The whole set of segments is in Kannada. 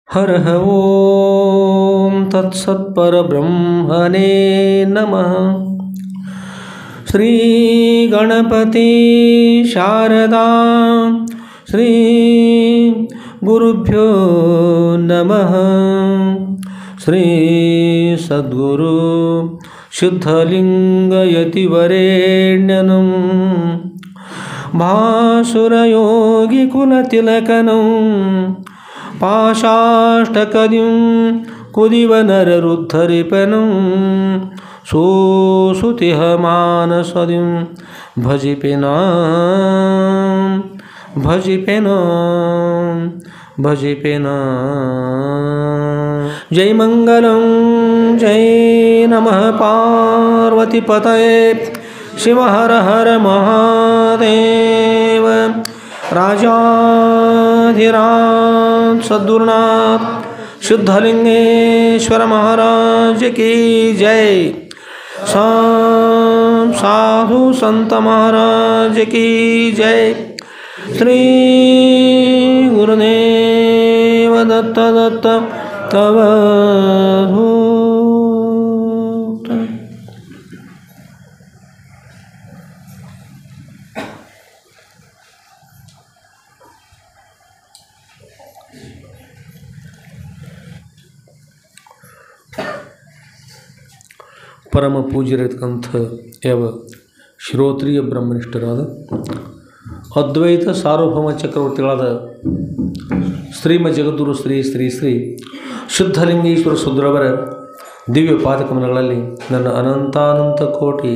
हरः ॐ तत्सत्परब्रह्मणे नमः। श्रीगणपति शारदा श्री गुरुभ्यो नमः। श्री सद्गुरु शुद्धलिङ्गयतिवरेण्यनं भासुरयोगिकुलतिलकनं पाशाष्टकदिं कुदिवनररुद्धरिपनं सुसुतिह मानसदिं भजिपेन जय मंगलं जय नमः पार्वतीपतये शिव हर हर महादेव। राजाधिराज सद्गुरुनाथ शुद्धलिंगेश्वर महाराज की जय। साधु संत महाराज की जय। श्री गुरुदेव दत्त दत्त तवधूत। ಪರಮ ಪೂಜ್ಯರಿರತಕ್ಕಂಥ ಯಾವ ಶ್ರೋತ್ರಿಯ ಬ್ರಹ್ಮನಿಷ್ಠರಾದ ಅದ್ವೈತ ಸಾರ್ವಭೌಮ ಚಕ್ರವರ್ತಿಗಳಾದ ಶ್ರೀಮ ಜಗದ್ಗುರು ಶ್ರೀ ಶ್ರೀ ಶ್ರೀ ಶುದ್ಧಲಿಂಗೇಶ್ವರ ಸುಂದರವರ ದಿವ್ಯ ಪಾದಕಮಲಗಳಲ್ಲಿ ನನ್ನ ಅನಂತಾನಂತ ಕೋಟಿ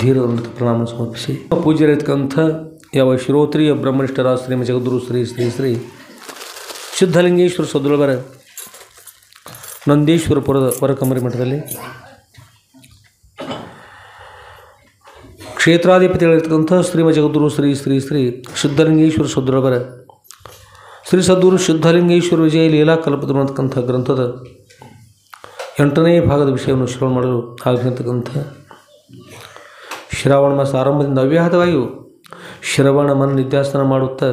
ಧೀರವಂತ ಪ್ರಣಾಮ ಸಮರ್ಪಿಸಿ, ಪೂಜ್ಯರಿರತಕ್ಕಂಥ ಯಾವ ಶ್ರೋತ್ರಿಯ ಬ್ರಹ್ಮನಿಷ್ಠರಾದ ಶ್ರೀಮ ಜಗದ್ಗುರು ಶ್ರೀ ಶ್ರೀ ಶ್ರೀ ಶುದ್ಧಲಿಂಗೇಶ್ವರ ಸುಂದರವರ ನಂದೀಶ್ವರಪುರದ ವರಕಮರಿ ಮಠದಲ್ಲಿ ಕ್ಷೇತ್ರಾಧಿಪತಿಗಳಿರ್ತಕ್ಕಂಥ ಶ್ರೀಮ ಜಗದ್ಗುರು ಶ್ರೀ ಶ್ರೀ ಶ್ರೀ ಶುದ್ಧಲಿಂಗೇಶ್ವರ ಸುಂದರವರ ಶ್ರೀ ಸದ್ಗುರು ಶುದ್ಧಲಿಂಗೇಶ್ವರ ವಿಜಯ ಲೀಲಾ ಕಲ್ಪತರು ಅಂತಕ್ಕಂಥ ಗ್ರಂಥದ 8ನೇ ಭಾಗದ ವಿಷಯವನ್ನು ಶ್ರವಣ ಮಾಡಲು ಆಗಿರತಕ್ಕಂಥ ಶ್ರಾವಣ ಮಾಸ ಆರಂಭದಿಂದ ಅವ್ಯಾಹತವಾಗಿಯೂ ಶ್ರವಣ ಮನ ನಿತ್ಯಾಸನ ಮಾಡುತ್ತಾ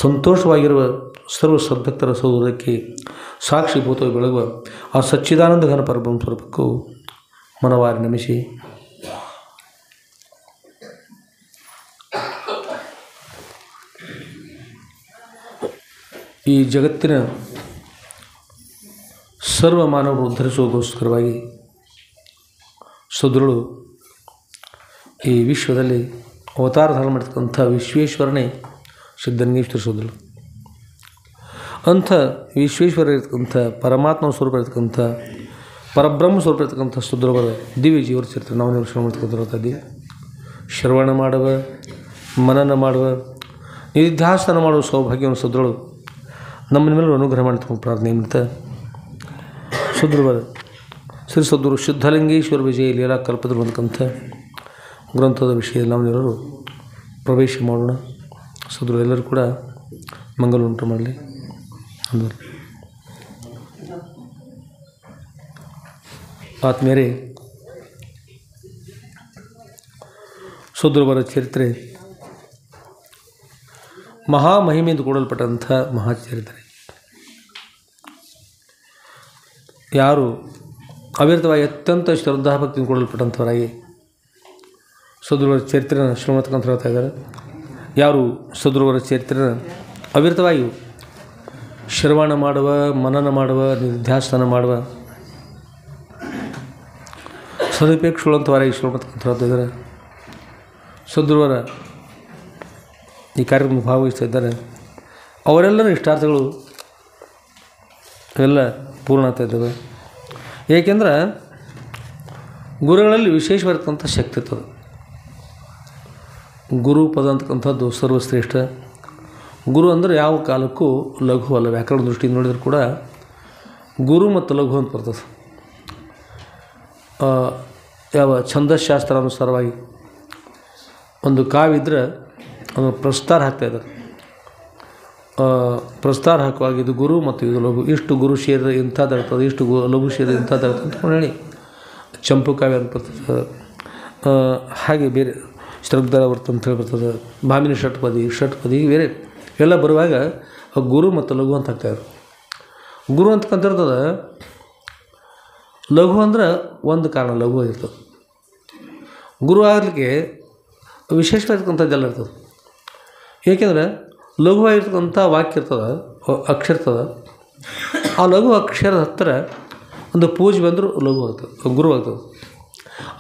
ಸಂತೋಷವಾಗಿರುವ ಸರ್ವ ಸದ್ಭಕ್ತರ ಸೌದರಕ್ಕೆ ಸಾಕ್ಷಿಭೂತವಾಗಿ ಬೆಳಗುವ ಆ ಸಚ್ಚಿದಾನಂದ ಘನ ಪರಬ್ರಹ್ಮ ಸ್ವರೂಪಕ್ಕೂ ಮನವಾರಿ ನಮಿಸಿ, ಈ ಜಗತ್ತಿನ ಸರ್ವ ಮಾನವರು ಉದ್ಧರಿಸುವುದಕ್ಕೋಸ್ಕರವಾಗಿ ಸದ್ಗುರುಗಳು ಈ ವಿಶ್ವದಲ್ಲಿ ಅವತಾರ ಧಾರಣ ಮಾಡಿರ್ತಕ್ಕಂಥ ವಿಶ್ವೇಶ್ವರನೇ ಸಿದ್ಧಲಿಂಗೇಶ್ವರ ಸದ್ಗುರು. ಅಂಥ ವಿಶ್ವೇಶ್ವರ ಇರತಕ್ಕಂಥ ಪರಮಾತ್ಮ ಸ್ವರೂಪ ಇರತಕ್ಕಂಥ ಪರಬ್ರಹ್ಮ ಸ್ವರೂಪ ಇರತಕ್ಕಂಥ ಸದ್ಗುರುಗಳ ದಿವ್ಯ ಜೀವನ ಚರಿತ್ರೆ ನಾವು ಶ್ರವಣ ಮಾಡ್ತಕ್ಕಂಥದ್ದೀವಿ. ಶ್ರವಣ ಮಾಡುವ, ಮನನ ಮಾಡುವ, ನಿಧ್ಯಾಸನ ಮಾಡುವ ಸೌಭಾಗ್ಯವನ್ನು ಸದ್ಗುರುಗಳು ನಮ್ಮ ಮೇಲೆ ಅನುಗ್ರಹ ಮಾಡ್ತಕ್ಕಂಥ ಪ್ರಾರ್ಥನೆ ಅಂತ ಸದ್ಗುರುಗಳು ಶ್ರೀ ಸದ್ಗುರು ಶುದ್ಧಲಿಂಗೇಶ್ವರ ವಿಜಯ ಲೀಲಾ ಕಲ್ಪತರು ಅಂತಕ್ಕಂಥ ಗ್ರಂಥದ ವಿಷಯದಲ್ಲಿ ನಾವೆಲ್ಲರೂ ಪ್ರವೇಶ ಮಾಡೋಣ. ಸದ್ಗುರು ಎಲ್ಲರೂ ಕೂಡ ಮಂಗಲ ಉಂಟು ಮಾಡಲಿ. ಆತ್ಮೀಯರೇ, ಸದ್ಗುರುವರ ಚರಿತ್ರೆ ಮಹಾಮಹಿಮೆಯಿಂದ ಕೂಡಲ್ಪಟ್ಟಂಥ ಮಹಾಚರಿತ್ರೆ. ಯಾರು ಅವಿರತವಾಗಿ ಅತ್ಯಂತ ಶ್ರದ್ಧಾಭಕ್ತಿಯಿಂದ ಕೂಡಲ್ಪಟ್ಟಂಥವರಾಗಿ ಸದ್ಗುರುವರ ಚರಿತ್ರೆನ ಶ್ರವಣತಕ್ಕಂಥ ಹೇಳ್ತಾ ಇದ್ದಾರೆ. ಯಾರು ಸದ್ಗುರುವರ ಚರಿತ್ರೆನ ಅವಿರತವಾಗಿಯೂ ಶ್ರವಣ ಮಾಡುವ, ಮನನ ಮಾಡುವ, ನಿಧ್ಯಾಸನ ಮಾಡುವ ಸದುಪೇಕ್ಷುಳ್ಳಂಥವರಾಗಿ ಶ್ರವಣತಕ್ಕಂಥ ಹೇಳ್ತಾ ಇದ್ದಾರೆ. ಸದ್ಗುರುವರ ಈ ಕಾರ್ಯಕ್ರಮ ಭಾಗವಹಿಸ್ತಾ ಇದ್ದಾರೆ. ಅವರೆಲ್ಲರ ಇಷ್ಟಾರ್ಥಗಳು ಎಲ್ಲ ಪೂರ್ಣ ಆಗ್ತಾ ಇದ್ದಾವೆ. ಏಕೆಂದ್ರೆ ಗುರುಗಳಲ್ಲಿ ವಿಶೇಷವಾಗಿರ್ತಕ್ಕಂಥ ಶಕ್ತಿ ಇರ್ತದೆ. ಗುರು ಪದ ಅಂತಕ್ಕಂಥದ್ದು ಸರ್ವಶ್ರೇಷ್ಠ. ಗುರು ಅಂದರೆ ಯಾವ ಕಾಲಕ್ಕೂ ಲಘು ಅಲ್ಲ. ವ್ಯಾಕರಣ ದೃಷ್ಟಿಯಿಂದ ನೋಡಿದರೂ ಕೂಡ ಗುರು ಮತ್ತು ಲಘು ಅಂತ ಬರ್ತದೆ. ಯಾವ ಛಂದಶಾಸ್ತ್ರಾನುಸಾರವಾಗಿ ಒಂದು ಕಾವಿದ್ರೆ ಅದು ಪ್ರಸ್ತಾರ ಹಾಕ್ತಾಯಿದ್ದಾರೆ. ಪ್ರಸ್ತಾರ ಹಾಕುವಾಗ ಇದು ಗುರು ಮತ್ತು ಇದು ಲಘು, ಇಷ್ಟು ಗುರು ಸೇರಿದ್ರೆ ಇಂಥದ್ದಾಗ್ತದೆ, ಇಷ್ಟು ಲಘು ಸೇರಿದ್ರೆ ಇಂಥದ್ದಾಗ್ತದೆ ಅಂತ ಹೇಳಿ ಚಂಪು ಕಾವ್ಯ ಅಂತ ಬರ್ತದೆ. ಹಾಗೆ ಬೇರೆ ಶ್ರದ್ಧಾವರ್ತ ಅಂತ ಹೇಳಿ ಬರ್ತದೆ. ಭಾಮಿನಿ ಷಟ್ಪದಿ ಬೇರೆ ಎಲ್ಲ ಬರುವಾಗ ಗುರು ಮತ್ತು ಲಘು ಅಂತ ಹಾಕ್ತಾಯಿದ್ರು. ಗುರು ಅಂತಕ್ಕಂಥದ್ದು ಲಘು ಅಂದ್ರೆ ಒಂದು ಕಾರಣ ಲಘು ಆಗಿರ್ತದೆ. ಗುರು ಆಗಲಿಕ್ಕೆ ವಿಶೇಷವಾಗಿರ್ತಕ್ಕಂಥದ್ದೆಲ್ಲ ಇರ್ತದೆ. ಏಕೆಂದರೆ ಲಘುವಾಗಿರ್ತಕ್ಕಂಥ ವಾಕ್ಯ ಇರ್ತದೆ, ಅಕ್ಷರ ಇರ್ತದೆ. ಆ ಲಘು ಅಕ್ಷರದ ಹತ್ತಿರ ಒಂದು ಪೂಜೆ ಬಂದರೂ ಲಘು ಆಗ್ತದೆ, ಗುರು ಆಗ್ತದೆ.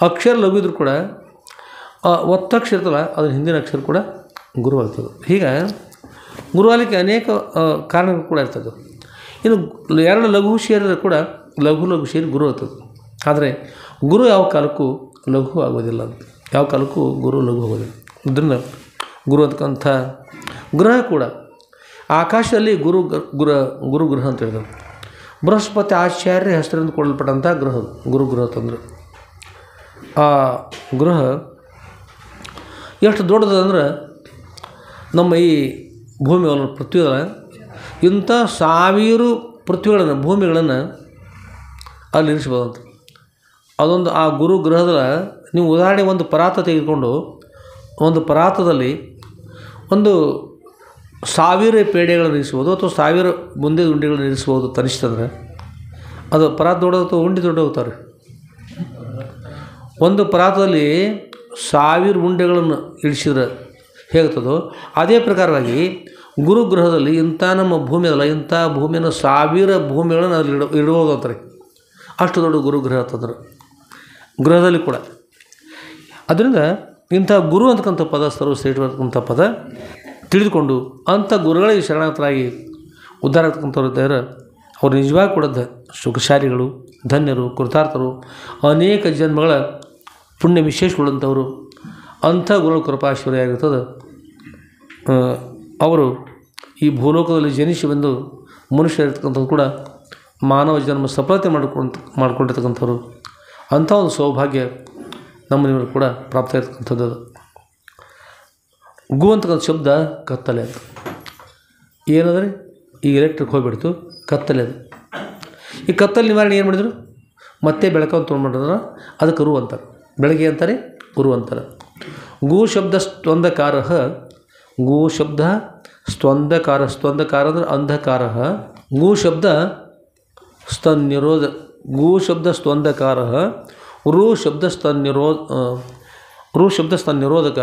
ಅಕ್ಷರ ಲಘು ಇದ್ರೂ ಕೂಡ ಒತ್ತಕ್ಷರ ಇರ್ತಲ್ಲ, ಅದ್ರ ಹಿಂದಿನ ಅಕ್ಷರ ಕೂಡ ಗುರು ಆಗ್ತದೆ. ಹೀಗೆ ಗುರು ಆಗಲಿಕ್ಕೆ ಅನೇಕ ಕಾರಣಗಳು ಕೂಡ ಇರ್ತದೆ. ಇನ್ನು ಎರಡು ಲಘು ಸೇರಿದ್ರೆ ಕೂಡ ಲಘು ಸೇರಿ ಗುರು ಆಗ್ತದೆ. ಆದರೆ ಗುರು ಯಾವ ಕಾಲಕ್ಕೂ ಲಘು ಆಗೋದಿಲ್ಲ, ಯಾವ ಕಾಲಕ್ಕೂ ಗುರು ಲಘು ಆಗೋದಿಲ್ಲ. ಇದರಿಂದ ಗುರು ಅಂತಕ್ಕಂಥ ಗ್ರಹ ಕೂಡ ಆಕಾಶದಲ್ಲಿ ಗುರುಗ್ರಹ ಅಂತ ಹೇಳಿದ್ರು. ಬೃಹಸ್ಪತಿ ಆಚಾರ್ಯ ಹೆಸರಿಂದ ಕೊಡಲ್ಪಟ್ಟಂಥ ಗ್ರಹ ಗುರುಗ್ರಹ ತಂದ್ರೆ ಆ ಗ್ರಹ ಎಷ್ಟು ದೊಡ್ಡದಂದ್ರೆ ನಮ್ಮ ಈ ಭೂಮಿ ಪೃಥ್ವಿಗಳ ಇಂಥ 1000 ಪೃಥ್ವಿಗಳನ್ನು ಭೂಮಿಗಳನ್ನು ಅಲ್ಲಿ ಇರಿಸ್ಬೋದಂತ. ಅದೊಂದು ಆ ಗುರುಗ್ರಹದ ನೀವು ಉದಾಹರಣೆ ಒಂದು ಪರಾತ ತೆಗೆದುಕೊಂಡು ಒಂದು ಪರಾತದಲ್ಲಿ ಒಂದು 1000 ಪೇಡೆಗಳನ್ನು ಇರಿಸ್ಬೋದು ಅಥವಾ 1000 ಮುಂದೆ ಉಂಡೆಗಳನ್ನು ಇರಿಸ್ಬೋದು ತನಿಷ್ಠಂದ್ರೆ ಅದು ಪರಾತ ದೊಡ್ಡ ಅಥವಾ ಉಂಡೆ ದೊಡ್ಡ ಹೋಗ್ತಾರೆ. ಒಂದು ಪರಾತದಲ್ಲಿ 1000 ಉಂಡೆಗಳನ್ನು ಇಳಿಸಿದ್ರೆ ಹೇಗ್ತದೋ ಅದೇ ಪ್ರಕಾರವಾಗಿ ಗುರುಗ್ರಹದಲ್ಲಿ ಇಂಥ ನಮ್ಮ ಭೂಮಿ ಅದಲ್ಲ, ಇಂಥ ಭೂಮಿಯನ್ನು 1000 ಭೂಮಿಗಳನ್ನು ಅಲ್ಲಿ ಇಡ್ಬೋದು ಅಂತಾರೆ. ಅಷ್ಟು ದೊಡ್ಡ ಗುರುಗ್ರಹ ಅಂತಂದ್ರೆ ಗ್ರಹದಲ್ಲಿ ಕೂಡ. ಅದರಿಂದ ಇಂಥ ಗುರು ಅಂತಕ್ಕಂಥ ಪದ ಸರ್ವಶ್ರೇಷ್ಠವಾದಂಥ ಪದ ತಿಳಿದುಕೊಂಡು ಅಂಥ ಗುರುಗಳಿಗೆ ಶರಣಾರ್ಥರಾಗಿ ಉದ್ಧಾರ ಆಗ್ತಕ್ಕಂಥವ್ರು ಇದ್ದಾರೆ. ಅವರು ನಿಜವಾಗಿ ಕೂಡ ಸುಖಶಾಲಿಗಳು, ಧನ್ಯರು, ಕೃತಾರ್ಥರು, ಅನೇಕ ಜನ್ಮಗಳ ಪುಣ್ಯ ವಿಶೇಷಗಳಂಥವರು. ಅಂಥ ಗುರುಗಳ ಕೃಪಾಶ್ವರಿ ಆಗಿರ್ತದೆ. ಅವರು ಈ ಭೂಲೋಕದಲ್ಲಿ ಜನಿಸಿ ಬಂದು ಮನುಷ್ಯರಿರ್ತಕ್ಕಂಥದ್ದು ಕೂಡ ಮಾನವ ಜನ್ಮ ಸಫಲತೆ ಮಾಡ್ಕೊಂಡಿರ್ತಕ್ಕಂಥವ್ರು. ಅಂಥ ಒಂದು ಸೌಭಾಗ್ಯ ನಮ್ಮ ನಿಮ್ಮಲ್ಲಿ ಕೂಡ ಪ್ರಾಪ್ತ ಇರ್ತಕ್ಕಂಥದ್ದು. ಗು ಅಂತಕ್ಕಂಥ ಶಬ್ದ ಕತ್ತಲೆ ಅಂತ. ಏನಂದರೆ ಈಗ ಎಲೆಕ್ಟ್ರಿಕ್ ಹೋಗಿಬಿಡ್ತು, ಕತ್ತಲೆ ಅದು. ಈ ಕತ್ತಲೆ ನಿವಾರಣೆ ಏನು ಮಾಡಿದ್ರು? ಮತ್ತೆ ಬೆಳಕನ್ನು ತೊಗೊಂಡ್ಬಿಟ್ಟಿದ್ರೆ ಅದಕ್ಕೆ ರು ಅಂತಾರೆ. ಬೆಳಗ್ಗೆ ಅಂತಾರೆ, ಗುರು ಅಂತಾರೆ. ಗು ಶಬ್ದ ಸ್ತ್ವಂದಕಾರ, ಗು ಶಬ್ದ ಸ್ತ್ವಂದಕಾರ, ಸ್ತ್ವಂದಕಾರ ಅಂದರೆ ಅಂಧಕಾರ. ಗು ಶಬ್ದ ಸ್ತನ್ನಿರೋಧ, ಗು ಶಬ್ದ ಸ್ತ್ವಂದಕಾರ, ರು ಶಬ್ದ ಸ್ತನ್ನಿರೋಧಕ,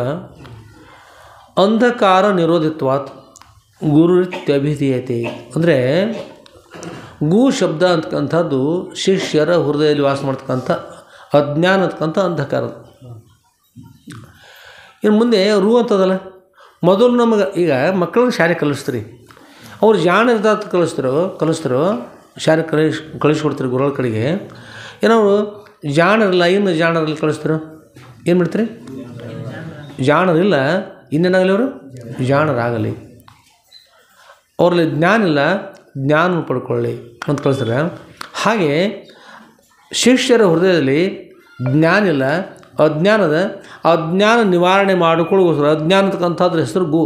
ಅಂಧಕಾರ ನಿರೋಧಿತ್ವಾತ್ ಗುರುರಿತ್ಯಭಿಧೀಯತೆ. ಅಂದರೆ ಗು ಶಬ್ದ ಅಂತಕ್ಕಂಥದ್ದು ಶಿಷ್ಯರ ಹೃದಯದಲ್ಲಿ ವಾಸ ಮಾಡ್ತಕ್ಕಂಥ ಅಜ್ಞಾನ ಅಂತಕ್ಕಂಥ ಅಂಧಕಾರ. ಇನ್ನು ಮುಂದೆ ರು ಅಂತದಲ್ಲ, ಮೊದಲು ನಮಗೆ ಈಗ ಮಕ್ಕಳನ್ನ ಶಾಲೆ ಕಲಿಸ್ತೀರಿ, ಅವ್ರು ಜಾಣ ಇರ್ದಾತ ಕಲಿಸ್ತಿರೋ ಶಾಲೆ ಕಳಿಸ್ಕೊಡ್ತೀರಿ ಗುರುಗಳ ಕಡೆಗೆ. ಏನವರು ಜಾಣರಿಲ್ಲ, ಇನ್ನು ಜಾಣರಲ್ಲಿ ಕಳಿಸ್ತಿರೋ ಏನು ಮಾಡ್ತೀರಿ? ಜಾಣರಿಲ್ಲ, ಇನ್ನೇನಾಗಲಿ ಅವರು ಜಾಣರಾಗಲಿ. ಅವರಲ್ಲಿ ಜ್ಞಾನ ಇಲ್ಲ, ಜ್ಞಾನ ಪಡ್ಕೊಳ್ಳಿ ಅಂತ ಕಳಿಸ್ತಾರೆ. ಹಾಗೆ ಶಿಷ್ಯರ ಹೃದಯದಲ್ಲಿ ಜ್ಞಾನ ಇಲ್ಲ, ಅಜ್ಞಾನ ನಿವಾರಣೆ ಮಾಡಿಕೊಳ್ಳೋಸ್ಕರ ಅಜ್ಞಾನ ಅಂತಕ್ಕಂಥದ್ರ ಹೆಸರು ಗು.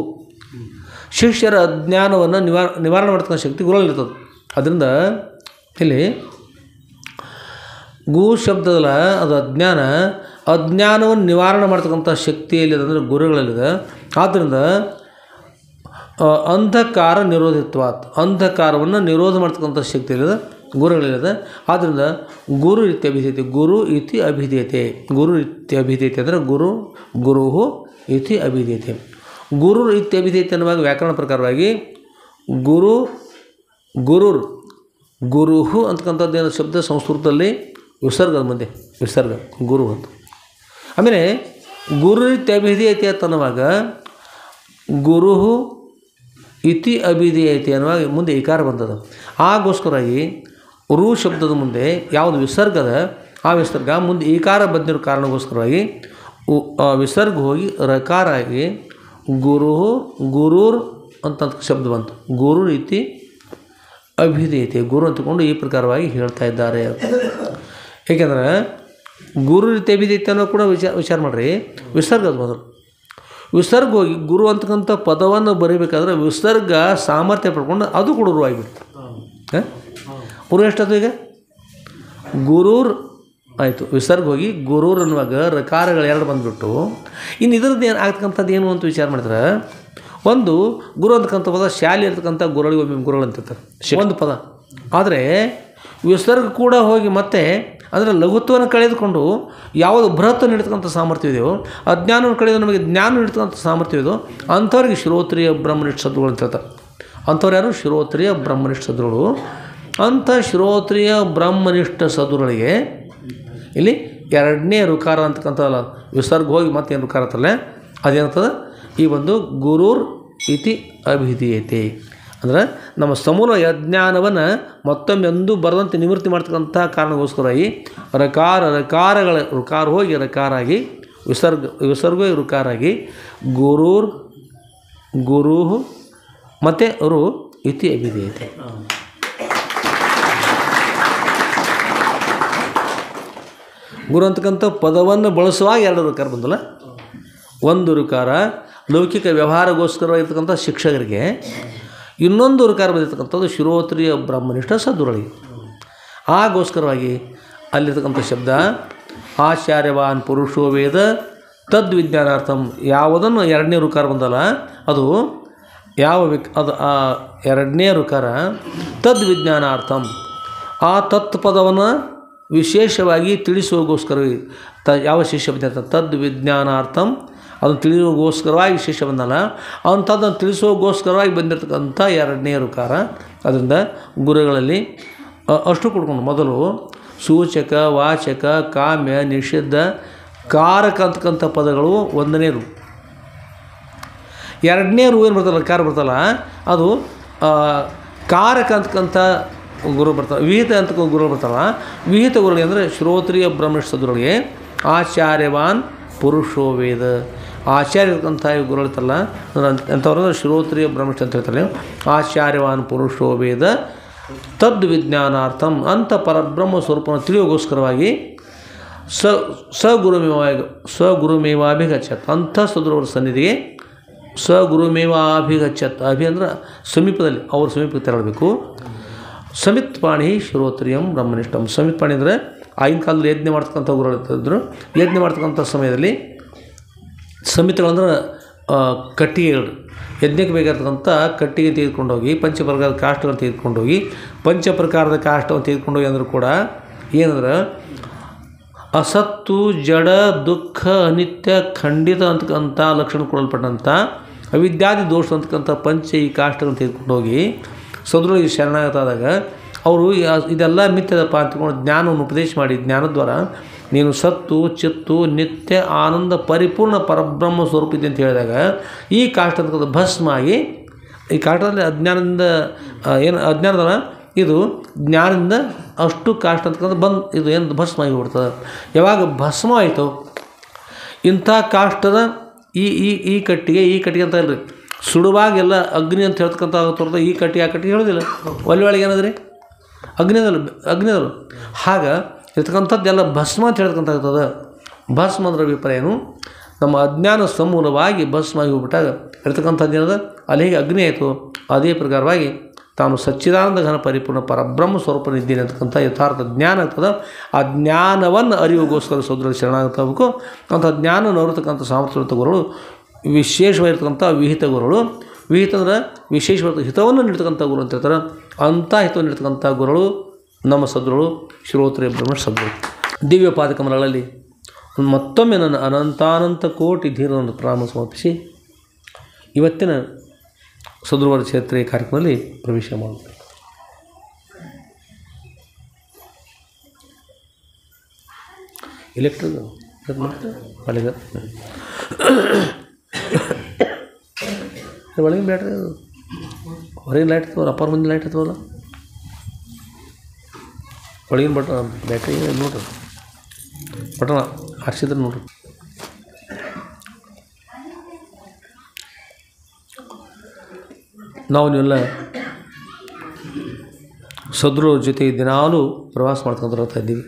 ಶಿಷ್ಯರ ಅಜ್ಞಾನವನ್ನು ನಿವಾರಣೆ ಮಾಡ್ತಕ್ಕಂಥ ಶಕ್ತಿ ಗುರುಗಳಿರ್ತದೆ. ಅದರಿಂದ ಇಲ್ಲಿ ಗು ಶಬ್ದದಲ್ಲ, ಅದು ಅಜ್ಞಾನವನ್ನು ನಿವಾರಣೆ ಮಾಡ್ತಕ್ಕಂಥ ಶಕ್ತಿಯಲ್ಲಿದೆ, ಅಂದರೆ ಗುರುಗಳಲ್ಲಿದೆ. ಆದ್ದರಿಂದ ಅಂಧಕಾರ ನಿರೋಧಿತ್ವಾತ್, ಅಂಧಕಾರವನ್ನು ನಿರೋಧ ಮಾಡ್ತಕ್ಕಂಥ ಶಕ್ತಿಯಲ್ಲಿದೆ, ಗುರುಗಳಿದೆ. ಆದ್ದರಿಂದ ಗುರು ಇತ್ಯಭಿಧೀಯತೆ, ಗುರು ಇತಿ ಅಭಿಧೀಯತೆ. ಗುರು ಇತ್ಯಭಿಧೀಯತೆ ಅಂದರೆ ಗುರು ಇತಿ ಅಭಿಧೀಯತೆ. ಗುರು ಇತ್ಯಭಿಧೀಯತೆ ಅನ್ನುವಾಗ ವ್ಯಾಕರಣ ಪ್ರಕಾರವಾಗಿ ಗುರುಹು ಅಂತಕ್ಕಂಥದ್ದೇನು ಶಬ್ದ ಸಂಸ್ಕೃತದಲ್ಲಿ ವಿಸರ್ಗದ ಮುಂದೆ ವಿಸರ್ಗ ಗುರು ಅಂತ. ಆಮೇಲೆ ಗುರು ಇತ್ಯಭಿಧೀಯತೆ ಅಂತನ್ನುವಾಗ ಗುರುಹು ಇತಿ ಅಭಿಧೀಯತೆ ಅನ್ನುವಾಗ ಮುಂದೆ ಇಕಾರ ಬಂದದ. ಆಗೋಸ್ಕರವಾಗಿ ರು ಶಬ್ದದ ಮುಂದೆ ಯಾವುದು ವಿಸರ್ಗದ ಆ ವಿಸರ್ಗ ಮುಂದೆ ಈಕಾರ ಬಂದಿರೋ ಕಾರಣಕ್ಕೋಸ್ಕರವಾಗಿ ವಿಸರ್ಗ ಹೋಗಿ ರಕಾರ ಆಗಿ ಗುರುರ್ ಅಂತ ಶಬ್ದ ಬಂತು. ಗುರು ಇತಿ ಅಭಿಧೀಯತೆ, ಗುರು ಅಂತಕೊಂಡು ಈ ಪ್ರಕಾರವಾಗಿ ಹೇಳ್ತಾ ಇದ್ದಾರೆ. ಏಕೆಂದರೆ ಗುರು ರೀತಿ ಅಭಿಧೀಯತೆ ಅನ್ನೋ ಕೂಡ ವಿಚಾರ ಮಾಡಿರಿ. ವಿಸರ್ಗದ ಮೊದಲು ವಿಸರ್ಗ ಹೋಗಿ ಗುರು ಅಂತಕ್ಕಂಥ ಪದವನ್ನು ಬರೀಬೇಕಾದ್ರೆ ವಿಸರ್ಗ ಸಾಮರ್ಥ್ಯ ಪಡ್ಕೊಂಡು ಅದು ಕೂಡ ರು ಆಗಿಬಿಡ್ತು. ಗುರು ಎಷ್ಟದು ಈಗ ಗುರೂರ್ ಆಯಿತು. ವಿಸರ್ಗ ಹೋಗಿ ಗುರೂರ್ ಅನ್ನುವಾಗ ರಕಾರಗಳು 2 ಬಂದುಬಿಟ್ಟು ಇನ್ನು ಇದ್ರದ್ದು ಏನು ಆಗ್ತಕ್ಕಂಥದ್ದು ಏನು ಅಂತ ವಿಚಾರ ಮಾಡಿದ್ರೆ, ಒಂದು ಗುರು ಅಂತಕ್ಕಂಥ ಪದ ಶಾಲೆ ಇರ್ತಕ್ಕಂಥ ಗುರುಗಳಿಗೆ ಒಮ್ಮೆ ಗುರುಗಳು ಅಂತಿರ್ತಾರೆ. ಒಂದು ಪದ ಆದರೆ ವಿಸರ್ಗ ಕೂಡ ಹೋಗಿ ಮತ್ತೆ ಅಂದರೆ ಲಘುತ್ವವನ್ನು ಕಳೆದುಕೊಂಡು ಯಾವುದು ಬೃಹತ್ ನೀಡ್ತಕ್ಕಂಥ ಸಾಮರ್ಥ್ಯ ಇದೆಯೋ ಅಜ್ಞಾನವನ್ನು ಕಳೆದು ನಮಗೆ ಜ್ಞಾನ ನೀಡ್ತಕ್ಕಂಥ ಸಾಮರ್ಥ್ಯ ಇದೆಯೋ ಅಂಥವ್ರಿಗೆ ಶ್ರೋತ್ರಿಯ ಬ್ರಹ್ಮನಿಷ್ಠ ಸದ್ಗುರು ಅಂತ ಹೇಳ್ತಾರೆ. ಅಂಥವ್ರು ಯಾರು? ಶ್ರೋತ್ರಿಯ ಬ್ರಹ್ಮನಿಷ್ಠ ಸದ್ಗುರು. ಅಂಥ ಶ್ರೋತ್ರಿಯ ಬ್ರಹ್ಮನಿಷ್ಠ ಸದ್ಗುರುಗಳಿಗೆ ಇಲ್ಲಿ ಎರಡನೇ ಋಕಾರ ಅಂತಕ್ಕಂಥಲ್ಲ, ವಿಸರ್ಗ ಹೋಗಿ ಮತ್ತೇನು ಋಕಾರ ಅಂತಲ್ಲ, ಅದೇನಂತದ ಈ ಒಂದು ಗುರುರ್ ಇತಿ ಅಭಿಧೀಯತೆ. ಅಂದರೆ ನಮ್ಮ ಸಮೂಲ ಯಜ್ಞಾನವನ್ನು ಮತ್ತೊಮ್ಮೆ ಎಂದೂ ಬರದಂತೆ ನಿವೃತ್ತಿ ಮಾಡ್ತಕ್ಕಂಥ ಕಾರಣಕ್ಕೋಸ್ಕರ ಈ ಋಕಾರ ಹೋಗಿ ರಕಾರಾಗಿ ವಿಸರ್ಗ ಋಕಾರಾಗಿ ಗುರು ಮತ್ತು ರು ಇತಿ ಅಭಿಧೀಯತೆ. ಗುರು ಅಂತಕ್ಕಂಥ ಪದವನ್ನು ಬಳಸುವಾಗ ಎರಡು ಋಕಾರ ಬಂದಲ್ಲ. ಒಂದು ಋಕಾರ ಲೌಕಿಕ ವ್ಯವಹಾರಗೋಸ್ಕರವಾಗಿರ್ತಕ್ಕಂಥ ಶಿಕ್ಷಕರಿಗೆ, ಇನ್ನೊಂದು ಋಕಾರ ಬಂದಿರತಕ್ಕಂಥದ್ದು ಶ್ರೋತ್ರಿಯ ಬ್ರಹ್ಮನಿಷ್ಠ ಸದ್ಗುರುಗಳಿಗೆ. ಆಗೋಸ್ಕರವಾಗಿ ಅಲ್ಲಿರ್ತಕ್ಕಂಥ ಶಬ್ದ ಆಚಾರ್ಯವಾನ್ ಪುರುಷೋ ವೇದ ತದ್ವಿಜ್ಞಾನಾರ್ಥಂ. ಯಾವುದನ್ನು ಎರಡನೇ ಋಕಾರ ಬಂದಲ್ಲ ಅದು ಅದು ಆ ಎರಡನೇ ಋಕಾರ ತದ್ವಿಜ್ಞಾನಾರ್ಥಂ. ಆ ತತ್ ಪದವನ್ನು ವಿಶೇಷವಾಗಿ ತಿಳಿಸುವಗೋಸ್ಕರ ಯಾವ ಶಿಷ್ಯ ಬಂದ ತದ್ವಿಜ್ಞಾನಾರ್ಥಂ, ಅದನ್ನು ತಿಳಿಯೋಗೋಸ್ಕರವಾಗಿ ಶಿಷ್ಯ ಬಂದಲ್ಲ, ಅಂಥದ್ದನ್ನು ತಿಳಿಸೋಗೋಸ್ಕರವಾಗಿ ಬಂದಿರತಕ್ಕಂಥ ಎರಡನೇ ಋಕಾರ. ಅದರಿಂದ ಗುರುಗಳಲ್ಲಿ ಅಷ್ಟು ಕೊಡ್ಕೊಂಡು ಮೊದಲು ಸೂಚಕ, ವಾಚಕ, ಕಾಮ್ಯ, ನಿಷಿದ್ಧ, ಕಾರಕ ಅಂತಕ್ಕಂಥ ಪದಗಳು ಒಂದನೇ ರು. ಎರಡನೇ ರು ಏನು ಬರ್ತಲ್ಲ ಕಾರ ಬರ್ತಲ್ಲ ಅದು ಕಾರಕ ಅಂತಕ್ಕಂಥ ಗುರು ಬರ್ತಾರೆ. ವಿಹಿತ ಅಂತಕ್ಕ ಗುರು ಬರ್ತಾರಲ್ಲ, ವಿಹಿತ ಗುರುಗಳಿಗೆ ಅಂದರೆ ಶ್ರೋತ್ರಿಯ ಬ್ರಹ್ಮನಿಷ್ಠ ಸದ್ಗುರುಗಳಿಗೆ ಆಚಾರ್ಯವಾನ್ ಪುರುಷೋ ವೇದ. ಆಚಾರ್ಯ ಇರ್ತಕ್ಕಂಥ ಗುರು ಇರ್ತಲ್ಲ ಅಂಥವ್ರಂದ್ರೆ ಶ್ರೋತ್ರಿಯ ಬ್ರಹ್ಮನಿಷ್ಠ ಅಂತ ಹೇಳ್ತಾರೆ. ಆಚಾರ್ಯವಾನ್ ಪುರುಷೋ ವೇದ ತದ್ವಿಜ್ಞಾನಾರ್ಥಂ. ಅಂಥ ಪರಬ್ರಹ್ಮ ಸ್ವರೂಪವನ್ನು ತಿಳಿಯೋಗೋಸ್ಕರವಾಗಿ ಸಗುರುಮೇವಾಭಿಗಚ್ಚತ್. ಅಂಥ ಸದ್ಗುರುವರ ಸನ್ನಿಧಿಗೆ ಸಗುರುಮೇವಾಭಿಗಚ್ಚತ್. ಅಭಿ ಅಂದ್ರೆ ಸಮೀಪದಲ್ಲಿ, ಅವ್ರ ಸಮೀಪಕ್ಕೆ ತೆರಳಬೇಕು. ಸಮಿತ್ಪಾಣಿ ಶ್ರೋತ್ರಿಯಂ ಬ್ರಹ್ಮನಿಷ್ಠಂ. ಸಮಿತ್ಪಾಣಿ ಅಂದರೆ ಆಗಿನ ಕಾಲದಲ್ಲಿ ಯಜ್ಞ ಮಾಡ್ತಕ್ಕಂಥ ಗುರುಗಳಿದ್ರು. ಯಜ್ಞ ಮಾಡ್ತಕ್ಕಂಥ ಸಮಯದಲ್ಲಿ ಸಮಿತಿಗಳಂದ್ರೆ ಕಟ್ಟಿಗೆಗಳು, ಯಜ್ಞಕ್ಕೆ ಬೇಕಾಗಿರ್ತಕ್ಕಂಥ ಕಟ್ಟಿಗೆ ತೆಗೆದುಕೊಂಡೋಗಿ ಪಂಚಪ್ರಕಾರದ ಕಾಷ್ಟಗಳನ್ನು ತೆಗೆದುಕೊಂಡೋಗಿ ಪಂಚಪ್ರಕಾರದ ಕಾಷ್ಟವನ್ನು ತೆಗೆದುಕೊಂಡೋಗಿ ಅಂದರೂ ಕೂಡ ಏನಂದ್ರೆ ಅಸತ್ತು, ಜಡ, ದುಃಖ, ಅನಿತ್ಯ, ಖಂಡಿತ ಅಂತಕ್ಕಂಥ ಲಕ್ಷಣ ಕೊಡಲ್ಪಟ್ಟಂಥ ಅವಿದ್ಯಾದಿ ದೋಷ ಅಂತಕ್ಕಂಥ ಪಂಚ ಈ ಕಾಷ್ಟಗಳನ್ನು ತೆಗೆದುಕೊಂಡೋಗಿ ಸದ್ಗುರುಗಳಿಗೆ ಶರಣಾಗತಾದಾಗ ಅವರು ಇದೆಲ್ಲ ಮಿಥ್ಯದಪ್ಪ ಅಂತಕೊಂಡು ಜ್ಞಾನವನ್ನು ಉಪದೇಶ ಮಾಡಿ ಜ್ಞಾನದ್ವಾರ ನೀನು ಸತ್ತು, ಚಿತ್ತು, ನಿತ್ಯ, ಆನಂದ, ಪರಿಪೂರ್ಣ ಪರಬ್ರಹ್ಮ ಸ್ವರೂಪ ಇದೆ ಅಂತ ಹೇಳಿದಾಗ ಈ ಕಾಷ್ಟ ಅಂತಕ್ಕಂಥ ಭಸ್ಮ ಆಗಿ, ಈ ಕಾಷ್ಟದಲ್ಲಿ ಅಜ್ಞಾನದಿಂದ ಏನು ಅಜ್ಞಾನದಲ್ಲ ಇದು ಜ್ಞಾನದಿಂದ ಅಷ್ಟು ಕಾಷ್ಟ ಅಂತಕ್ಕಂಥ ಬಂದು ಇದು ಏನು ಭಸ್ಮ ಆಗಿ ಬಿಡ್ತದೆ. ಯಾವಾಗ ಭಸ್ಮ ಆಯಿತು ಇಂಥ ಕಾಷ್ಟದ ಈ ಕಟ್ಟಿಗೆ ಅಂತ ಇಲ್ಲರಿ ಸುಡುವಾಗೆಲ್ಲ ಅಗ್ನಿ ಅಂತ ಹೇಳ್ತಕ್ಕಂಥ ತೋರ್ದ ಈ ಕಟ್ಟಿಗೆ ಆ ಕಟ್ಟಿಗೆ ಹೇಳೋದಿಲ್ಲ. ಒಳಗೆ ಏನದ್ರಿ ಅಗ್ನಿದಲ್ಲ ಹಾಗ ಇರ್ತಕ್ಕಂಥದ್ದೆಲ್ಲ ಭಸ್ಮ ಅಂತ ಹೇಳ್ತಕ್ಕಂಥದ್ದು. ಭಸ್ಮ ಅಂದ್ರೆ ಅಭಿಪ್ರಾಯ ಏನು? ನಮ್ಮ ಅಜ್ಞಾನ ಸಮೂಲವಾಗಿ ಭಸ್ಮ ಆಗಿ ಹೋಗ್ಬಿಟ್ಟಾಗ ಇರ್ತಕ್ಕಂಥದ್ದು ಏನದ ಅಲ್ಲಿಗೆ ಅಗ್ನಿ ಆಯಿತು. ಅದೇ ಪ್ರಕಾರವಾಗಿ ತಾನು ಸಚ್ಚಿದಾನಂದ ಘನ ಪರಿಪೂರ್ಣ ಪರಬ್ರಹ್ಮ ಸ್ವರೂಪನಿದ್ದೀನಿ ಅಂತಕ್ಕಂಥ ಯಥಾರ್ಥ ಜ್ಞಾನ ಆಗ್ತದೆ. ಆ ಜ್ಞಾನವನ್ನು ಅರಿವಿಗೋಸ್ಕರ ಸೋದರ ಶರಣಾಗಬೇಕು. ಅಂಥ ಜ್ಞಾನವನ್ನು ಅರಿತಕ್ಕಂಥ ಸಾಮರ್ಥ್ಯವಂತ ಗುರುಗಳು ವಿಶೇಷವಾಗಿರ್ತಕ್ಕಂಥ ವಿಹಿತ ಗುರುಗಳು. ವಿಹಿತ ಅಂದ್ರೆ ವಿಶೇಷವಾದ ಹಿತವನ್ನು ನೀಡ್ತಕ್ಕಂಥ ಗುರು ಅಂತ ಹೇಳ್ತಾರೆ. ಅಂಥ ಹಿತವನ್ನು ನೀಡ್ತಕ್ಕಂಥ ಗುರುಗಳು ನಮ್ಮ ಸದ್ಗುರುಗಳು ಶ್ರೋತ್ರಿಯ ಬ್ರಹ್ಮನಿಷ್ಠ ಸದ್ಗುರು. ದಿವ್ಯ ಪಾದಕಮಲಗಳಲ್ಲಿ ಮತ್ತೊಮ್ಮೆ ನನ್ನ ಅನಂತಾನಂತ ಕೋಟಿ ಧೀರವನ್ನು ಪ್ರಣಾಮ ಸಮರ್ಪಿಸಿ ಇವತ್ತಿನ ಸದ್ಗುರುವರ ಕ್ಷೇತ್ರ ಕಾರ್ಯಕ್ರಮದಲ್ಲಿ ಪ್ರವೇಶ ಮಾಡುತ್ತೇವೆ. ಎಲೆಕ್ಟ್ರಿಕ್ ಒಳಗಿನ ಬ್ಯಾಟ್ರಿ ಹೊರಗಿನ ಲೈಟ್ ಇರ್ತವಲ್ಲ, ಅಪ್ಪರ್ ಮುಂದೆ ಲೈಟ್ ಇರ್ತವಲ್ಲ, ಒಳಗಿನ ಬ್ಯಾಟ್ರಿ ನೋಡ್ರಿ ಬಟನ್ ಹಾರಿಸಿದ್ರೆ ನೋಡ್ರಿ. ನಾವು ನೀವೆಲ್ಲ ಸದ್ಗುರುಗಳ ಜೊತೆ ದಿನಾಲೂ ಪ್ರವಾಸ ಮಾಡ್ಕೊಂಡು ಬರ್ತಾ ಇದ್ದೀವಿ.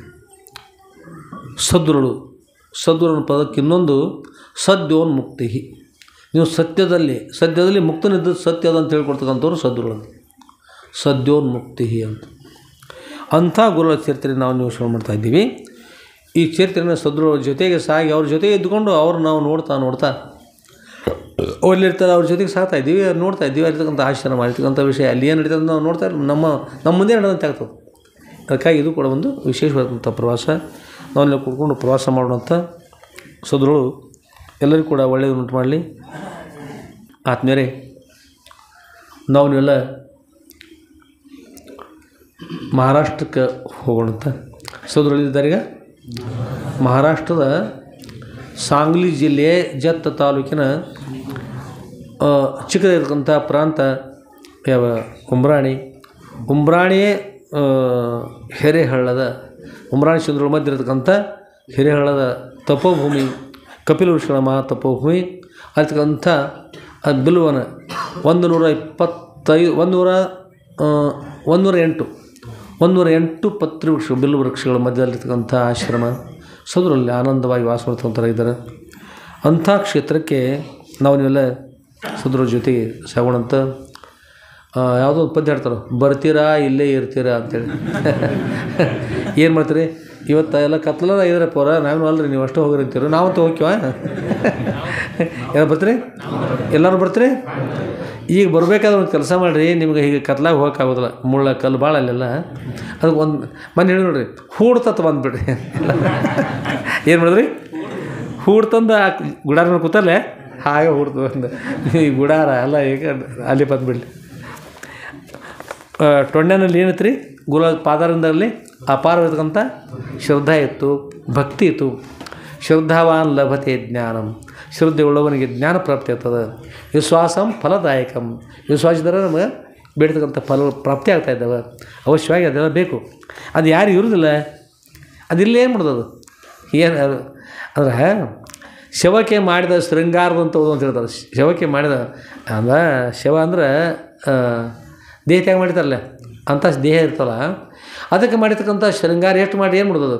ಸದ್ಗುರುನ ಪದಕ್ಕೆ ಇನ್ನೊಂದು ಸದ್ಯೋನ್ಮುಕ್ತಿ. ನೀವು ಸದ್ಯದಲ್ಲಿ ಮುಕ್ತನಿದ್ದು ಸತ್ಯದ ಅಂತ ಹೇಳ್ಕೊಡ್ತಕ್ಕಂಥವ್ರು ಸದ್ಗುರುಗಳು, ಸದ್ಯೋನ್ಮುಕ್ತಿ ಅಂತ. ಅಂಥ ಗುರುಗಳ ಚರಿತ್ರೆ ನಾವು ನೀವು ಶ್ರವಣ ಮಾಡ್ತಾ ಇದ್ದೀವಿ. ಈ ಚರಿತ್ರೆನ ಸದ್ಗುರುಗಳ ಜೊತೆಗೆ ಸಾಗಿ ಅವ್ರ ಜೊತೆಗೆ ಇದ್ದುಕೊಂಡು ಅವ್ರು ನಾವು ನೋಡ್ತಾ ಅಲ್ಲಿರ್ತಾರೆ, ಅವ್ರ ಜೊತೆಗೆ ಸಾಕ್ತಾ ಇದ್ದೀವಿ, ನೋಡ್ತಾ ಇದ್ದೀವಿ ಅಲ್ಲಿರ್ತಕ್ಕಂಥ ಆಶ್ರಮ ಇರ್ತಕ್ಕಂಥ ವಿಷಯ ಅಲ್ಲಿ ಏನು ನಡೀತದೆ ನಾವು ನೋಡ್ತಾ ಇದ್ದೀವಿ, ನಮ್ಮ ಮುಂದೆ ನಡೆದಂತೆ ಆಗ್ತದೆ. ಅದಕ್ಕಾಗಿ ಇದು ಕೂಡ ಒಂದು ವಿಶೇಷವಾದಂಥ ಪ್ರವಾಸ. ನಾವೆಲ್ಲ ಕೂತ್ಕೊಂಡು ಪ್ರವಾಸ ಮಾಡೋಣಂಥ ಸೋದರಗಳು ಎಲ್ಲರಿಗೂ ಕೂಡ ಒಳ್ಳೆಯದುಂಟು ಮಾಡಲಿ. ಆತ್ಮೀಯರೇ, ನೀವೆಲ್ಲ ಮಹಾರಾಷ್ಟ್ರಕ್ಕೆ ಹೋಗೋಣಂತ ಸೋದರಗಳಿದ್ದಾರೆ. ಈಗ ಮಹಾರಾಷ್ಟ್ರದ ಸಾಂಗ್ಲಿ ಜಿಲ್ಲೆಯ ಜತ್ ತಾಲೂಕಿನ ಚಿಕ್ಕದಿರ್ತಕ್ಕಂಥ ಪ್ರಾಂತ ಯಾವ ಉಂಬ್ರಾಣಿಯೇ ಹಿರೇಹಳ್ಳದ ಉಂಬ್ರಾಣಿ ಚಂದ್ರಗಳ ಮಧ್ಯೆ ಇರತಕ್ಕಂಥ ಹಿರೇಹಳ್ಳದ ತಪೋಭೂಮಿ, ಕಪಿಲ ಋಷಿಗಳ ಮಹಾ ತಪೋಭೂಮಿ ಆಗಿರ್ತಕ್ಕಂಥ ಬಿಲ್ವನ 108 ಪತ್ರಿ ವೃಕ್ಷ ಬಿಲ್ವ ವೃಕ್ಷಗಳ ಮಧ್ಯದಲ್ಲಿರ್ತಕ್ಕಂಥ ಆಶ್ರಮ ಸೋದರಲ್ಲಿ ಆನಂದವಾಗಿ ವಾಸ ಮಾಡ್ತಕ್ಕಂಥ ಇದ್ದಾರೆ. ಅಂಥ ಕ್ಷೇತ್ರಕ್ಕೆ ನೀವೆಲ್ಲ ಸೋದರ ಜೊತೆಗೆ ಸಾಗೋಣಂತ. ಯಾವುದೋ ಒಂದು ಪದ್ಯ ಹೇಳ್ತಾರೆ, ಬರ್ತೀರಾ ಇಲ್ಲೇ ಇರ್ತೀರಾ ಅಂತೇಳಿ. ಏನು ಮಾಡ್ತೀರಿ ಇವತ್ತು ಎಲ್ಲ ಕತ್ಲೆಲ್ಲ ಇದ್ರಪ್ಪ ಅವರ, ನಾವೇನು ಅಲ್ರಿ ನೀವು ಅಷ್ಟು ಹೋಗಿರ್ತೀರ, ನಾವಂತೂ ಹೋಗ್ತೀವ. ಎಲ್ಲ ಬರ್ತೀರಿ, ಎಲ್ಲರೂ ಬರ್ತೀರಿ. ಈಗ ಬರಬೇಕಾದ್ರೆ ಒಂದು ಕೆಲಸ ಮಾಡಿರಿ, ನಿಮ್ಗೆ ಹೀಗೆ ಕತ್ಲಾಗ ಹೋಗೋಕ್ಕಾಗೋದಿಲ್ಲ, ಮುಳ್ಳ ಕಲ್ಲು ಭಾಳ ಅಲ್ಲೆಲ್ಲ. ಅದಕ್ಕೆ ಒಂದು ಮನೆ ಹೇಳಿ ನೋಡ್ರಿ, ಹೂಡು ತತ್ತು ಬಂದುಬಿಡ್ರಿ. ಏನು ಮಾಡಿದ್ರಿ, ಹೂಡು ತಂದು ಗುಡಾರ ಕೂತಲ್ಲೇ ಹಾಗೆ ಹೂಡ್ತು ಅಂದ ಈ ಗುಡಾರ ಎಲ್ಲ ಈಗ ಅಲ್ಲಿ ಬಂದುಬಿಡ್ಲಿ. ಟೊಣ್ಣೆನಲ್ಲಿ ಏನೈತೆ ರೀ, ಗುರು ಪಾದಾರಿಂದಲ್ಲಿ ಅಪಾರವಿರ್ತಕ್ಕಂಥ ಶ್ರದ್ಧಾ ಇತ್ತು, ಭಕ್ತಿ ಇತ್ತು. ಶ್ರದ್ಧಾವಾನ್ ಲಭತೆ ಜ್ಞಾನಂ, ಶ್ರದ್ಧೆ ಉಳ್ಳವನಿಗೆ ಜ್ಞಾನ ಪ್ರಾಪ್ತಿ ಆಗ್ತದೆ. ವಿಶ್ವಾಸಂ ಫಲದಾಯಕಂ, ವಿಶ್ವಾಸದರೆ ನಮಗೆ ಬೇಡ್ತಕ್ಕಂಥ ಫಲ ಪ್ರಾಪ್ತಿ ಆಗ್ತಾ ಇದ್ದಾವೆ. ಅವಶ್ಯವಾಗಿ ಅದೆಲ್ಲ ಬೇಕು. ಅದು ಯಾರು ಇರೋದಿಲ್ಲ, ಅದಿಲ್ಲ. ಏನು ಮಾಡೋದು, ಏನು ಅಂದ್ರೆ ಶವಕ್ಕೆ ಮಾಡಿದ ಶೃಂಗಾರದಂತ ಅಂತ ಹೇಳ್ತಾರೆ. ಶವಕ್ಕೆ ಮಾಡಿದ ಅಂದ್ರೆ ಶವ ಅಂದ್ರೆ ದೇಹ ತ್ಯಾಗ ಮಾಡಿತಾರಲ್ಲ ಅಂಥ ದೇಹ ಇರ್ತಲ್ಲ, ಅದಕ್ಕೆ ಮಾಡಿರ್ತಕ್ಕಂಥ ಶೃಂಗಾರ ಎಷ್ಟು ಮಾಡಿ ಏನು ಮಾಡೋದು.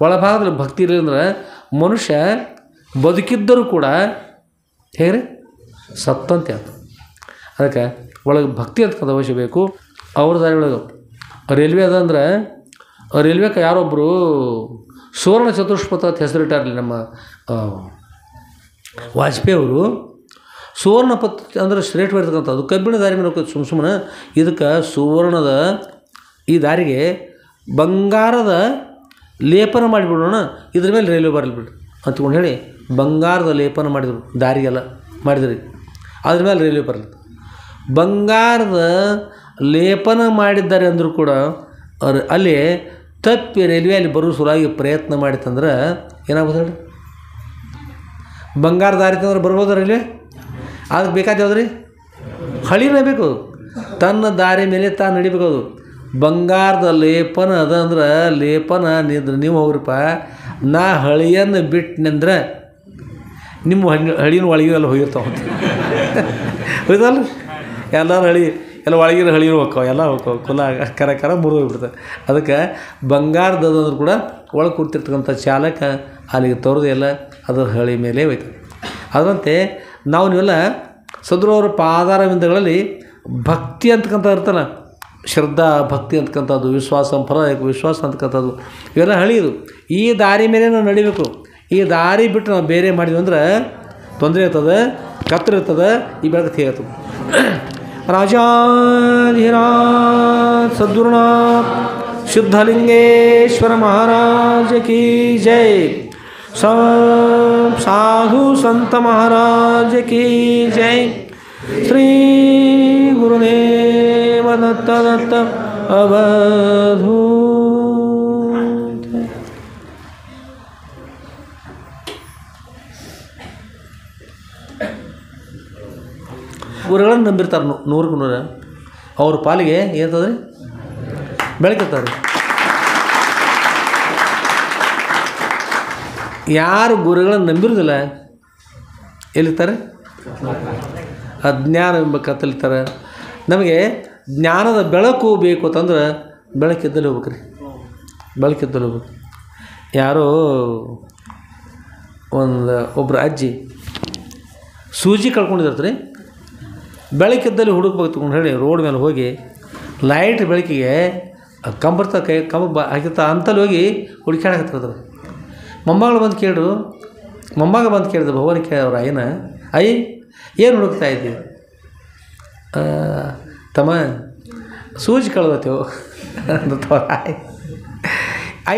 ಒಳಭಾಗದಲ್ಲಿ ಭಕ್ತಿ ಇರಲಿ ಅಂದ್ರೆ ಮನುಷ್ಯ ಬದುಕಿದ್ದರೂ ಕೂಡ ಹೇಗೆ ಸತ್ತಂತೆ ಅದು. ಅದಕ್ಕೆ ಒಳಗೆ ಭಕ್ತಿ ಅಂತಕ್ಕಂಥ ಅವಶ್ಯ ಬೇಕು. ಅವ್ರ ದಾರಿ ಒಳಗೆ ರೈಲ್ವೆ ಅದಂದ್ರೆ ರೈಲ್ವೆಗೆ ಯಾರೊಬ್ಬರು ಸುವರ್ಣ ಚತುಷ್ಪಥ ಅಂತ ಹೆಸರಿಟ್ಟಾರಲಿ ನಮ್ಮ ವಾಜಪೇಯಿ ಅವರು. ಸುವರ್ಣ ಪಥ ಅಂದ್ರೆ ಶ್ರೇಷ್ಠವಾಗಿರ್ತಕ್ಕಂಥದ್ದು, ಕಬ್ಬಿಣ ದಾರಿ ಮೇಲೆ ಸುಮ್ಮನೆ ಇದಕ್ಕೆ ಸುವರ್ಣದ ಈ ದಾರಿಗೆ ಬಂಗಾರದ ಲೇಪನ ಮಾಡಿಬಿಡೋಣ, ಇದ್ರ ಮೇಲೆ ರೈಲ್ವೆ ಬರಲಿ ಬಿಡಿ ಅಂತ್ಕೊಂಡು ಹೇಳಿ ಬಂಗಾರದ ಲೇಪನ ಮಾಡಿದರು, ದಾರಿಗೆಲ್ಲ ಮಾಡಿದ್ರಿ, ಅದ್ರ ಮೇಲೆ ರೈಲ್ವೆ ಬರಲಿ. ಬಂಗಾರದ ಲೇಪನ ಮಾಡಿದ್ದಾರೆ ಅಂದರೂ ಕೂಡ ಅಲ್ಲಿ ತಪ್ಪಿ ರೈಲ್ವೆ ಅಲ್ಲಿ ಬರೋ ಸಲುವಾಗಿ ಪ್ರಯತ್ನ ಮಾಡಿತ್ತಂದ್ರೆ ಏನಾಗ್ಬೋದು ಹೇಳಿ. ಬಂಗಾರ ದಾರಿ ತಂದ್ರೆ ಬರ್ಬೋದು ರೈಲ್ವೆ, ಅದಕ್ಕೆ ಬೇಕಾದ ಯಾವ್ದು ರೀ, ಹಳಿನೇ ಬೇಕು. ತನ್ನ ದಾರಿ ಮೇಲೆ ತಾನು ನಡಿಬೇಕು. ಅದು ಬಂಗಾರದ ಲೇಪನ ಅದ ಅಂದ್ರೆ ಲೇಪನ ನೀವು ಹೋಗ್ರಿಪ್ಪ, ನಾ ಹಳಿಯನ್ನು ಬಿಟ್ಟನೆಂದ್ರೆ ನಿಮ್ಮ ಹಳಿನ ಒಳಗಿರೆಲ್ಲ ಹೋಗಿರ್ತಾವ ಹೋಯ್ತಲ್ಲ. ಎಲ್ಲರೂ ಹಳಿ ಎಲ್ಲ ಒಳಗಿರೋ ಹಳಿನೂ ಹೋಗ್ತಾವ, ಎಲ್ಲ ಹೋಗ್ತಾವ, ಕುಲ ಕರ ಮುರಿದು ಹೋಗ್ಬಿಡ್ತಾರೆ. ಅದಕ್ಕೆ ಬಂಗಾರದಂದ್ರೂ ಕೂಡ ಒಳಗೆ ಕೂತಿರ್ತಕ್ಕಂಥ ಚಾಲಕ ಅಲ್ಲಿಗೆ ತೋರದೆ ಎಲ್ಲ ಅದರ ಹಳಿ ಮೇಲೆ ಹೋಯ್ತದೆ. ಅದರಂತೆ ನೀವೆಲ್ಲ ಸದ್ರವರ ಪಾದಾರವಿಂದಗಳಲ್ಲಿ ಭಕ್ತಿ ಅಂತಕ್ಕಂಥ ಇರ್ತಲ್ಲ, ಶ್ರದ್ಧಾ ಭಕ್ತಿ ಅಂತಕ್ಕಂಥದ್ದು, ವಿಶ್ವಾಸ ಫಲದಾಯಕ ವಿಶ್ವಾಸ ಅಂತಕ್ಕಂಥದ್ದು, ಇವೆಲ್ಲ ಹಳಿದು. ಈ ದಾರಿ ಮೇಲೆ ನಾವು ನಡಿಬೇಕು. ಈ ದಾರಿ ಬಿಟ್ಟು ನಾವು ಬೇರೆ ಮಾಡಿದ್ವಿ ಅಂದ್ರೆ ತೊಂದರೆ ಇರ್ತದೆ, ಕತ್ತರ ಇರ್ತದೆ, ಈ ಬೆಳಗ್ಗೆ ಹೇಳ್ತದೆ. ರಾಜಾಧಿರಾಜ ಸದ್ಗುರುನಾಥ ಸಿದ್ಧಲಿಂಗೇಶ್ವರ ಮಹಾರಾಜ ಕಿ ಜೈ. साधु संत महाराज की जय. श्री गुरुदेव दत्त दत्त अवधूत. ಗುರುಗಳನ್ನು ನಂಬಿರ್ತಾರೆ 100ಕ್ಕೆ 100. ಅವ್ರ ಪಾಲಿಗೆ ಏರ್ತದ್ರಿ, ಬೆಳಕಿರ್ತಾರೆ. ಯಾರು ಗುರುಗಳನ್ನು ನಂಬಿರೋದಿಲ್ಲ ಎಲ್ಲಿರ್ತಾರೆ, ಅಜ್ಞಾನ ಎಂಬ ಕತ್ತಲಿರ್ತಾರೆ. ನಮಗೆ ಜ್ಞಾನದ ಬೆಳಕು ಬೇಕು ಅಂತಂದ್ರೆ ಬೆಳಕಿದ್ದಲ್ಲಿ ಹೋಗ್ಬೇಕ್ರಿ, ಬೆಳಕಿದ್ದಲ್ಲಿ ಹೋಗ್ಬೇಕು. ಯಾರೋ ಒಬ್ಬರು ಅಜ್ಜಿ ಸೂಜಿ ಕಳ್ಕೊಂಡಿರ್ತಾರೆ, ಬೆಳಕಿದ್ದಲ್ಲಿ ಹುಡುಕ್ಬೇಕು ತಗೊಂಡು ಹೇಳಿ ರೋಡ್ ಮೇಲೆ ಹೋಗಿ ಲೈಟ್ ಬೆಳಕಿಗೆ ಕಂಬರ್ತ ಕಂಬ ಹಾಕಿರ್ತ ಅಂತಲ್ಲಿ ಹೋಗಿ ಹುಡುಕಾಡಕತ್ತಿರ್ತಾರೆ. ಮೊಮ್ಮಗಳು ಬಂದು ಕೇಳಿದ್ರು, ಮೊಮ್ಮಗ ಬಂದು ಕೇಳಿದ್ರು ಭವನ ಕೇಳಿದವ್ರು, ಅಯ್ಯನ ಅಯ್ಯ ಏನು ಹುಡುಕ್ತಾ ಇದ್ದೀವಿ? ತಮ್ಮ ಸೂಜಿ ಕಳೆದತ್ತೇವು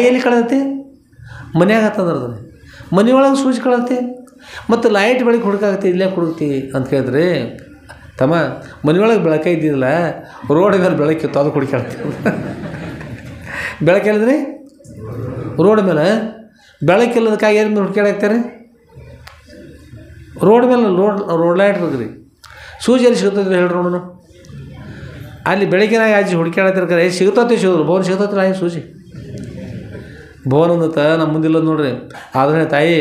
ಎಲ್ಲಿ ಕಳೆದತಿ? ಮನ್ಯಾಗ ಹತ್ತಂದ್ರೆ ಮನೆಯೊಳಗೆ ಸೂಜಿ ಕಳತಿ ಮತ್ತು ಲೈಟ್ ಬೆಳಗ್ಗೆ ಹುಡುಕಾಗತ್ತೆ, ಇಲ್ಲೇ ಹುಡುಕ್ತಿ ಅಂತ ಕೇಳಿದ್ರಿ. ತಮ್ಮ ಮನೆಯೊಳಗೆ ಬೆಳಕ ಇದ್ದಿದ್ದಿಲ್ಲ, ರೋಡ್ ಮೇಲೆ ಬೆಳಕಿತ್ತು, ಅದು ಹುಡುಕಾಡ್ತೀವಿ. ಬೆಳಕಿಲ್ಲದ್ರಿ ರೋಡ್ ಮೇಲೆ ಬೆಳಕಿಲ್ಲದಕ್ಕಾಗಿ ಏನು ಹುಡುಕಾಡಾಕ್ತಾರೆ? ರೋಡ್ ಮೇಲೆ ರೋಡ್ ಲೈಟ್ ಇರೋದ್ರಿ. ಸೂಜಿಯಲ್ಲಿ ಸಿಗ್ತದ್ರಿ ಹೇಳ್ರಿ ನೋಡೋಣ. ಅಲ್ಲಿ ಬೆಳಕಿನಾಗ ಆಜಿ ಹುಡುಕಾಡತ್ತಿರ್ತಾರೆ, ಸಿಗ್ತತಿ ಸಿಗೋದು ಬೋನ್ ಸಿಗ್ತತ್ರ ಆಯ್ ಸೂಜಿ ಬೋನ್ ಅಂದತ್ತ ನಮ್ಮ ಮುಂದಿಲ್ಲ ನೋಡ್ರಿ. ಆದರೆ ತಾಯಿ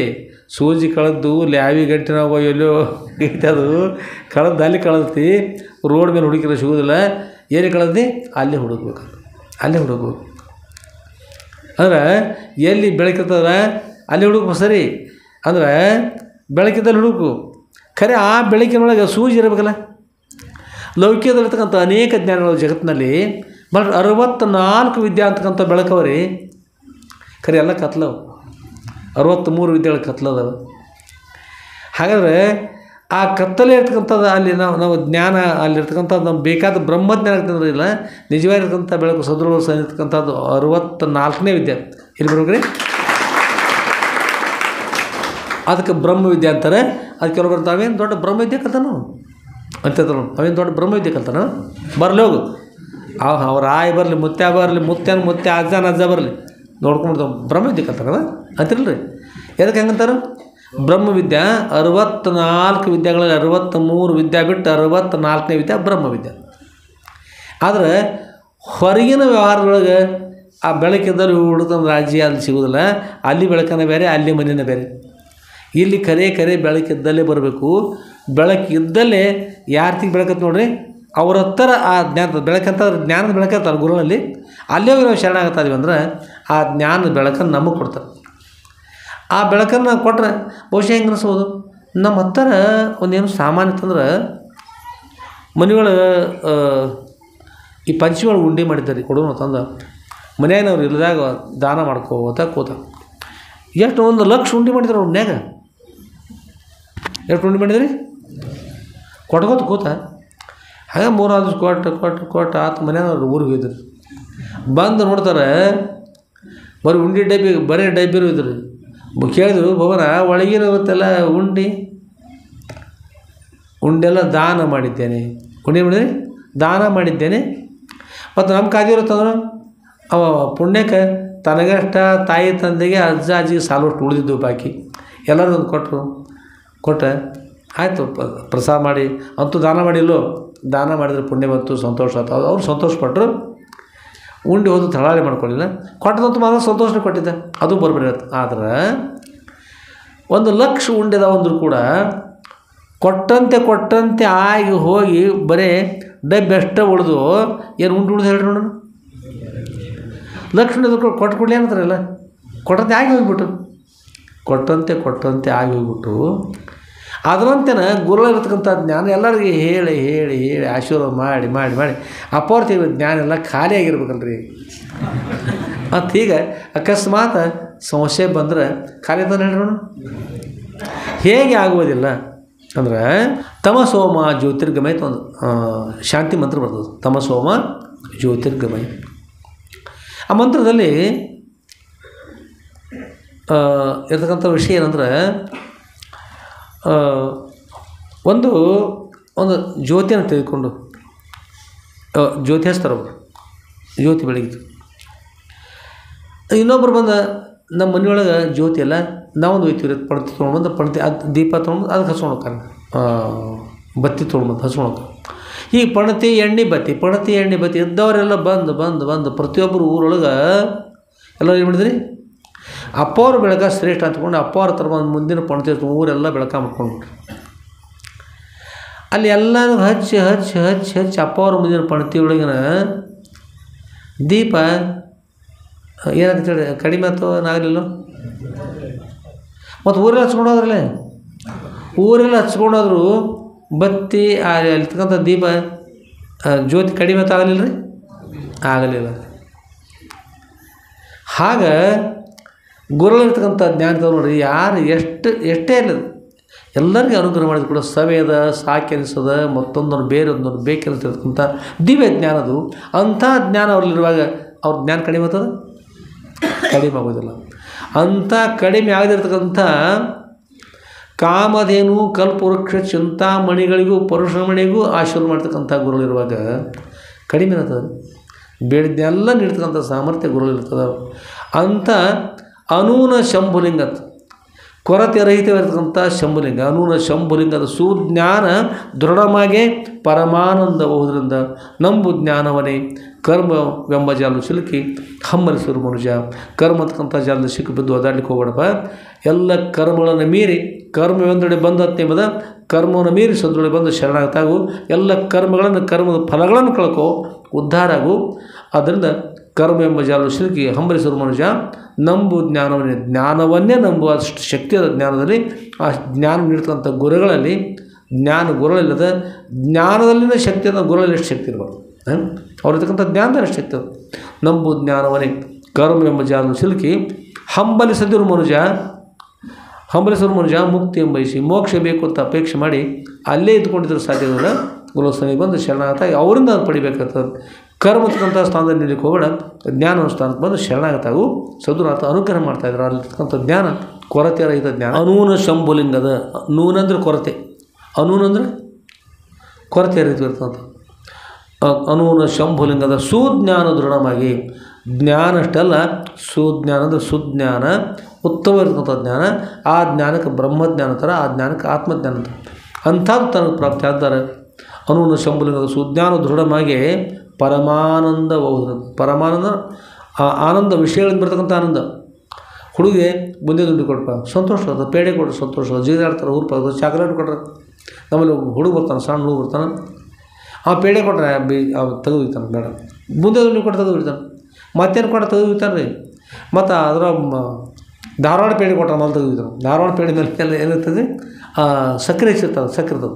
ಸೂಜಿ ಕಳೆದು ಲ್ಯಾವಿ ಗಂಟಿನಾಗ ಎಲ್ಲೋ ಅದು ಕಳೆದು ಅಲ್ಲಿ ಕಳೆದತಿ, ರೋಡ್ ಮೇಲೆ ಹುಡುಕಿದ್ರೆ ಸಿಗೋದಿಲ್ಲ. ಎಲ್ಲಿ ಕಳೆದಿ ಅಲ್ಲಿ ಹುಡುಕ್ಬೇಕು, ಅಲ್ಲಿ ಹುಡುಕ್ಬೇಕು. ಅಂದ್ರೆ ಎಲ್ಲಿ ಬೆಳಕಿರ್ತದ ಅಲ್ಲಿ ಹುಡುಕ್ಬೇಕು ಸರಿ. ಅಂದ್ರೆ ಬೆಳಕಿದ್ದಲ್ಲಿ ಹುಡುಕು ಖರೆ ಆ ಬೆಳಕಿನೊಳಗೆ ಸೂಜಿ ಇರಬೇಕಲ್ಲ. ಲೌಕಿಕದಲ್ಲಿರ್ತಕ್ಕಂಥ ಅನೇಕ ಜ್ಞಾನಗಳು ಜಗತ್ತಿನಲ್ಲಿ ಬಟ್ 64 ವಿದ್ಯೆ ಅಂತಕ್ಕಂಥ ಬೆಳಕವ್ರಿ. ಖರೆ ಎಲ್ಲ ಕತ್ಲವು, 63 ವಿದ್ಯೆಗಳು ಕತ್ಲದವು. ಹಾಗಾದರೆ ಆ ಕತ್ತಲೇ ಇರ್ತಕ್ಕಂಥದ್ದು ಅಲ್ಲಿ ನಾವು ಜ್ಞಾನ ಅಲ್ಲಿರ್ತಕ್ಕಂಥದ್ದು ನಮ್ಗೆ ಬೇಕಾದ ಬ್ರಹ್ಮಜ್ಞಾನ ಆಗ್ತಂದ್ರೆ ಇಲ್ಲ, ನಿಜವಾಗಿರ್ತಕ್ಕಂಥ ಬೆಳಕು ಸದೃಢ ಇರ್ತಕ್ಕಂಥದ್ದು 64ನೇ ವಿದ್ಯೆ. ಇಲ್ಲಿ ಬರ್ಬೇಕ್ರಿ, ಅದಕ್ಕೆ ಬ್ರಹ್ಮವಿದ್ಯೆ ಅಂತಾರೆ. ಅದಕ್ಕೆ ಕೆಲವು ಬರ್ತಾವೆ ಅವೇನು ದೊಡ್ಡ ಬ್ರಹ್ಮವಿದ್ಯೆ ಕಲ್ತಾನು ಅಂತಿದ್ರು, ಅವೇನು ದೊಡ್ಡ ಬ್ರಹ್ಮವಿದ್ಯೆ ಕಲ್ತಾನ ಬರಲಿ ಹೋಗು. ಅವ್ರ ಆಯ್ ಬರಲಿ, ಮುತ್ಯ ಬರಲಿ, ಮುತ್ಯ ಅಜ್ಜ ಬರಲಿ ನೋಡ್ಕೊಂಡ್ಬಿಡ್ತಾವೆ, ಬ್ರಹ್ಮವಿದ್ಯೆ ಕಲ್ತಾರ ಅಂತಿರಲ್ರಿ. ಎದಕ್ಕೆ ಹೆಂಗಂತಾರೆ? ಬ್ರಹ್ಮವಿದ್ಯೆ 64 ವಿದ್ಯೆಗಳಲ್ಲಿ 63 ವಿದ್ಯೆ ಬಿಟ್ಟು 64ನೇ ವಿದ್ಯೆ ಬ್ರಹ್ಮವಿದ್ಯೆ. ಆದರೆ ಹೊರಗಿನ ವ್ಯವಹಾರದೊಳಗೆ ಆ ಬೆಳಕಿದ್ದಲ್ಲಿ ಹುಡುಕಂದ್ರೆ ರಾಜ್ಯ ಅಲ್ಲಿ ಸಿಗೋದಿಲ್ಲ. ಅಲ್ಲಿ ಬೆಳಕನ್ನ ಬೇರೆ, ಅಲ್ಲಿ ಮನೆಯೇ ಬೇರೆ. ಇಲ್ಲಿ ಕರೆ ಬೆಳಕಿದ್ದಲ್ಲೇ ಬರಬೇಕು. ಬೆಳಕಿದ್ದಲ್ಲೇ ಯಾರ್ತಿಗೆ ಬೆಳಕತ್ತೆ ನೋಡ್ರಿ, ಅವ್ರ ಹತ್ತಿರ ಆ ಜ್ಞಾನದ ಬೆಳಕಂತ ಜ್ಞಾನದ ಬೆಳಕತ್ತಲ್ಲ ಗುರುಗಳಲ್ಲಿ, ಅಲ್ಲೇ ನಾವು ಶರಣ ಇದ್ದೀವಿ ಅಂದ್ರೆ ಆ ಜ್ಞಾನದ ಬೆಳಕನ್ನು ನಮಗೆ ಕೊಡ್ತಾರೆ. ಆ ಬೆಳಕನ್ನು ಕೊಟ್ಟರೆ ಬಹುಶಃ ಹೆಂಗೆ ಅನಿಸ್ಬೋದು, ನಮ್ಮ ಹತ್ತಿರ ಒಂದೇನು ಸಾಮಾನ್ಯ ಇತ್ತಂದ್ರೆ ಮನೆಯೊಳಗೆ ಈ ಪಂಚಮಿ ಒಳಗೆ ಉಂಡೆ ಮಾಡಿದ್ದಾರೆ ಕೊಡೋಣ ತಂದು ಮನೆಯಾಗ ಇಲ್ಲದಾಗ ದಾನ ಮಾಡ್ಕೋತ ಕೂತ ಎಷ್ಟು 1 ಲಕ್ಷ ಉಂಡೆ ಮಾಡಿದ್ರು ಅವ್ರ ಮನ್ಯಾಗ. ಎಷ್ಟು ಉಂಡೆ ಮಾಡಿದ್ರಿ? ಕೊಟ್ಕೋತ ಕೂತ ಹಾಗೆ 3 ಕೊಟ್ಟು ಆತ ಮನೆಯವ್ರು ಊರಿಗೆ ಹೋಯ್ತಾರೆ. ಬಂದು ನೋಡ್ತಾರೆ ಬರೀ ಉಂಡೆ ಡಬ್ಬಿ, ಬರೀ ಡಬ್ಬಿರು ಇದ್ರು. ಕೇಳಿದ್ರು, ಭವನ ಒಳಗಿರುವತ್ತೆಲ್ಲ ಉಂಡೆಲ್ಲ ದಾನ ಮಾಡಿದ್ದೇನೆ. ಉಂಡೆ ಮಾಡಿದ್ರಿ ದಾನ ಮಾಡಿದ್ದೇನೆ. ಮತ್ತು ನಮ್ಮ ಕಾದಿರುತ್ತಂದ್ರೆ ಅವ ಪುಣ್ಯಕ್ಕೆ ತನಗಷ್ಟ ತಾಯಿ ತಂದೆಗೆ ಅಜ್ಜ ಅಜ್ಜಿಗೆ ಸಾಲೋಷ್ಟು ಉಳಿದಿದ್ದು ಬಾಕಿ ಎಲ್ಲರೂ ಕೊಟ್ಟೆ ಆಯಿತು. ಪ್ರಸಾದ ಮಾಡಿ ಅಂತೂ ದಾನ ಮಾಡಿಲ್ಲೋ, ದಾನ ಮಾಡಿದ್ರೆ ಪುಣ್ಯ ಬಂತು, ಸಂತೋಷ ಆಯ್ತು. ಅವ್ರು ಸಂತೋಷಪಟ್ಟರು. ಉಂಡೆ ಹೋದು ತಳಾಳಿ ಮಾಡ್ಕೊಳ್ಳಿಲ್ಲ, ಕೊಟ್ಟದಂತೂ ಮಾತ್ರ ಸಂತೋಷನೇ ಕೊಟ್ಟಿದ್ದೆ, ಅದು ಬರಬೇಡಿ. ಆದ್ರೆ 1 ಲಕ್ಷ ಉಂಡೆದ ಅಂದರೂ ಕೂಡ ಕೊಟ್ಟಂತೆ ಆಗಿ ಹೋಗಿ ಬರೀ ಡಬ್ಬಿ ಅಷ್ಟೇ ಉಳಿದು ಏನು ಉಳಿದು ಹೇಳ್ರಿ ನೋಡೋಣ. ಲಕ್ಷ ಉಂಡೆ ಕೊಟ್ಟು ಕೊಡಲಿ ಏನಂತಾರಲ್ಲ, ಕೊಟ್ಟಂತೆ ಆಗಿ ಹೋಗ್ಬಿಟ್ಟು ಕೊಟ್ಟಂತೆ ಆಗಿ ಹೋಗ್ಬಿಟ್ಟು ಅದರಂತೆನ ಗುರುಗಳಿರ್ತಕ್ಕಂಥ ಜ್ಞಾನ ಎಲ್ಲರಿಗೆ ಹೇಳಿ ಆಶೀರ್ವಾದ ಮಾಡಿ ಅಪೌರ್ತಿ ಜ್ಞಾನ ಎಲ್ಲ ಖಾಲಿಯಾಗಿರ್ಬೇಕಲ್ರಿ ಅಂತ. ಹೀಗೆ ಅಕಸ್ಮಾತ್ ಸಮಸ್ಯೆ ಬಂದರೆ ಖಾಲಿ ತಾನೆ ಹೇಳೋಣ. ಹೇಗೆ ಆಗುವುದಿಲ್ಲ ಅಂದ್ರೆ ತಮಸೋಮ ಜ್ಯೋತಿರ್ಗಮಯ ಒಂದು ಶಾಂತಿ ಮಂತ್ರ ಬರ್ತದೆ. ತಮಸೋಮ ಜ್ಯೋತಿರ್ಗಮಯ ಆ ಮಂತ್ರದಲ್ಲಿ ಇರ್ತಕ್ಕಂಥ ವಿಷಯ ಏನಂದ್ರೆ ಒಂದು ಜ್ಯೋತಿಯನ್ನು ತೆಗೆದುಕೊಂಡು ಜ್ಯೋತಿ ಹಚ್ತಾರೆ. ಅವರು ಜ್ಯೋತಿ ಬೆಳಗಿತು. ಇನ್ನೊಬ್ಬರು ಬಂದ ನಮ್ಮ ಮನೆಯೊಳಗೆ ಜ್ಯೋತಿ ಎಲ್ಲ ನಾವೊಂದು ಒಯ್ತೀವಿ, ಪಣತಿ ತೊಗೊಂಡ್ಬಂದು ಅದು ದೀಪ ತೊಗೊಂಡು ಅದಕ್ಕೆ ಹಚ್ಕೊಂಡು ಹೋಗ್ತಾರೆ, ಬತ್ತಿ ತೊಗೊಂಡ್ಬಂದು ಹಚ್ಕೊಂಡು ಹೋಗ್ತಾರೆ. ಈ ಪಣತಿ ಎಣ್ಣೆ ಬತ್ತಿ ಇದ್ದವರೆಲ್ಲ ಬಂದು ಪ್ರತಿಯೊಬ್ಬರು ಊರೊಳಗೆ ಎಲ್ಲರೂ ಏನು ಮಾಡಿದ್ರಿ, ಅಪ್ಪವ್ರ ಬೆಳಕ ಶ್ರೇಷ್ಠ ಅಂತ್ಕೊಂಡು ಅಪ್ಪವ್ರ ಥರ ಬಂದು ಮುಂದಿನ ಪಣತಿ ಊರೆಲ್ಲ ಬೆಳಕ ಮಾಡ್ಕೊಂಡ್ಬಿಟ್ರು. ಅಲ್ಲಿ ಎಲ್ಲನೂ ಹಚ್ಚಿ ಅಪ್ಪವ್ರ ಮುಂದಿನ ಪಣತಿ ಒಳಗಿನ ದೀಪ ಏನಂತ ಹೇಳಿ ಕಡಿಮೆ ಆಯ್ತು ಆಗಲಿಲ್ಲ. ಮತ್ತು ಊರೆಲ್ಲ ಹಚ್ಕೊಂಡೋದ್ರಲ್ಲೇ, ಊರೆಲ್ಲ ಹಚ್ಕೊಂಡೋದ್ರು ಬತ್ತಿ ಅಲ್ಲಿರ್ತಕ್ಕಂಥ ದೀಪ ಜ್ಯೋತಿ ಕಡಿಮೆ ಆಯ್ತು ಆಗಲಿಲ್ಲ. ಹಾಗೆ ಗುರುಗಳಿರ್ತಕ್ಕಂಥ ಜ್ಞಾನದವ್ರು ನೋಡ್ರಿ, ಯಾರು ಎಷ್ಟೇ ಇರಲಿ ಎಲ್ಲರಿಗೂ ಅನುಗ್ರಹ ಮಾಡಿದ್ರು ಕೂಡ ಸವೆಯದ ಸಾಕೆನಿಸದ ಮತ್ತೊಂದನ್ನು ಬೇರೊಂದನ್ನು ಬೇಕೆನಿಸಿರ್ತಕ್ಕಂಥ ದಿವ್ಯ ಜ್ಞಾನದು. ಅಂಥ ಜ್ಞಾನ ಅವರಲ್ಲಿರುವಾಗ ಅವ್ರ ಜ್ಞಾನ ಕಡಿಮೆ ಆಗ್ತದೆ? ಕಡಿಮೆ ಆಗೋದಿಲ್ಲ. ಅಂಥ ಕಡಿಮೆ ಆಗದಿರ್ತಕ್ಕಂಥ ಕಾಮಧೇನು ಕಲ್ಪವೃಕ್ಷ ಚಿಂತಾಮಣಿಗಳಿಗೂ ಪರಶುರಾಮಣಿಗೂ ಆಶೀರ್ವಾದ ಮಾಡ್ತಕ್ಕಂಥ ಗುರುಗಳಿರುವಾಗ ಕಡಿಮೆ ಇರ್ತದೆ. ಬೇಡಿದ್ದೆಲ್ಲ ನೀಡ್ತಕ್ಕಂಥ ಸಾಮರ್ಥ್ಯ ಗುರುಗಳಿರ್ತದೆ. ಅಂಥ ಅನೂನ ಶಂಭುಲಿಂಗ, ಕೊರತೆ ರಹಿತವಿರತಕ್ಕಂಥ ಶಂಭುಲಿಂಗ, ಅನೂನ ಶಂಭುಲಿಂಗದ ಸುಜ್ಞಾನ ದೃಢಮಾಗೆ ಪರಮಾನಂದವುದರಿಂದ ನಂಬು ಜ್ಞಾನವನೇ ಕರ್ಮವೆಂಬ ಜಾಲು ಸಿಲುಕಿ ಹಮ್ಮಲಿಸಿರು ಮನುಜ. ಕರ್ಮ ಅಂತಕ್ಕಂಥ ಜಾಲದ ಸಿಕ್ಕು ಬಿದ್ದು ಒದಾಡ್ಲಿಕ್ಕೆ ಹೋಗ್ಬೇಡಪ್ಪ. ಎಲ್ಲ ಕರ್ಮಗಳನ್ನು ಮೀರಿ ಕರ್ಮವೆಂದೊಡೆ ಬಂದತ್ತೆಂಬುದ ಕರ್ಮವನ್ನು ಮೀರಿ ಸದ್ರೊಡೆ ಬಂದು ಶರಣಾಗತಾಗು. ಎಲ್ಲ ಕರ್ಮಗಳನ್ನು ಕರ್ಮದ ಫಲಗಳನ್ನು ಕಳ್ಕೋ, ಉದ್ಧಾರ ಆಗು. ಆದ್ದರಿಂದ ಕರ್ಮ ಎಂಬ ಜಾಲು ಸಿಲುಕಿ ಹಂಬಲಿಸಿರು ಮನುಜ ನಂಬು ಜ್ಞಾನವನ್ನೇ. ಜ್ಞಾನವನ್ನೇ ನಂಬುವ ಅಷ್ಟು ಶಕ್ತಿಯಾದ ಜ್ಞಾನದಲ್ಲಿ, ಆ ಜ್ಞಾನ ನೀಡ್ತಕ್ಕಂಥ ಗುರುಗಳಲ್ಲಿ ಜ್ಞಾನ ಗುರುಗಳಿಲ್ಲದ ಜ್ಞಾನದಲ್ಲಿನ ಶಕ್ತಿಯನ್ನು ಗುರುಗಳಲ್ಲಿ ಎಷ್ಟು ಶಕ್ತಿ ಇರಬಾರ್ದು. ಅವ್ರಿರ್ತಕ್ಕಂಥ ಜ್ಞಾನದಲ್ಲಿ ಎಷ್ಟು ಶಕ್ತಿ. ನಂಬು ಜ್ಞಾನವನ್ನೇ ಕರ್ಮ ಎಂಬ ಜಾಲು ಸಿಲುಕಿ ಹಂಬಲಿಸದಿರು ಮನುಜ. ಹಂಬಲಿಸಿರು ಮನುಜ ಮುಕ್ತಿ ಎಂಬಯಿಸಿ ಮೋಕ್ಷ ಬೇಕು ಅಂತ ಅಪೇಕ್ಷೆ ಮಾಡಿ ಅಲ್ಲೇ ಇದ್ಕೊಂಡಿದ್ರು ಸಾಧ್ಯವಿಲ್ಲ. ಗುರುಸ್ಥಾನಿಗೆ ಬಂದು ಶರಣಾಗತಾಗಿ ಅವರಿಂದ ಅದು ಪಡಿಬೇಕಾಗ್ತದೆ. ಕರ್ಮ ಅಂತಕ್ಕಂಥ ಸ್ಥಾನದಲ್ಲಿ ನಿಲ್ಲಿಕ್ಕೆ ಹೋಗೋಣ, ಜ್ಞಾನ ಸ್ಥಾನಕ್ಕೆ ಬಂದು ಶರಣಾಗತಾಗು. ಸದ್ಗುರುನಾಥ ಅನುಗ್ರಹ ಮಾಡ್ತಾಯಿದ್ರು. ಅಲ್ಲಿರ್ತಕ್ಕಂಥ ಜ್ಞಾನ ಕೊರತೆ ರಹಿತ ಜ್ಞಾನ. ಅನೂನ ಶಂಭುಲಿಂಗದ, ನೂನ ಅಂದರೆ ಕೊರತೆ, ಅನೂನ ಅಂದರೆ ಕೊರತೆ ರಹಿತವಿರ್ತಕ್ಕಂಥ ಅನೂನ ಶಂಭುಲಿಂಗದ ಸುಜ್ಞಾನ ದೃಢಮಾಗಿ. ಜ್ಞಾನ ಅಷ್ಟಲ್ಲ, ಸುಜ್ಞಾನ ಅಂದರೆ ಸುಜ್ಞಾನ, ಉತ್ತಮವಾಗಿರ್ತಕ್ಕಂಥ ಜ್ಞಾನ. ಆ ಜ್ಞಾನಕ್ಕೆ ಬ್ರಹ್ಮಜ್ಞಾನ ಥರ, ಆ ಜ್ಞಾನಕ್ಕೆ ಆತ್ಮಜ್ಞಾನ ಅಂತ ಅಂಥದ್ದು ತನಗೆ ಪ್ರಾಪ್ತಿ ಆಗ್ತಾರೆ. ಅನೂನ ಶಂಭುಲಿಂಗದ ಸುಜ್ಞಾನ ದೃಢಮಾಗಿ ಪರಮಾನಂದಬಹುದು. ಪರಮಾನಂದ ಆನಂದ, ವಿಷಯಗಳಿಂದ ಬರ್ತಕ್ಕಂಥ ಆನಂದ. ಹುಡುಗಿ ಬುಂದೆ ದುಡ್ಡು ಕೊಡ್ಪ ಸಂತೋಷ ಆಗ್ತದೆ, ಪೇಡೆ ಕೊಟ್ಟರೆ ಸಂತೋಷ, ಜೀದಾಡ್ತಾರೆ, ಊರು ಚಾಕ್ಲೇಟ್ ಕೊಟ್ರೆ. ನಮ್ಮಲ್ಲಿ ಹುಡುಗ ಬರ್ತಾನೆ, ಸಣ್ಣ ಹುಡುಗ ಬರ್ತಾನೆ, ಆ ಪೇಡೆ ಕೊಟ್ಟರೆ ತೆಗೆದು ಹೋಗ್ತಾನೆ, ಬೇಡ ಬುಂದೆ ದುಡ್ಡು ಕೊಟ್ಟು ತೆಗೆದು ಹೋಗ್ತಾನೆ. ಮತ್ತೇನು ಕೊಟ್ಟು ತೆಗೆದು ಹೋಗ್ತಾನೆ ರೀ. ಮತ್ತು ಅದರ ಧಾರವಾಡ ಪೇಡೆ ಕೊಟ್ಟರೆ ಮೇಲೆ ತೆಗೆದು ಹೋಗ್ತಾನೆ. ಧಾರವಾಡ ಪೇಡೆ ಮೇಲೆ ಏನಿರ್ತದೆ, ಸಕ್ಕರೆ ಹೆಚ್ಚಿರ್ತದೆ, ಸಕ್ಕರೆ ಅದು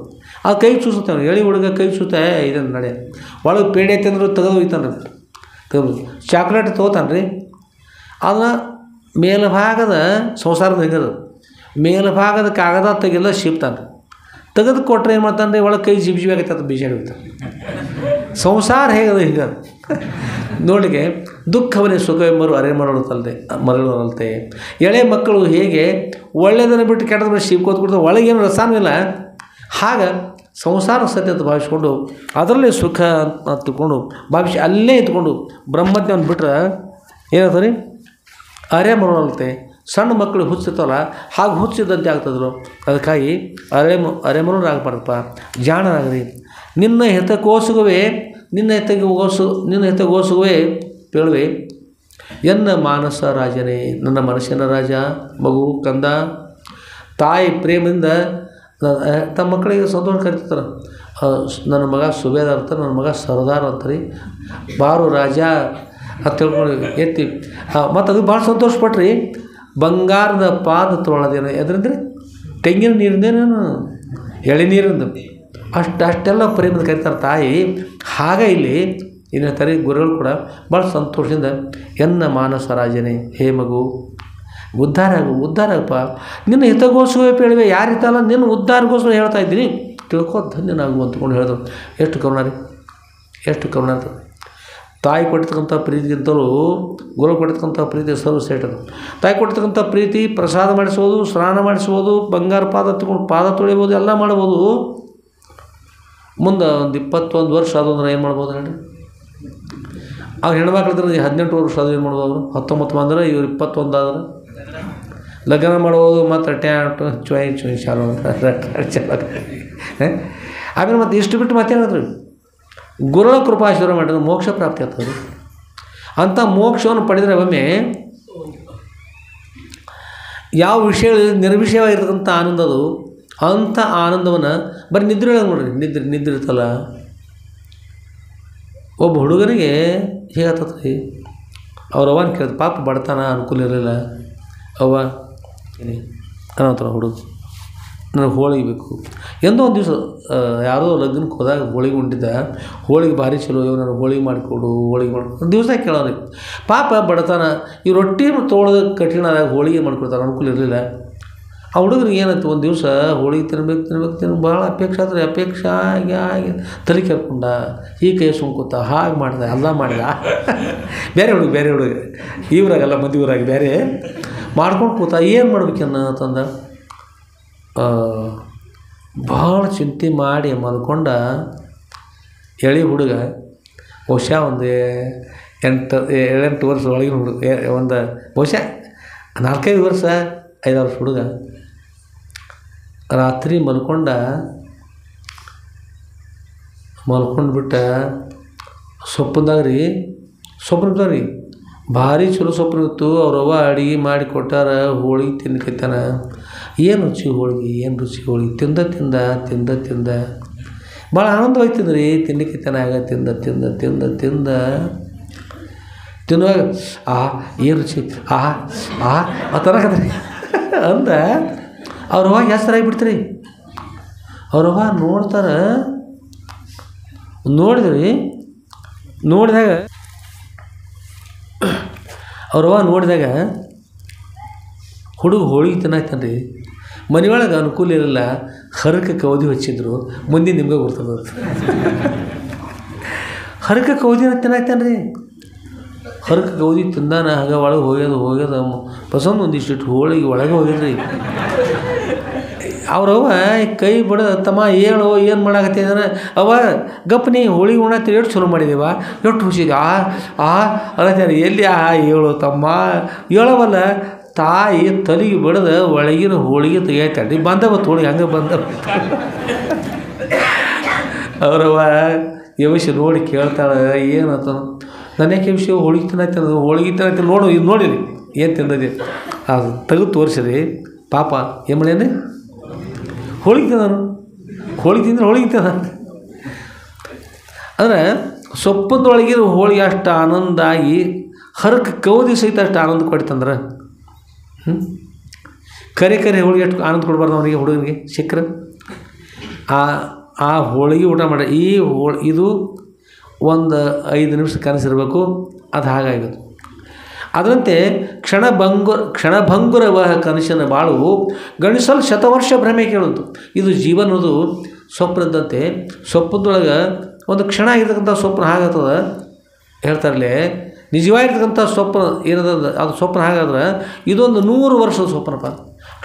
ಕೈ ಚೂಸುತ್ತಾನೆ. ಎಳಿ ಹುಡುಗ ಕೈ ಚೂತೆ ಇದನ್ನು ನಡೆ ಒಳಗೆ ಪೇಡೆ ಐತೆ ತೆಗೆದು ಹೋಗ್ತಾನೆ ರೀ. ತೆಗೆದು ಚಾಕ್ಲೇಟ್ ತೊಗೋತಾನೆ ರೀ. ಅದನ್ನ ಮೇಲ್ಭಾಗದ ಸಂಸಾರದ ಹೆಂಗದ ಮೇಲ್ಭಾಗದ ಕಾಗದ ತೆಗೆಲ್ಲ ಶಿಪ್ತಾನೆ. ತೆಗೆದು ಕೊಟ್ಟರೆ ಏನು ಮಾಡ್ತಾನೆ ರೀ, ಒಳಗೆ ಕೈ ಜಿಬ್ ಆಗೈತೆ, ಅದು ಬೀಜ ಹೋಗ್ತಾನೆ. ಸಂಸಾರ ಹೇಗದ ಹಿಂಗೆ ನೋಡಿಗೆ ದುಃಖವನ್ನೇ ಸುಖವೆಂಬರು ಅರೆ ಮರಳುತ್ತಲ್ತೆ. ಎಳೆ ಮಕ್ಕಳು ಹೇಗೆ ಒಳ್ಳೆಯದನ್ನು ಬಿಟ್ಟು ಕೆಟ್ಟದ ಬಿಟ್ಟು ಶಿಪ್ಕೋದು ಕೊಡ್ತಾರೆ, ಒಳಗೇನು ರಸಾನೂ ಇಲ್ಲ. ಹಾಗೆ ಸಂಸಾರ ಸತ್ಯ ಅಂತ ಭಾವಿಸ್ಕೊಂಡು ಅದರಲ್ಲೇ ಸುಖ ಅಂತ ತಿಳ್ಕೊಂಡು ಭಾವಿಸಿ ಅಲ್ಲೇ ಇದ್ಕೊಂಡು ಬ್ರಹ್ಮಜ್ಞಾನ ಬಿಟ್ರೆ ಏನಾಗ್ತದೆ ರೀ, ಅರೆ ಮರಳುತ್ತೆ. ಸಣ್ಣ ಮಕ್ಕಳು ಹುಚ್ಚಿರ್ತವಲ್ಲ, ಹಾಗೆ ಹುಚ್ಚಿದ್ದಂತೆ ಆಗ್ತದ್ರು. ಅದಕ್ಕಾಗಿ ಅರೆ ಮರಳಾಗಬಾರ್ದಪ್ಪ, ಜಾಣರಾಗ್ರಿ. ನಿನ್ನ ಹಿತಕೋಸುಗುವೆ ಪೇಳುವೆ ಎನ್ನ ಮಾನಸ ರಾಜನೇ. ನನ್ನ ಮನಸ್ಸಿನ ರಾಜ, ಮಗು ಕಂದ. ತಾಯಿ ಪ್ರೇಮದಿಂದ ತಮ್ಮ ಮಕ್ಕಳಿಗೆ ಸಂತೋಷ ಕರಿತಾರೆ. ನನ್ನ ಮಗ ಸುಬೇದಾರ್ ಅಂತಾರೆ, ನನ್ನ ಮಗ ಸರ್ದಾರ್ ಅಂತಾರೆ, ಬಾರು ರಾಜ ಅಂತ ತಿಳ್ಕೊಂಡು ಎತ್ತಿ. ಮತ್ತು ಅದು ಭಾಳ ಸಂತೋಷಪಟ್ರಿ. ಬಂಗಾರದ ಪಾದ ತೊಳದೇನು ಎದ್ರಂದ್ರೆ ತೆಂಗಿನ ನೀರಿಂದೇನೇನು ಎಳೆನೀರಿಂದ ಅಷ್ಟೆಲ್ಲ ಪ್ರೇಮದ ಕರಿತಾರೆ ತಾಯಿ. ಹಾಗೆ ಇಲ್ಲಿ ಏನು ಹೇಳ್ತಾರೆ ಗುರುಗಳು ಕೂಡ ಭಾಳ ಸಂತೋಷದಿಂದ ಎನ್ನ ಮಾನಸ ರಾಜನೇ, ಹೇ ಮಗು ಉದ್ಧಾರ ಆಗಪ್ಪ. ನಿನ್ನ ಹಿತಗೋಸ್ಕರ ಹೇಳಿವೆ, ಯಾರು ಹಿತಲ್ಲ ನಿನ್ನ ಉದ್ಧಾರಗೋಸ್ಕರ ಹೇಳ್ತಾ ಇದ್ದೀನಿ, ತಿಳ್ಕೊ, ಧನ್ಯನಾಗು ಅಂತಕೊಂಡು ಹೇಳಿದ್ರು. ಎಷ್ಟು ಕರುಣ ರೀ, ಎಷ್ಟು ಕರುಣ ಅಂತ. ತಾಯಿ ಕೊಟ್ಟಿರ್ತಕ್ಕಂಥ ಪ್ರೀತಿಗಿಂತಲೂ ಗುರು ಕೊಟ್ಟಿರ್ತಕ್ಕಂಥ ಪ್ರೀತಿ ಸರ್ವಶ್ರೇಷ್ಠ. ತಾಯಿ ಕೊಟ್ಟಿರ್ತಕ್ಕಂಥ ಪ್ರೀತಿ ಪ್ರಸಾದ ಮಾಡಿಸ್ಬೋದು, ಸ್ನಾನ ಮಾಡಿಸ್ಬೋದು, ಬಂಗಾರ ಪಾದ ತೊಳಿಬೋದು, ಎಲ್ಲ ಮಾಡ್ಬೋದು. ಮುಂದೆ ಒಂದು 21 ವರ್ಷ ಆದಂದ್ರೆ ಏನು ಮಾಡ್ಬೋದು ಹೇಳಿ. ಅವ್ರು ಹೆಣ್ಮಕ್ಳಿದ್ರೆ 18 ವರ್ಷ ಆದ್ರೆ ಏನು ಮಾಡ್ಬೋದು, 19 ಬಂದ್ರೆ ಇವ್ರು 21 ಆದ್ರೆ ಲಗ್ನ ಮಾಡ್ಬೋದು. ಮತ್ತು ಟ್ಯಾಂಟ್ ಚೊಯ್ ಚಾಲು ಚಲೋ. ಆಮೇಲೆ ಮತ್ತು ಇಷ್ಟು ಬಿಟ್ಟು ಮತ್ತೇನಾದ್ರಿ ಗುರುಗಳ ಕೃಪಾಶೀರ್ವಾದ ಮಾಡಿದ್ರೆ ಮೋಕ್ಷ ಪ್ರಾಪ್ತಿ ಆಗ್ತದೆ. ಅಂಥ ಮೋಕ್ಷವನ್ನು ಪಡೆದರೆ ಒಮ್ಮೆ ಯಾವ ವಿಷಯಗಳು ನಿರ್ವಿಷಯವಾಗಿರ್ತಕ್ಕಂಥ ಆನಂದದು, ಅಂಥ ಆನಂದವನ್ನು ಬರೀ ನಿದ್ರೆ ನೋಡ್ರಿ. ನಿದ್ರೆ ಇರ್ತಲ್ಲ, ಒಬ್ಬ ಹುಡುಗನಿಗೆ ಹೇಗಾಗ್ತದೆ, ಅವ್ರ ಅವನ ಕೇಳಿದ ಪಾಪ ಬಡತನ ಅನುಕೂಲ ಇರಲಿಲ್ಲ. ಅವ್ವ ಅನ್ನೋತರ ಹುಡುಗ ನನಗೆ ಹೋಳಿಗೆ ಬೇಕು. ಎಂದೋ ಒಂದು ದಿವಸ ಯಾವುದೋ ಲಗ್ನಕ್ಕೆ ಹೋದಾಗ ಹೋಳಿಗೆ ಉಂಟಿದ್ದ. ಹೋಳಿಗೆ ಭಾರಿ ಚಲೋ, ಇವ್ ನನಗೆ ಹೋಳಿಗೆ ಮಾಡಿಕೊಡು, ಹೋಳಿಗೆ ಒಂದು ದಿವಸ ಕೇಳೋರಿ. ಪಾಪ ಬಡತನ, ಈ ರೊಟ್ಟಿ ತೊಗೊಳೋದು ಕಠಿಣ ಆದಾಗ ಹೋಳಿಗೆ ಮಾಡಿಕೊಡ್ತಾರೆ, ಅನುಕೂಲ ಇರಲಿಲ್ಲ. ಆ ಹುಡುಗರಿಗೆ ಏನಾಯ್ತು, ಒಂದು ದಿವಸ ಹೋಳಿಗೆ ತಿನ್ಬೇಕು ಭಾಳ ಅಪೇಕ್ಷೆ ಆದ್ರೆ ಅಪೇಕ್ಷೆ ಆಗಿ ತಲೆ ಕೆರ್ಕೊಂಡ, ಈ ಕೈ ಸುಮ್ಕೂತ, ಹಾಗೆ ಮಾಡ್ದೆ, ಎಲ್ಲ ಮಾಡಿದ. ಬೇರೆ ಹುಡುಗ ಇವ್ರಾಗಲ್ಲ, ಮದುವೆ ಊರಾಗಿ ಬೇರೆ ಮಾಡ್ಕೊಂಡು ಕೂತ. ಏನು ಮಾಡ್ಬೇಕನ್ನ ಅಂತಂದ ಭಾಳ ಚಿಂತೆ ಮಾಡಿ ಮಲ್ಕೊಂಡ. ಎಳಿ ಹುಡುಗ ಬಹುಶಃ ಒಂದು 7-8 ವರ್ಷ ಒಳಗಿನ ಹುಡುಗ, ಒಂದು ಬಹುಶಃ 4-5 ವರ್ಷ 5 ವರ್ಷ ಹುಡುಗ. ರಾತ್ರಿ ಮಲ್ಕೊಂಡ್ಬಿಟ್ಟ. ಸೊಪ್ಪಂದಾಗ ರೀ ಭಾರಿ ಚಲೋ ಸೊಪ್ಪು ಇತ್ತು. ಅವ್ರವ್ವ ಅಡುಗೆ ಮಾಡಿ ಕೊಟ್ಟಾರ. ಹೋಳಿಗೆ ತಿನ್ಕೈತಾನ. ಏನು ರುಚಿ ಹೋಳಿಗೆ ತಿಂದ ಭಾಳ ಆನಂದವಾಯ್ತಿದ್ರಿ. ತಿನ್ನಕೈತಾನ ಆಗ ತಿನ್ನುವಾಗ ಏನು ರುಚಿ ಆ ಥರ ಅಂದ ಅವ್ರವ್ವ ಹೆಸರಾಗಿಬಿಡ್ತೀರಿ. ಅವ್ರವ್ವ ನೋಡಿದಾಗ ಹುಡುಗ ಹೋಳಿಗೆ ತಿನ್ನಾಯ್ತಾನೆ ರೀ. ಮನೆಯೊಳಗೆ ಅನುಕೂಲ ಇರಲಿಲ್ಲ, ಹರಕೆ ಕೌದಿ ಹಚ್ಚಿದ್ರು. ಮುಂದೆ ನಿಮ್ಗೆ ಗೊತ್ತದ ಹರಕೆ ಕೌದಿನ ತಿನ್ನಾಯ್ತಾನೆ ರೀ. ಹರಕೆ ಕೌದಿ ತಿಂದಾನ. ಆಗ ಒಳಗೆ ಹೋಗ್ಯದ ಪಸಂದ್ ಒಂದಿಷ್ಟು ಹೋಳಿಗೆ ಒಳಗೆ ಹೋಗ್ಯದ್ರಿ. ಅವ್ರವ್ವ ಕೈ ಬಿಡ, ತಮ್ಮ ಹೇಳು ಏನು ಮಾಡಾಕತ್ತಿದ್ರೆ, ಅವ ಗಪ್ಪನಿ ಹೋಳಿಗೆ ಉಣ್ಣತ್ತಿ ಎಷ್ಟು ಚಲೋ ಮಾಡಿದೇವ, ಎಷ್ಟು ಖುಷಿಗೆ ಅಲ್ಲತ್ಯಾರ. ಎಲ್ಲಿ ಹೇಳು ತಮ್ಮ ಹೇಳವಲ್ಲ. ತಾಯಿ ತಲೆಗೆ ಬಿಡದ ಒಳಗಿನ ಹೋಳಿಗೆ ತೆಗಿತಾಳ್ರಿ. ಬಂದವತ್ತು ಹೋಳಿಗೆ ಹಂಗೆ ಅವ್ರವ್ವ ಯವಿಷ ನೋಡಿ ಕೇಳ್ತಾಳೆ, ಏನಂತ. ನನ್ನ ಯಾಕೆ ವಿಷಯ ಹೋಳಿಗೆ ತಿನ್ನೈತೆ ನೋಡು, ಇದು ನೋಡಿರಿ ಏನು ತಿಂದದಿ ಅದು ತೆಗೆದು ತೋರಿಸಿರಿ. ಪಾಪ ಏನು ಮಾಡ್ಯಾನೆ, ಹೋಳಿಗೆ ತಿಂದ ಅಂದರೆ ಸೊಪ್ಪದೊಳಗಿರೋ ಹೋಳಿಗೆ ಅಷ್ಟು ಆನಂದ ಆಗಿ ಹರಕೆ ಕೌದಿ ಸಹಿತ ಅಷ್ಟು ಆನಂದ ಕೊಡ್ತಂದ್ರೆ ಕರೆ ಹೋಳಿಗೆ ಅಷ್ಟು ಆನಂದ ಕೊಡ್ಬಾರ್ದು ಅವನಿಗೆ, ಹುಡುಗನಿಗೆ ಸಿಕ್ಕರೆ. ಆ ಹೋಳಿಗೆ ಊಟ ಮಾಡಿ ಇದು ಒಂದು 5 ನಿಮಿಷ ಕನಸಿರಬೇಕು. ಅದು ಹಾಗಾಗೋದು. ಅದರಂತೆ ಕ್ಷಣಭಂಗುರವ ಕನಸಿನ ಬಾಳು ಗಣಿಸಲು ಶತವರ್ಷ ಭ್ರಮೆ ಕೇಳುವುದು. ಇದು ಜೀವನದು ಸ್ವಪ್ನದಂತೆ. ಸ್ವಪ್ನದೊಳಗೆ ಒಂದು ಕ್ಷಣ ಆಗಿರ್ತಕ್ಕಂಥ ಸ್ವಪ್ನ ಹಾಗಾಗ್ತದೆ ಹೇಳ್ತಾರಲ್ಲೇ. ನಿಜವಾಗಿರ್ತಕ್ಕಂಥ ಸ್ವಪ್ನ ಏನದ ಅದು ಸ್ವಪ್ನ ಹಾಗಾದ್ರೆ ಇದೊಂದು 100 ವರ್ಷದ ಸ್ವಪ್ನಪ್ಪ.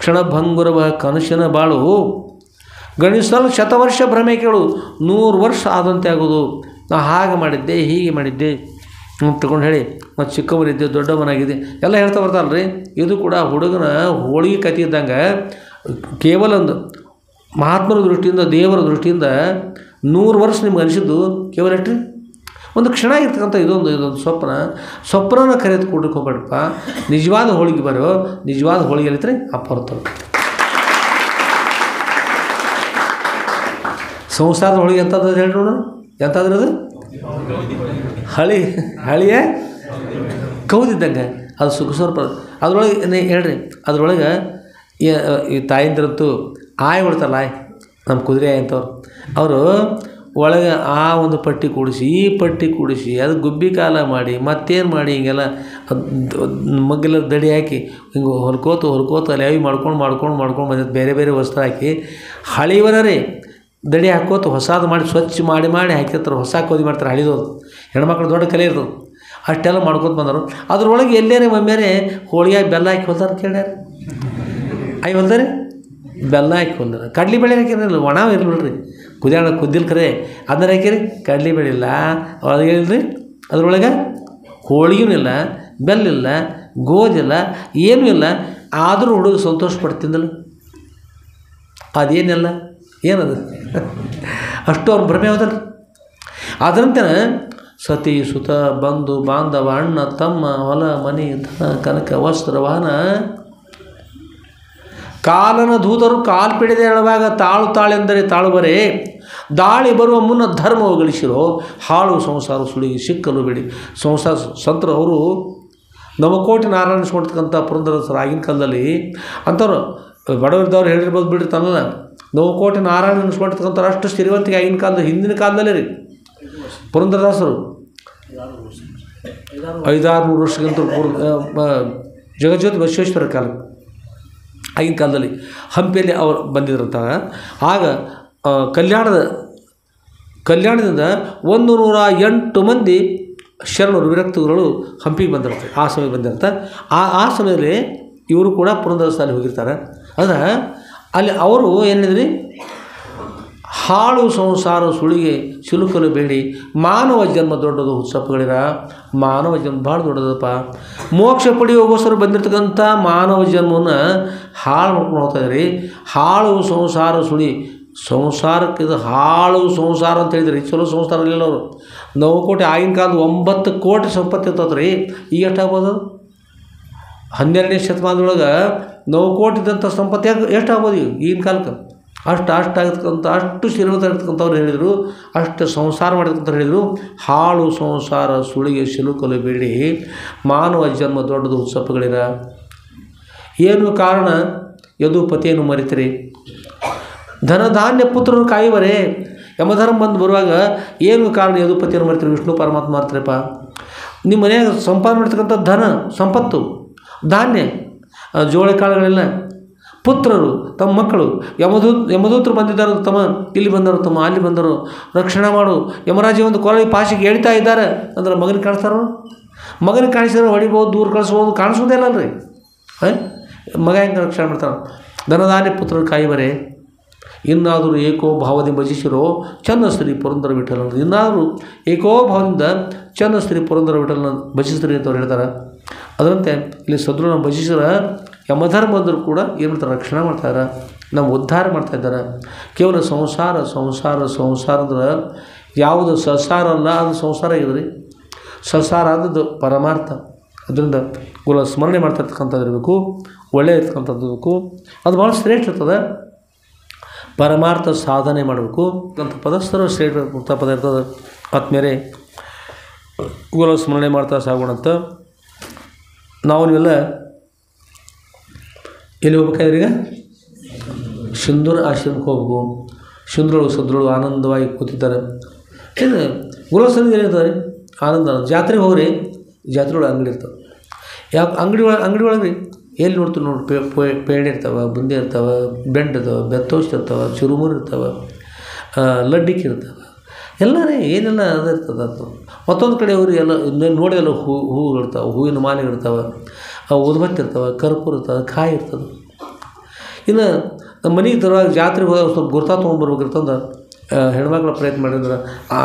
ಕ್ಷಣಭಂಗುರವ ಕನಸಿನ ಬಾಳು ಗಣಿಸಲು ಶತವರ್ಷ ಭ್ರಮೆ ಕೇಳು. 100 ವರ್ಷ ಆದಂತೆ ಆಗೋದು. ನಾ ಹಾಗೆ ಮಾಡಿದ್ದೆ, ಹೀಗೆ ಮಾಡಿದ್ದೆ ತಗೊಂಡು ಹೇಳಿ ಮತ್ತು ಚಿಕ್ಕವನಿದ್ದೆ, ದೊಡ್ಡವನಾಗಿದೆ ಎಲ್ಲ ಹೇಳ್ತಾ ಬರ್ತಾರಲ್ರಿ. ಇದು ಕೂಡ ಹುಡುಗನ ಹೋಳಿಗೆ ಕಥೆ ಇದ್ದಂಗೆ. ಕೇವಲ ಒಂದು ಮಹಾತ್ಮರ ದೃಷ್ಟಿಯಿಂದ, ದೇವರ ದೃಷ್ಟಿಯಿಂದ 100 ವರ್ಷ ನಿಮ್ಗೆ ಅನಿಸಿದ್ದು ಕೇವಲ ಎಷ್ಟು ರೀ, ಒಂದು ಕ್ಷಣ ಇರ್ತಕ್ಕಂಥ ಇದೊಂದು ಸ್ವಪ್ನನ ಕರೆದು ಕೊಡಕ್ಕೆ ಹೋಗ್ಬೇಡಪ್ಪ. ನಿಜವಾದ ಹೋಳಿಗೆ ಬರೋ, ನಿಜವಾದ ಹೋಳಿಗೆ ಅಲ್ಲಿತ್ರಿ ಅಪ್ಪ ಹೊರತಲ್ಲ. ಸಂಸಾರದ ಹೋಳಿಗೆ ಎಂಥದ್ದು ಹೇಳಿ ನೋಡು, ಎಂಥದ್ರದು ಹಳಿಯ ಕೌದಿದ್ದಂಗೆ. ಅದು ಸುಖಸ್ವರೂಪ. ಅದ್ರೊಳಗೆ ಹೇಳ್ರಿ, ಅದ್ರೊಳಗೆ ಈ ತಾಯಿಂದ್ರಂತೂ ಆಯ್ ಬಿಡ್ತಾರಲ್ಲ, ನಮ್ಮ ಕುದುರೆ ಅಂತವ್ರು, ಅವರು ಒಳಗೆ ಆ ಒಂದು ಪಟ್ಟಿ ಕೂಡಿಸಿ, ಈ ಪಟ್ಟಿ ಕೂಡಿಸಿ, ಅದು ಗುಬ್ಬಿ ಕಾಲ ಮಾಡಿ ಮತ್ತೇನು ಮಾಡಿ ಹಿಂಗೆಲ್ಲ ಮಗ್ಗೆಲ್ಲ ದಡಿ ಹಾಕಿ ಹಿಂಗೆ ಹೊರ್ಕೋತ ಅಲ್ಲಿ ಅವಿ ಮಾಡ್ಕೊಂಡು ಬಂದಿದ್ದು ಬೇರೆ ವಸ್ತ್ರ ಹಾಕಿ ಹಳಿವರೇ ದಡಿ ಹಾಕೋತ ಹೊಸದು ಮಾಡಿ ಸ್ವಚ್ಛ ಮಾಡಿ ಹಾಕಿರ್ತಾರೆ. ಹೊಸ ಕೌದಿ ಮಾಡ್ತಾರೆ. ಹಳಿದೋದು ಹೆಣ್ಮಕ್ಳು ದೊಡ್ಡ ಕಲೆ ಇರ್ತದೆ. ಅಷ್ಟೆಲ್ಲ ಮಾಡ್ಕೊತ ಬಂದರು. ಅದ್ರೊಳಗೆ ಎಲ್ಲೇನೆ ಒಮ್ಮೆರೆ ಹೋಳಿಗೆ ಬೆಲ್ಲ ಹಾಕಿ ಹೊಲ್ದಾರ ಕೇಳ್ಯಾರ. ಹೊಲ್ದಾರೆ ಬೆಲ್ಲ ಹಾಕಿ ಹೊಲ್ದಾರ. ಕಡ್ಲಿ ಬೇಳೆ ಹಾಕಿರಲಿಲ್ಲ, ಒಣ ಇರಲಿಲ್ಲ ಕುದಿಲ್ ಕರೆ ಅದನ್ನ ಹಾಕಿರಿ. ಕಡ್ಲಿ ಬೇಳೆ ಇಲ್ಲ, ಒಳಗೆ ಇಲ್ರಿ. ಅದ್ರೊಳಗೆ ಹೋಳಿಗೆನೂ ಇಲ್ಲ, ಬೆಲ್ಲಿಲ್ಲ, ಗೋಧಿಲ್ಲ, ಏನೂ ಇಲ್ಲ. ಆದರೂ ಹುಡುಗ ಸಂತೋಷ ಪಡ್ತಿದ್ದಲ್ಲ. ಅದೇನೆಲ್ಲ ಏನದು ಅಷ್ಟು ಅವ್ರ ಭ್ರಮೆ ಹೋದಲ್ಲ. ಅದರಂತೆ ಸತಿ ಸುತ ಬಂಧು ಬಾಂಧವ ಅಣ್ಣ ತಮ್ಮ ಹೊಲ ಮನೆ ಧನ ಕನಕ ವಸ್ತ್ರ ವಾಹನ ಕಾಲನ ದೂತರು ಕಾಲ್ಪಿಡಿದೆ ಹೇಳುವಾಗ ತಾಳೆಂದರೆ ತಾಳುವರೆ ದಾಳಿ ಬರುವ ಮುನ್ನ ಧರ್ಮವು ಗಳಿಸಿರೋ ಹಾಳು ಸಂಸಾರ ಸುಳಿಗೆ ಸಿಕ್ಕಲು ಬಿಡಿ. ಸಂತರು ಅವರು ನವಕೋಟಿ ನಾರಾಯಣಿಸ್ಕೊಳ್ತಕ್ಕಂಥ ಪುರಂದರದಾಸರು ಆಗಿನ ಕಾಲದಲ್ಲಿ ಅಂಥವ್ರು ಬಡವರಿದ್ದವ್ರು ಹೇಳಿರ್ಬೋದು ಬಿಡ್ರಿ. ತನ್ನಲ್ಲ ನವಕೋಟಿ ನಾರಾಯಣ ಅನಿಸ್ಕೊಂಡಿರ್ತಕ್ಕಂಥವ್ರು ಅಷ್ಟು ಶ್ರೀವಂತಿಗೆ ಆಗಿನ ಕಾಲದ ಹಿಂದಿನ ಕಾಲದಲ್ಲೇ ರೀ. ಪುರಂದರದಾಸರು 500-600 ವರ್ಷಕ್ಕಿಂತ ಜಗಜ್ಯೋತಿ ಬಸವೇಶ್ವರ ಕಾಲ ಆಗಿನ ಕಾಲದಲ್ಲಿ ಹಂಪಿಯಲ್ಲಿ ಅವರು ಬಂದಿದ್ರಂತ. ಆಗ ಕಲ್ಯಾಣದಿಂದ 108 ಮಂದಿ ಶರಣರು ವಿರಕ್ತಗಳು ಹಂಪಿಗೆ ಬಂದಿರ್ತಾರೆ. ಆ ಸಮಯಕ್ಕೆ ಬಂದಿರ್ತಾರೆ. ಆ ಸಮಯದಲ್ಲಿ ಇವರು ಕೂಡ ಪುರಂದರ ಸಾಲಿ ಹೋಗಿರ್ತಾರೆ. ಅಂದ್ರೆ ಅಲ್ಲಿ ಅವರು ಏನಿದ್ರಿ, ಹಾಳು ಸಂಸಾರ ಸುಳಿಗೆ ಸಿಲುಕಲು ಬೇಡಿ ಮಾನವ ಜನ್ಮ ದೊಡ್ಡದು ಹುಚ್ಚಪ್ಪಗಳಿರ. ಮಾನವ ಜನ್ಮ ಭಾಳ ದೊಡ್ಡದಪ್ಪ. ಮೋಕ್ಷ ಪಡೆಯೋಗೋಸ್ಕರ ಬಂದಿರತಕ್ಕಂಥ ಮಾನವ ಜನ್ಮವನ್ನು ಹಾಳು ಮಾಡ್ಕೊಂಡು ಹೋಗ್ತಾ ಇದ್ರಿ. ಹಾಳು ಸಂಸಾರ ಸುಳಿ, ಸಂಸಾರಕ್ಕೆ ಇದು ಹಾಳು ಸಂಸಾರ ಅಂತ ಹೇಳಿದ್ರಿ. ಚಲೋ ಸಂಸಾರ ಇರಲಿಲ್ಲ ಅವರು. 9 ಕೋಟಿ, ಆಗಿನ ಕಾಲದ 9 ಕೋಟಿ ಸಂಪತ್ತು ಇರ್ತದೆ ರೀ. ಈಗ ಎಷ್ಟಾಗ್ಬೋದು? 12ನೇ ಶತಮಾನದೊಳಗೆ 9 ಕೋಟಿ ಇದ್ದಂಥ ಸಂಪತ್ತು ಎಷ್ಟಾಗ್ಬೋದು ಈಗಿನ ಕಾಲಕ್ಕೆ? ಅಷ್ಟಾಗಿರ್ತಕ್ಕಂಥ ಅಷ್ಟು ಶ್ರೀಮಂತ ಇರ್ತಕ್ಕಂಥವ್ರು ಹೇಳಿದರು. ಅಷ್ಟು ಸಂಸಾರ ಮಾಡಿರ್ತಕ್ಕಂಥವ್ರು ಹೇಳಿದರು, ಹಾಳು ಸಂಸಾರ ಸುಳಿಗೆ ಸಿಲುಕಲು ಬೇಡಿ ಮಾನವ ಜನ್ಮ ದೊಡ್ಡದು ಹುಚ್ಚಪ್ಪಗಳಿರ. ಏನು ಕಾರಣ ಯದುಪತಿಯನ್ನು ಮರಿತೀರಿ? ಧನಧಾನ್ಯ ಪುತ್ರರು ಕಾಯುವರೆ. ಯಮಧರ್ಮ ಬಂದು ಬರುವಾಗ ಏನು ಕಾರಣ ಯದುಪತಿಯನ್ನು ಮರಿತೀರಿ? ವಿಷ್ಣು ಪರಮಾತ್ಮ ಮಾಡ್ತಾರಪ್ಪ. ನಿಮ್ಮ ಮನೆಯಾಗ ಸಂಪಾದನೆ ಮಾಡ್ತಕ್ಕಂಥ ಧನ ಸಂಪತ್ತು, ಧಾನ್ಯ, ಜೋಳ ಕಾಳುಗಳೆಲ್ಲ, ಪುತ್ರರು ತಮ್ಮ ಮಕ್ಕಳು, ಯಮದೂತರು ಬಂದಿದ್ದಾರೆ ತಮ್ಮ, ಇಲ್ಲಿ ಬಂದರು ತಮ್ಮ, ಅಲ್ಲಿ ಬಂದರು, ರಕ್ಷಣೆ ಮಾಡು. ಯಮರಾಜ ಒಂದು ಕೊಲೆ ಪಾಶಿಗೆ ಹೇಳ್ತಾ ಇದ್ದಾರೆ ಅಂದ್ರೆ ಮಗನಿಗೆ ಕಾಣಿಸ್ತಾರೋ? ಮಗನಿಗೆ ಕಾಣಿಸಿದ್ರೆ ಹೊಡಿಬೋದು, ದೂರ ಕಳಿಸ್ಬೋದು, ಕಾಣಿಸೋದೇ ಅಲ್ಲಲ್ರಿ. ಮಗ ಹೆಂಗೆ ರಕ್ಷಣೆ ಮಾಡ್ತಾನೆ? ಧನಧಾನ್ಯ ಪುತ್ರರು ಕಾಯುವರೆ. ಇನ್ನಾದರೂ ಏಕೋ ಭಾವದಿಂದ ಭಜಿಸಿರೋ ಚನ್ನಶ್ರೀ ಪುರಂದರ ವಿಠಲ. ಇನ್ನಾದರೂ ಏಕೋ ಭಾವದಿಂದ ಚನ್ನಶ್ರೀ ಪುರಂದರ ವಿಠಲನ ಭಜಿಸ್ರಿ ಅಂತ ಅವ್ರು ಹೇಳ್ತಾರೆ. ಅದರಂತೆ ಇಲ್ಲಿ ಸದ್ರುನ ಭಜಿಸಿರ ಯಮಧರ್ಮ ಬಂದರೂ ಕೂಡ ಏನು ಮಾಡ್ತಾರೆ? ರಕ್ಷಣೆ ಮಾಡ್ತಾರೆ, ನಮ್ಮ ಉದ್ಧಾರ ಮಾಡ್ತಾಯಿದ್ದಾರೆ. ಕೇವಲ ಸಂಸಾರ ಸಂಸಾರ ಸಂಸಾರ ಅಂದ್ರೆ ಯಾವುದು ಸಂಸಾರ ಅಲ್ಲ, ಅದು ಸಂಸಾರ ಇದ್ರಿ. ಸಂಸಾರ ಆದದ್ದು ಪರಮಾರ್ಥ. ಅದರಿಂದ ಗುರು ಸ್ಮರಣೆ ಮಾಡ್ತಾಯಿರ್ತಕ್ಕಂಥದ್ದು ಇರಬೇಕು, ಒಳ್ಳೆಯ ಇರ್ತಕ್ಕಂಥದ್ದು ಇರಬೇಕು. ಅದು ಭಾಳ ಶ್ರೇಷ್ಠ ಇರ್ತದೆ. ಪರಮಾರ್ಥ ಸಾಧನೆ ಮಾಡಬೇಕು ಅಂತ ಪದಸ್ಥರು ಶ್ರೇಷ್ಠ ಮುಕ್ತ ಪದ ಇರ್ತದೆ. ಆತ್ಮೇಲೆ ಗುರು ಸ್ಮರಣೆ ಮಾಡ್ತಾ ಸಾಗೋಣಂತ. ನಾವು ನೀವೆಲ್ಲ ಎಲ್ಲಿ ಹೋಗ್ಬೇಕಾದ್ರೆ ಈಗ ಸಿಂಧೂರ ಆಶ್ರಮಕ್ಕೆ ಹೋಗ್ಬೇಕು. ಸಿಂಧೂರೊಳಗೆ ಸದ್ರೊಳಗೆ ಆನಂದವಾಗಿ ಕೂತಿದ್ದಾರೆ. ಏನು ಗುರುಸಂಧಿ ಏನಿರ್ತಾರೆ? ಆನಂದ. ಜಾತ್ರೆಗೆ ಹೋಗ್ರಿ, ಜಾತ್ರೆ ಒಳಗೆ ಅಂಗಡಿ ಇರ್ತಾವೆ. ಯಾವ ಅಂಗಡಿ ಒಳಗೆ ಎಲ್ಲಿ ನೋಡ್ತೀವಿ ನೋಡಿ, ಪೇಡೆ ಇರ್ತಾವೆ, ಬುಂದಿ ಇರ್ತಾವೆ, ಬೆಂಡ್ ಇರ್ತಾವೆ, ಬೆತ್ತೋಸ್ಟ್ ಇರ್ತಾವೆ, ಚುರುಮುರು ಇರ್ತಾವೆ, ಲಡ್ಡಿಕೆ ಇರ್ತಾವೆ, ಎಲ್ಲನೇ ಏನೆಲ್ಲ ಅದು ಇರ್ತದೆ. ಅದು ಮತ್ತೊಂದು ಕಡೆ ಅವ್ರಿಗೆ ಎಲ್ಲ ನೋಡಿ ಎಲ್ಲ ಹೂಗಳಿರ್ತಾವೆ, ಹೂವಿನ ಮಾಲೆಗಳಿರ್ತಾವೆ, ಉದ್ಬತ್ತಿ ಇರ್ತಾವೆ, ಕರ್ಪೂರ ಇರ್ತವೆ, ಕಾಯಿ ಇರ್ತದೆ. ಇನ್ನು ನಮ್ಮ ಮನೆಗೆ ತರುವಾಗ ಜಾತ್ರೆಗೆ ಹೋದಾಗ ಸ್ವಲ್ಪ ಗುರ್ತಾ ತೊಗೊಂಡ್ಬರ್ಬೇಕಿರ್ತಂದ್ರೆ ಹೆಣ್ಮಕ್ಳ ಪ್ರಯತ್ನ ಮಾಡಿದ್ರೆ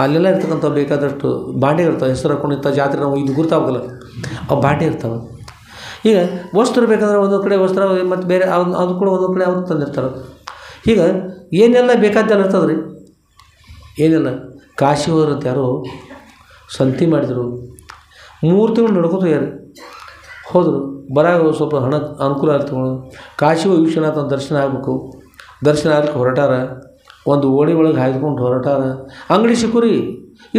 ಅಲ್ಲೆಲ್ಲ ಇರ್ತಕ್ಕಂಥ ಬೇಕಾದಷ್ಟು ಬಾಂಡೆಗಳಿರ್ತಾವೆ. ಹೆಸರು ಹಾಕೊಂಡು ಇಂಥ ಜಾತ್ರೆ ನಾವು ಇದು ಗುರ್ತಾಗಲ್ಲ, ಅವು ಬಾಂಡೆ ಇರ್ತಾವೆ. ಈಗ ವಸ್ತ್ರ ಬೇಕಂದ್ರೆ ಒಂದೊಂದು ಕಡೆ ವಸ್ತ್ರ, ಮತ್ತು ಬೇರೆ ಅದು ಕೂಡ ಒಂದೊಂದು ಕಡೆ ಅವ್ರು ತಂದಿರ್ತಾರೆ. ಈಗ ಏನೆಲ್ಲ ಬೇಕಾದ್ದೆಲ್ಲ ಇರ್ತದೆ ರೀ. ಏನೆಲ್ಲ ಕಾಶಿ ಹೋದ್ರಂತ ಯಾರೋ ಸಂತಿ ಮಾಡಿದರು. 3 ತಿಂಗಳು ನಡ್ಕೋತ ಯಾರು ಹೋದರು. ಬರಾಗ ಸ್ವಲ್ಪ ಹಣ ಅನುಕೂಲ ಆಗ್ತವೆ. ಕಾಶಿ ವಿಶ್ವನಾಥನ ದರ್ಶನ ಆಗಬೇಕು. ದರ್ಶನ ಆಗಲಿಕ್ಕೆ ಹೊರಟಾರ. ಒಂದು ಓಣಿ ಒಳಗೆ ಹಾಯ್ದುಕೊಂಡು ಹೊರಟಾರ. ಅಂಗಡಿ ಸಿಕ್ಕು ರೀ.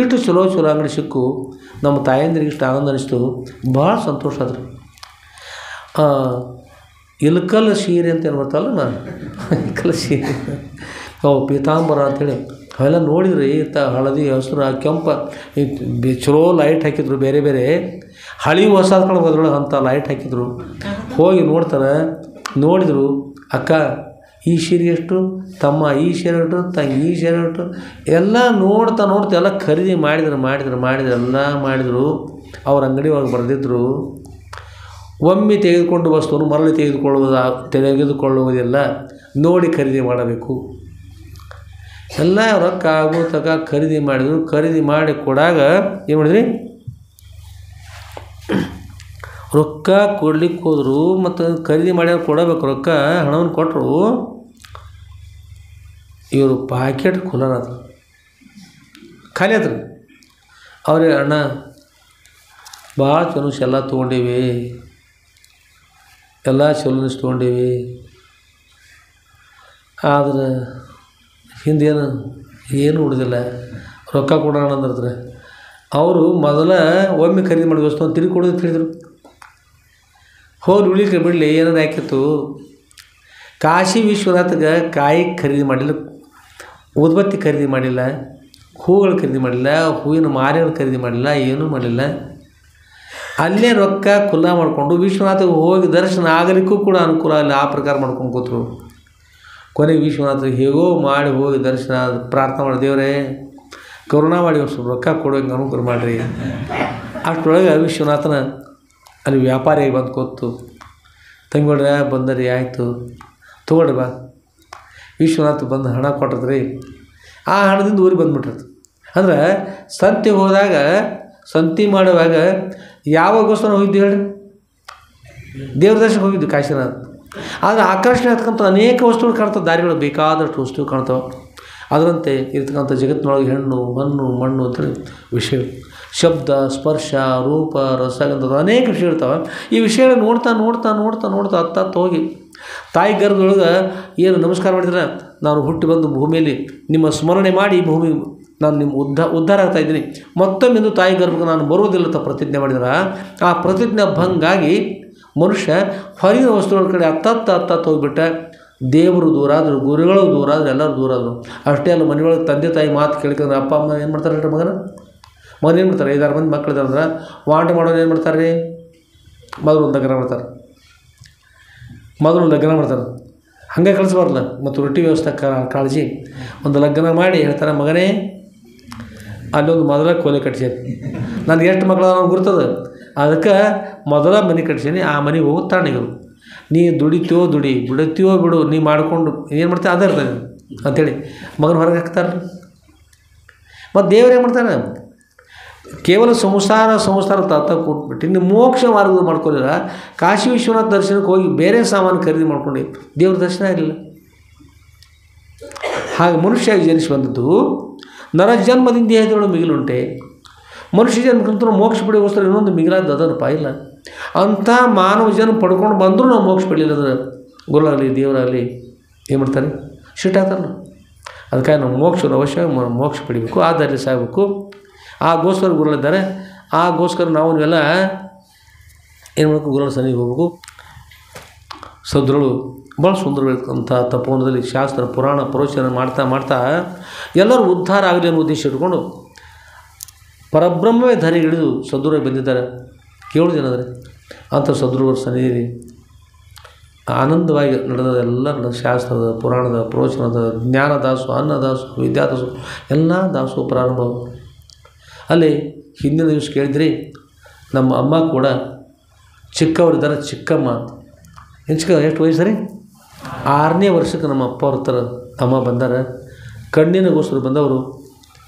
ಇಷ್ಟು ಚಲೋ ಅಂಗಡಿ ಸಿಕ್ಕು. ನಮ್ಮ ತಾಯಂದ್ರಿಗೆ ಇಷ್ಟು ಆನಂದ ಅನಿಸ್ತು, ಭಾಳ ಸಂತೋಷ ಆದ್ರಿ. ಇಲ್ಕಲ್ ಸೀರೆ ಅಂತ ಏನು ಬರ್ತಲ್ಲ, ನಾನು ಇಲ್ಕಲ್ ಸೀರೆ ಅವು ಪೀತಾಂಬರ ಅಂಥೇಳಿ ಅವೆಲ್ಲ ನೋಡಿದ್ರಿ. ಹಳದಿ, ಹಸಿರು, ಕೆಂಪ, ಚಲೋ ಲೈಟ್ ಹಾಕಿದ್ರು. ಬೇರೆ ಬೇರೆ ಹಳಿ ಹೊಸಾದ ಕಡೆ ಅದ್ರೊಳಗೆ ಅಂಥ ಲೈಟ್ ಹಾಕಿದ್ರು. ಹೋಗಿ ನೋಡ್ತಾರೆ. ನೋಡಿದರು. ಅಕ್ಕ ಈ ಸೀರೆ ಎಷ್ಟು, ತಮ್ಮ ಈ ಸೀರೆ ಎಷ್ಟು, ತಂಗಿ ಈ ಸೀರೆ ಎಷ್ಟು, ಎಲ್ಲ ನೋಡ್ತಾ ಎಲ್ಲ ಖರೀದಿ ಮಾಡಿದ್ರು ಎಲ್ಲ ಮಾಡಿದರು. ಅವ್ರ ಅಂಗಡಿ ಒಳಗೆ ಬರೆದಿದ್ರು, ಒಮ್ಮೆ ತೆಗೆದುಕೊಂಡು ವಸ್ತುವನ್ನು ಮರಳಿ ತೆಗೆದುಕೊಳ್ಳುವುದಿಲ್ಲ, ನೋಡಿ ಖರೀದಿ ಮಾಡಬೇಕು. ಎಲ್ಲ ರೊಕ್ಕ ಆಗೋ ತಕ ಖರೀದಿ ಮಾಡಿದರು. ಖರೀದಿ ಮಾಡಿ ಕೊಡಾಗ ಏನು ಮಾಡಿದ್ರಿ, ರೊಕ್ಕ ಕೊಡ್ಲಿಕ್ಕೆ ಹೋದರು. ಮತ್ತು ಖರೀದಿ ಮಾಡಿ ಕೊಡಬೇಕು ರೊಕ್ಕ, ಹಣವನ್ನು ಕೊಟ್ಟರು. ಇವರು ಪ್ಯಾಕೆಟ್ ಖುಲಾರ ಖಾಲಿ ಆದ್ರಿ. ಅವ್ರಿಗೆ ಅಣ್ಣ ಭಾಳ ಚಲೋ ಎಲ್ಲ ತೊಗೊಂಡೀವಿ, ಎಲ್ಲ ಚಲೋ ತೊಗೊಂಡೀವಿ, ಆದ್ರೆ ಹಿಂದೇನು ಏನು ಉಳಿದಿಲ್ಲ, ರೊಕ್ಕ ಕೊಡೋಣ ಅಂದಿರ್ತಾರೆ. ಅವರು ಮೊದಲ ಒಮ್ಮೆ ಖರೀದಿ ಮಾಡಿದ ವಸ್ತು ಅಂತ ತಿರುಗಿ ಕೊಡೋದು ಹೇಳಿದರು. ಹೋಗಿ ಉಳಿಕೆ ಬಿಡಲಿ ಏನಾರು ಹಾಕಿತ್ತು. ಕಾಶಿ ವಿಶ್ವನಾಥಗೆ ಕಾಯಿ ಖರೀದಿ ಮಾಡಿಲ್ಲ, ಉದ್ಬತ್ತಿ ಖರೀದಿ ಮಾಡಿಲ್ಲ, ಹೂಗಳು ಖರೀದಿ ಮಾಡಿಲ್ಲ, ಹೂವಿನ ಮಾಲೆಗಳು ಖರೀದಿ ಮಾಡಿಲ್ಲ, ಏನೂ ಮಾಡಲಿಲ್ಲ. ಅಲ್ಲೇ ರೊಕ್ಕ ಕುಲ್ಲ ಮಾಡಿಕೊಂಡು ವಿಶ್ವನಾಥಗೆ ಹೋಗಿ ದರ್ಶನ ಆಗಲಿಕ್ಕೂ ಕೂಡ ಅನುಕೂಲ ಇಲ್ಲ, ಆ ಪ್ರಕಾರ ಮಾಡ್ಕೊಂಡು ಕೂತರು. ಕೊನೆಗೆ ವಿಶ್ವನಾಥಗೆ ಹೇಗೋ ಮಾಡಿ ಹೋಗಿ ದರ್ಶನ ಪ್ರಾರ್ಥನೆ ಮಾಡಿ, ದೇವರೇ ಕರುಣಾ ಮಾಡಿ ಸ್ವಲ್ಪ ರೊಕ್ಕ ಕೊಡೋಂಗೆ ಅನುಕೂಲ ಮಾಡಿರಿ. ಅಷ್ಟರೊಳಗೆ ವಿಶ್ವನಾಥನ ಅಲ್ಲಿ ವ್ಯಾಪಾರಿಯಾಗಿ ಬಂದು ಕೂತು, ತಂಗಿಕೊಡ್ರಿ ಬಂದರಿ ಆಯಿತು ತೊಗೊಳ್ರಿ ಬಾ. ವಿಶ್ವನಾಥ ಬಂದು ಹಣ ಕೊಟ್ಟದ್ರಿ, ಆ ಹಣದಿಂದ ಊರಿಗೆ ಬಂದುಬಿಟ್ರದು. ಅಂದ್ರೆ ಸಂತೆ ಹೋದಾಗ ಸಂತೆ ಮಾಡುವಾಗ ಯಾವಾಗೋಸ್ಕರ ಹೋಗಿದ್ದು ಹೇಳಿ, ದೇವ್ರ ದರ್ಶನಕ್ಕೆ ಹೋಗಿದ್ದು ಕಾಶಿನಾಥ. ಆದರೆ ಆಕರ್ಷಣೆ ಆಗ್ತಕ್ಕಂಥ ಅನೇಕ ವಸ್ತುಗಳು ಕಾಣ್ತವೆ, ದಾರಿಗಳು ಬೇಕಾದಷ್ಟು ವಸ್ತುಗಳು ಕಾಣ್ತವೆ. ಅದರಂತೆ ಇರ್ತಕ್ಕಂಥ ಜಗತ್ತಿನೊಳಗೆ ಹೆಣ್ಣು ಮಣ್ಣು ಮಣ್ಣು ಅಂತೇಳಿ ವಿಷಯಗಳು, ಶಬ್ದ ಸ್ಪರ್ಶ ರೂಪ ರಸಗಂಧದ ಅನೇಕ ವಿಷಯಗಳು ಇರ್ತಾವೆ. ಈ ವಿಷಯಗಳು ನೋಡ್ತಾ ನೋಡ್ತಾ ನೋಡ್ತಾ ನೋಡ್ತಾ ಹತ್ತತ್ತು ಹೋಗಿ ತಾಯಿ ಗರ್ಭದೊಳಗೆ ಏನು ನಮಸ್ಕಾರ ಮಾಡಿದ್ರೆ, ನಾನು ಹುಟ್ಟಿ ಬಂದು ಭೂಮಿಯಲ್ಲಿ ನಿಮ್ಮ ಸ್ಮರಣೆ ಮಾಡಿ ಈ ಭೂಮಿ ನಾನು ನಿಮ್ಮ ಉದ್ಧಾರ ಆಗ್ತಾಯಿದ್ದೀನಿ, ಮತ್ತೊಮ್ಮೆಂದು ತಾಯಿ ಗರ್ಭಕ್ಕೆ ನಾನು ಬರುವುದಿಲ್ಲ ಅಂತ ಪ್ರತಿಜ್ಞೆ ಮಾಡಿದ್ರೆ, ಆ ಪ್ರತಿಜ್ಞೆ ಭಂಗಾಗಿ ಮನುಷ್ಯ ಹೊರಗಿನ ವಸ್ತುಗಳ ಕಡೆ ಹತ್ತತ್ತು ಹೋಗಿಬಿಟ್ಟ. ದೇವರು ದೂರ ಆದರು, ಗುರುಗಳು ದೂರ ಆದರು, ಎಲ್ಲರೂ ದೂರ ಆದರು. ಅಷ್ಟೇ ಅಲ್ಲ, ಮನೆಯೊಳಗೆ ತಂದೆ ತಾಯಿ ಮಾತು ಕೇಳ್ಕೊಂಡ್ರೆ ಅಪ್ಪ ಅಮ್ಮ ಏನು ಮಾಡ್ತಾರೆ ಹೇಳ್ರಿ, ಮಗನ ಏನು ಮಾಡ್ತಾರೆ, 5-6 ಮಂದಿ ಮಕ್ಕಳಿದ್ದಾರೆ ಅಂದ್ರೆ ವಾಂಟ ಮಾಡೋರು ಏನು ಮಾಡ್ತಾರೆ ರೀ, ಮೊದಲು ಒಂದು ಲಗ್ನ ಮಾಡ್ತಾರೆ. ಹಾಗೆ ಕಳಿಸ್ಬಾರ್ದಲ್ಲ, ಮತ್ತು ರೊಟ್ಟಿ ವ್ಯವಸ್ಥೆ ಕಾಳಜಿ ಒಂದು ಲಗ್ನ ಮಾಡಿ ಹೇಳ್ತಾರೆ, ಮಗನೇ ಅಲ್ಲೊಂದು ಮೊದಲ ಕೋಲೆ ಕಟ್ಸೀನಿ, ನನಗೆ ಎಷ್ಟು ಮಕ್ಕಳು ನಾವು ಗುರ್ತದೆ, ಅದಕ್ಕೆ ಮೊದಲ ಮನೆ ಕಟ್ಸೀನಿ, ಆ ಮನೆಗೆ ಹೋಗಿ ತಾಣಿಗರು, ನೀ ದುಡಿತೀವೋ ಬಿಡುತ್ತೀವೋ ಬಿಡು, ನೀ ಮಾಡಿಕೊಂಡು ಏನು ಮಾಡ್ತೀವಿ ಅದೇ ಇರ್ತದೆ ಅಂಥೇಳಿ ಮಗನ ಹೊರಗೆ ಹಾಕ್ತಾರೆ. ಮತ್ತು ದೇವ್ರು ಏನು ಮಾಡ್ತಾನೆ, ಕೇವಲ ಸಂಸಾರ ತಾತ ಕೊಟ್ಬಿಟ್ಟು ಇನ್ನು ಮೋಕ್ಷ ಮಾರ್ಗದ ಮಾಡ್ಕೊಳ್ಳಿಲ್ಲ. ಕಾಶಿ ವಿಶ್ವನಾಥ ದರ್ಶನಕ್ಕೆ ಹೋಗಿ ಬೇರೆ ಸಾಮಾನು ಖರೀದಿ ಮಾಡ್ಕೊಂಡು ದೇವ್ರ ದರ್ಶನ ಆಗಲಿಲ್ಲ. ಹಾಗೆ ಮನುಷ್ಯ ಜನಿಸಿ ಬಂದದ್ದು ನರಜನ್ಮದಿಂದ ದೇಹದೊಳಗೆ ಮಿಗಿಲುಂಟೆ. ಮನುಷ್ಯ ಜನ್ಮಕ್ಕಂತೂ ಮೋಕ್ಷ ಪಡೆಯೋಸ್ಕರ ಇನ್ನೊಂದು ಮಿಗಿಲಾದ ಅದನ್ನು ಇಲ್ಲ. ಅಂಥ ಮಾನವ ಜನ್ಮ ಪಡ್ಕೊಂಡು ಬಂದರೂ ನಾವು ಮೋಕ್ಷ ಪಡಲಿಲ್ಲ ಅಂದ್ರೆ ಗುರುಳಾಗಲಿ ದೇವರಾಗಲಿ ಏನು ಮಾಡ್ತಾರೆ, ಶಿಟ್ಟಾಗ್ತಾರೆ. ಅದಕ್ಕಾಗಿ ನಾವು ಮೋಕ್ಷವನ್ನು ಅವಶ್ಯ ಮೋಕ್ಷ ಪಡಿಬೇಕು, ಆ ದಾರಿ ಸಾಗಬೇಕು. ಆಗೋಸ್ಕರ ಗುರುಗಳಿದ್ದಾರೆ. ಆಗೋಸ್ಕರ ನಾವು ನೀವೆಲ್ಲ ಏನು ಮಾಡಬೇಕು, ಗುರುಗಳ ಸನ್ನಿಧಿಗೆ ಹೋಗ್ಬೇಕು. ಸದ್ರುಗಳು ಭಾಳ ಸುಂದರವಾಗಿರ್ತಕ್ಕಂಥ ತಪೋವನದಲ್ಲಿ ಶಾಸ್ತ್ರ ಪುರಾಣ ಪ್ರವಚನ ಮಾಡ್ತಾ ಎಲ್ಲರೂ ಉದ್ಧಾರ ಆಗಲಿ ಅನ್ನೋ ಉದ್ದೇಶ ಇಟ್ಕೊಂಡು ಪರಬ್ರಹ್ಮವೇ ಧರೆಗಿಳಿದು ಸದ್ಗುರುವಾಗಿ ಬಂದಿದ್ದಾರೆ. ಕೇಳೋದೇನಾದರೆ ಅಂಥ ಸದ್ಗುರುಗಳ ಸನ್ನಿಧಿಯಲ್ಲಿ ಆನಂದವಾಗಿ ನಡೆದ ಶಾಸ್ತ್ರದ ಪುರಾಣದ ಪ್ರವಚನದ ಜ್ಞಾನದಾಸು ಅನ್ನದಾಸು ವಿದ್ಯಾದಾಸು ಎಲ್ಲ ದಾಸು ಪ್ರಾರಂಭ. ಅಲ್ಲಿ ಹಿಂದಿನ ದಿವಸ ಕೇಳಿದ್ರಿ, ನಮ್ಮ ಅಮ್ಮ ಕೂಡ ಚಿಕ್ಕವರಿದ್ದಾರೆ, ಚಿಕ್ಕಮ್ಮ ಎಷ್ಟು ವಯಸ್ಸು ರೀ, 6ನೇ ವರ್ಷಕ್ಕೆ ನಮ್ಮ ಅಪ್ಪ ಅವ್ರ ಥರ ಅಮ್ಮ ಬಂದಾರ. ಕಣ್ಣಿನಗೋಸ್ಕರ ಬಂದವರು,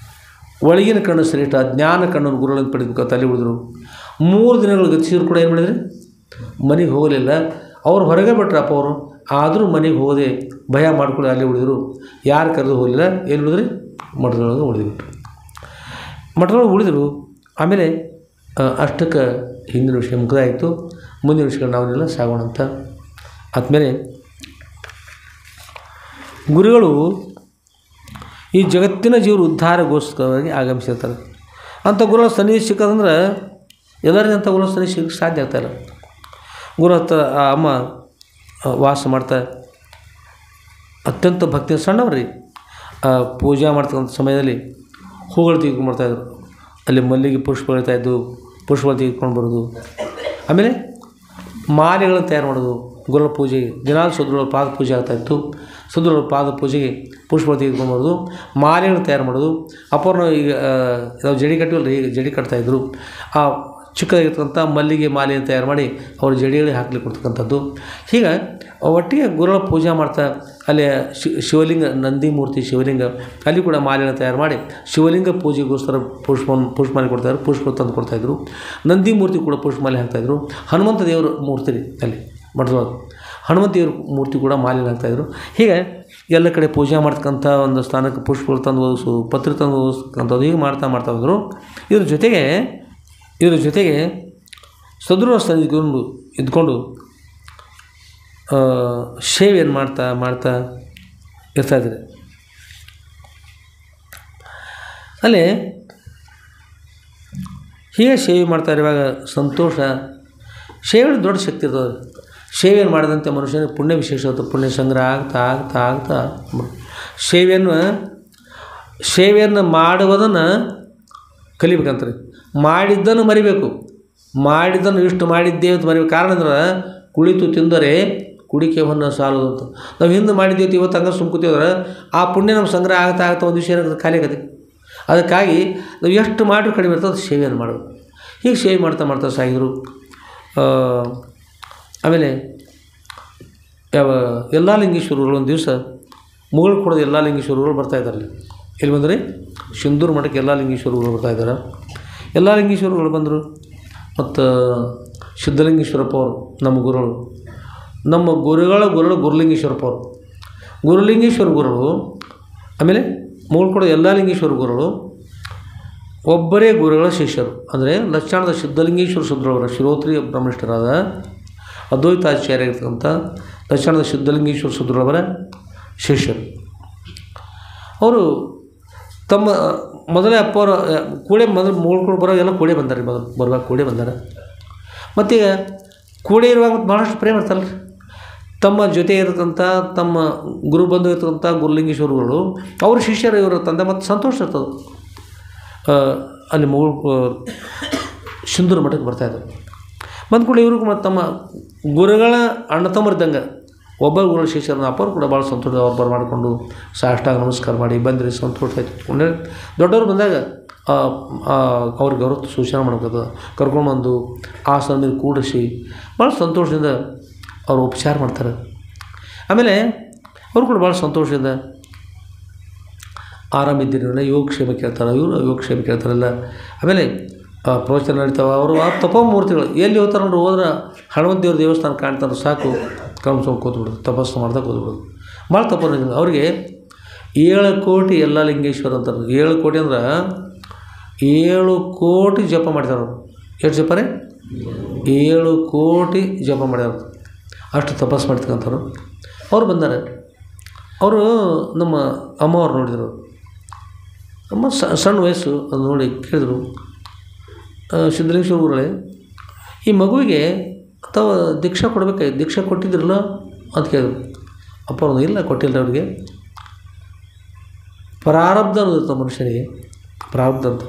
ಒಳಗಿನ ಕಣ್ಣು ಶ್ರೇಷ್ಠ, ಜ್ಞಾನ ಕಣ್ಣನ್ನು ಗುರುಗಳನ್ನು ಪಡೆದಬೇಕು ತಲೆ ಉಳಿದ್ರು. 3 ದಿನಗಳು ಗತಿಸಿದ್ರು ಕೂಡ ಏನು ಮಾಡಿದ್ರಿ, ಮನೆಗೆ ಹೋಗಲಿಲ್ಲ. ಅವ್ರು ಹೊರಗೆ ಬಿಟ್ರು ಅಪ್ಪ ಅವರು, ಆದರೂ ಮನೆಗೆ ಹೋಗದೆ ಭಯ ಮಾಡ್ಕೊಳ್ಳಿ ಅಲ್ಲೇ ಉಳಿದ್ರು. ಯಾರು ಕರೆದು ಹೋಗಲಿಲ್ಲ. ಏನು ಉಳಿದ್ರಿ, ಮಠದೊಳಗೆ ಉಳಿದ್ಬಿಟ್ರು. ಮಠದೊಳಗೆ ಉಳಿದರು. ಆಮೇಲೆ ಅಷ್ಟಕ್ಕೆ ಹಿಂದಿನ ವಿಷಯ ಮುಗಿದಾಯಿತು. ಮುಂದಿನ ವಿಷಯಗಳು ನಾವನ್ನೆಲ್ಲ ಸಾಗೋಣ ಅಂತ ಆದಮೇಲೆ ಗುರುಗಳು ಈ ಜಗತ್ತಿನ ಜೀವರು ಉದ್ಧಾರಗೋಸ್ಕರವಾಗಿ ಆಗಮಿಸಿರ್ತಾರೆ. ಅಂಥ ಗುರುಗಳ ಸನ್ನಿಧಿ ಸಿಕ್ಕೋದಂದ್ರೆ ಎಲ್ಲರಿಗೂ ಅಂಥ ಗುರುಗಳ ಸನ್ನಿಧಿ ಸಿಗೋಕ್ಕೆ ಸಾಧ್ಯ ಆಗ್ತಾಯಿಲ್ಲ. ಗುರು ಹತ್ರ ಆ ಅಮ್ಮ ವಾಸ ಮಾಡ್ತಾ ಅತ್ಯಂತ ಭಕ್ತಿ ಸಣ್ಣವ್ರಿ. ಪೂಜೆ ಮಾಡ್ತಕ್ಕಂಥ ಸಮಯದಲ್ಲಿ ಹೂಗಳು ತೆಗೆದುಕೊಂಡು ಬರ್ತಾಯಿದ್ರು. ಅಲ್ಲಿ ಮಲ್ಲಿಗೆ ಪುಷ್ಪ ಇರ್ತಾಯಿದ್ದು, ಪುಷ್ಪಗಳು ತೆಗೆದುಕೊಂಡು ಬರೋದು. ಆಮೇಲೆ ಮಾಲೆಗಳನ್ನು ತಯಾರು ಮಾಡೋದು. ಗುರುಗಳ ಪೂಜೆಗೆ ದಿನಾಲು ಸದ್ಗುರುಗಳ ಪಾದ ಪೂಜೆ ಆಗ್ತಾಯಿತ್ತು. ಸದ್ಗುರುಗಳ ಪಾದ ಪೂಜೆಗೆ ಪುಷ್ಪಗಳು ತೆಗೆದುಕೊಂಡು ಬರೋದು, ಮಾಲೆಗಳನ್ನು ತಯಾರು ಮಾಡೋದು. ಅಪೂರ್ಣ ಈಗ ನಾವು ಜಡಿ ಕಟ್ಟಿವಲ್ಲ, ಈಗ ಜಡಿ ಕಟ್ತಾಯಿದ್ರು. ಆ ಚಿಕ್ಕದಾಗಿರ್ತಕ್ಕಂಥ ಮಲ್ಲಿಗೆ ಮಾಲೆಯನ್ನು ತಯಾರು ಮಾಡಿ ಅವ್ರ ಜಡಿಗಳಿಗೆ ಹಾಕ್ಲಿಕ್ಕೆ ಕೊಡ್ತಕ್ಕಂಥದ್ದು. ಹೀಗೆ ಒಟ್ಟಿಗೆ ಗುರುಗಳ ಪೂಜೆ ಮಾಡ್ತಾ ಅಲ್ಲಿ ಶಿವಲಿಂಗ, ನಂದಿ ಮೂರ್ತಿ ಶಿವಲಿಂಗ, ಅಲ್ಲಿ ಕೂಡ ಮಾಲೆಯನ್ನು ತಯಾರು ಮಾಡಿ ಶಿವಲಿಂಗ ಪೂಜೆಗೋಸ್ಕರ ಪುಷ್ಪಮಾಲೆ ಕೊಡ್ತಾಯಿದ್ರು, ಪುಷ್ಪ ತಂದು ಕೊಡ್ತಾಯಿದ್ರು. ನಂದಿ ಮೂರ್ತಿ ಕೂಡ ಪುಷ್ಪಮಾಲೆ ಹಾಕ್ತಾಯಿದ್ರು. ಹನುಮಂತ ದೇವರ ಮೂರ್ತಿ ರೀ ಅಲ್ಲಿ ಮಠದೊಳಗೆ, ಹನುಮಂತ ದೇವ್ರ ಮೂರ್ತಿ ಕೂಡ ಮಾಲೆಯನ್ನು ಹಾಕ್ತಾಯಿದ್ರು. ಹೀಗೆ ಎಲ್ಲ ಕಡೆ ಪೂಜೆ ಮಾಡ್ತಕ್ಕಂಥ ಒಂದು ಸ್ಥಾನಕ್ಕೆ ಪುಷ್ಪಗಳು ತಂದು ಓದಿಸು, ಪತ್ರ ತಂದು ಓದಿಸ್ತಕ್ಕಂಥದ್ದು ಹೀಗೆ ಮಾಡ್ತಾ ಹೋದರು. ಇದ್ರ ಜೊತೆಗೆ ಸದ್ಗುರುಗಳ ಸನ್ನಿಧಿಗೆ ಇದ್ಕೊಂಡು ಸೇವೆಯನ್ನು ಮಾಡ್ತಾ ಇರ್ತಾಯಿದ್ದಾರೆ. ಅಲ್ಲಿ ಹೀಗೆ ಸೇವೆ ಮಾಡ್ತಾ ಇರುವಾಗ ಸಂತೋಷ, ಸೇವೆ ದೊಡ್ಡ ಶಕ್ತಿ ಇರ್ತದೆ. ಸೇವೆಯನ್ನು ಮಾಡಿದಂತೆ ಮನುಷ್ಯನಿಗೆ ಪುಣ್ಯ ವಿಶೇಷ ಇರ್ತದೆ. ಪುಣ್ಯ ಸಂಗ್ರಹ ಆಗ್ತಾ ಸೇವೆಯನ್ನು ಮಾಡುವುದನ್ನು ಕಲಿಬೇಕಂತಾರೆ. ಮಾಡಿದ್ದನ್ನು ಮರಿಬೇಕು. ಮಾಡಿದ್ದನ್ನು ಇಷ್ಟು ಮಾಡಿದ್ದೇವೆ ಅಂತ ಮರೆಯುವ ಕಾರಣ ಅಂದ್ರೆ ಕುಳಿತು ತಿಂದರೆ ಕುಡಿಕೆ ಹೊನ್ನ ಸಾಲದು ಅಂತ. ನಾವು ಹಿಂದೆ ಮಾಡಿದ್ದೇವೆ ಇವತ್ತು ಹಂಗೆ ಸುಮ್ಕೂತೀವಂದ್ರೆ ಆ ಪುಣ್ಯ ನಮ್ಮ ಸಂಗ್ರಹ ಆಗ್ತಾ ಒಂದು ವಿಷಯ ಖಾಲಿ ಆಗತ್ತೆ. ಅದಕ್ಕಾಗಿ ನಾವು ಎಷ್ಟು ಮಾಡಿದ್ರು ಕಡಿಮೆ ಇರ್ತದೆ, ಅದು ಸೇವೆಯನ್ನು ಮಾಡೋದು. ಹೀಗೆ ಸೇವೆ ಮಾಡ್ತಾ ಸಾಗಿದ್ರು. ಆಮೇಲೆ ಎಲ್ಲ ಲಿಂಗೇಶ್ವರಗಳು ಒಂದು ದಿವಸ ಮುಗಳು ಕೊಡೋದು ಎಲ್ಲ ಲಿಂಗೇಶ್ವರಗಳು ಬರ್ತಾಯಿದ್ದಾರೆ. ಎಲ್ಲಿ ಬಂದರೆ ಸಿಂಧೂರು ಮಠಕ್ಕೆ ಎಲ್ಲ ಲಿಂಗೇಶ್ವರಗಳು ಬರ್ತಾಯಿದ್ದಾರೆ. ಎಲ್ಲ ಲಿಂಗೇಶ್ವರಗಳು ಬಂದರು. ಮತ್ತು ಸಿದ್ಧಲಿಂಗೇಶ್ವರಪ್ಪ ಅವರು ನಮ್ಮ ಗುರುಗಳು, ನಮ್ಮ ಗುರುಗಳು ಗುರುಲಿಂಗೇಶ್ವರಪ್ಪ ಅವರು, ಗುರುಲಿಂಗೇಶ್ವರ ಗುರುಗಳು. ಆಮೇಲೆ ಮುಗಳು ಕೊಡೋ ಎಲ್ಲ ಲಿಂಗೇಶ್ವರ ಗುರುಗಳು ಒಬ್ಬರೇ ಗುರುಗಳ ಶಿಷ್ಯರು. ಅಂದರೆ ಲಕ್ಷಣದ ಸಿದ್ಧಲಿಂಗೇಶ್ವರ ಶುದ್ರವರ ಶಿರೋತ್ರಿ ಬ್ರಹ್ಮನಿಷ್ಠರಾದ ಅದ್ವೈತಾಚಾರ್ಯ ಇರ್ತಕ್ಕಂಥ ಲಕ್ಷಣದ ಸಿದ್ಧಲಿಂಗೇಶ್ವರ ಶುದ್ರವರ ಶಿಷ್ಯರು. ಅವರು ತಮ್ಮ ಮೊದಲೇ ಅಪ್ಪವರು ಕೂಡೆ ಮುಗಳು ಬರೋ ಎಲ್ಲ ಕೂಡೆ ಬಂದಾರೆ. ಬರುವಾಗ ಕೂಡೆ ಬಂದಾರೆ. ಮತ್ತೀಗ ಕೂಡೆ ಇರುವಾಗ ಮತ್ತು ಭಾಳಷ್ಟು ಪ್ರೇಮ ಇರ್ತಲ್ಲ ತಮ್ಮ ಜೊತೆ ಇರತಕ್ಕಂಥ ತಮ್ಮ ಗುರು ಬಂಧು ಇರ್ತಕ್ಕಂಥ ಗುರುಲಿಂಗೇಶ್ವರಗಳು ಅವ್ರ ಶಿಷ್ಯರು ಇವರ ತಂದೆ ಮತ್ತು ಸಂತೋಷ ಇರ್ತದೆ. ಅಲ್ಲಿ ಮುಗಳು ಸಿಂಧೂರು ಮಠಕ್ಕೆ ಬರ್ತಾಯಿದ್ದಾರೆ. ಬಂದ್ಕೂಡ ಇವ್ರಿಗೂ ಮತ್ತು ತಮ್ಮ ಗುರುಗಳ ಅಣ್ಣ ತಮ್ಮರಿದ್ದಂಗೆ ಒಬ್ಬ ಗುರುಗಳ ಶಿಷ್ಯರನ್ನ ಅಪ್ಪರು ಕೂಡ ಭಾಳ ಸಂತೋಷ ಅವ್ರು ಬರಮಾಡಿಕೊಂಡು ಸಾಷ್ಟಾಂಗ ನಮಸ್ಕಾರ ಮಾಡಿ ಬಂದರೆ ಸಂತೋಷ ಆಯ್ತು. ದೊಡ್ಡವರು ಬಂದಾಗ ಅವ್ರಿಗೆ ಗೌರವ ಸೂಚನೆ ಮಾಡ್ಬೇಕು, ಕರ್ಕೊಂಡ್ಬಂದು ಆಸನ ಮೇಲೆ ಕೂಡಿಸಿ ಭಾಳ ಸಂತೋಷದಿಂದ ಅವರು ಉಪಚಾರ ಮಾಡ್ತಾರೆ. ಆಮೇಲೆ ಅವರು ಕೂಡ ಭಾಳ ಸಂತೋಷದಿಂದ ಆರಾಮಿದ್ದೀರಲ್ಲ ಯೋಗಕ್ಷೇಮ ಕೇಳ್ತಾರೆ, ಇವರು ಯೋಗಕ್ಷೇಮ ಕೇಳ್ತಾರಲ್ಲ. ಆಮೇಲೆ ಪ್ರವಚನ ನಡೀತಾವೆ. ಅವರು ಆ ತಪೋಮೂರ್ತಿಗಳು ಎಲ್ಲಿ ಹೋಗ್ತಾರೆ ಅಂದ್ರೆ ಹೋದ್ರೆ ಹನುಮಂತ ದೇವ್ರ ದೇವಸ್ಥಾನ ಕಾಣ್ತಾರೆ ಸಾಕು, ಕಮ್ಸ್ಕೊಂಡು ಕೂತ್ಬಿಡೋದು, ತಪಸ್ಸು ಮಾಡ್ತಾ ಕೂತ್ಬಿಡೋದು. ಭಾಳ ತಪಸ್ಸು. ಅವ್ರಿಗೆ 7 ಕೋಟಿ ಎಲ್ಲ ಲಿಂಗೇಶ್ವರ ಅಂತಾರೆ. 7 ಕೋಟಿ ಅಂದ್ರೆ 7 ಕೋಟಿ ಜಪ ಮಾಡ್ತಾರೆ ಅವರು. ಎಷ್ಟು ಜಪ ರೀ? 7 ಕೋಟಿ ಜಪ ಮಾಡ್ಯಾರ. ಅಷ್ಟು ತಪಸ್ಸು ಮಾಡ್ತಕ್ಕಂಥವ್ರು ಅವ್ರು ಬಂದಾರೆ. ಅವರು ನಮ್ಮ ಅಮ್ಮವ್ರು ನೋಡಿದರು. ಅಮ್ಮ ಸಣ್ಣ ವಯಸ್ಸು, ಅದು ನೋಡಿ ಕೇಳಿದ್ರು, ಸಿದ್ಧಲಿಂಗೇಶ್ವರ ಊರಲ್ಲೇ ಈ ಮಗುವಿಗೆ ಅಥವಾ ದೀಕ್ಷಾ ಕೊಡಬೇಕಾಯ್ತು, ದೀಕ್ಷಾ ಕೊಟ್ಟಿದ್ರಲ್ಲ ಅಂತ ಕೇಳಿದ್ರು. ಅಪ್ಪ ಅವ್ರದ್ದು ಇಲ್ಲ ಕೊಟ್ಟಿಲ್ಲ. ಅವ್ರಿಗೆ ಪ್ರಾರಬ್ಧ ಅನ್ನೋದಿರ್ತ ಮನುಷ್ಯನಿಗೆ, ಪ್ರಾರಬ್ಧ ಅಂತ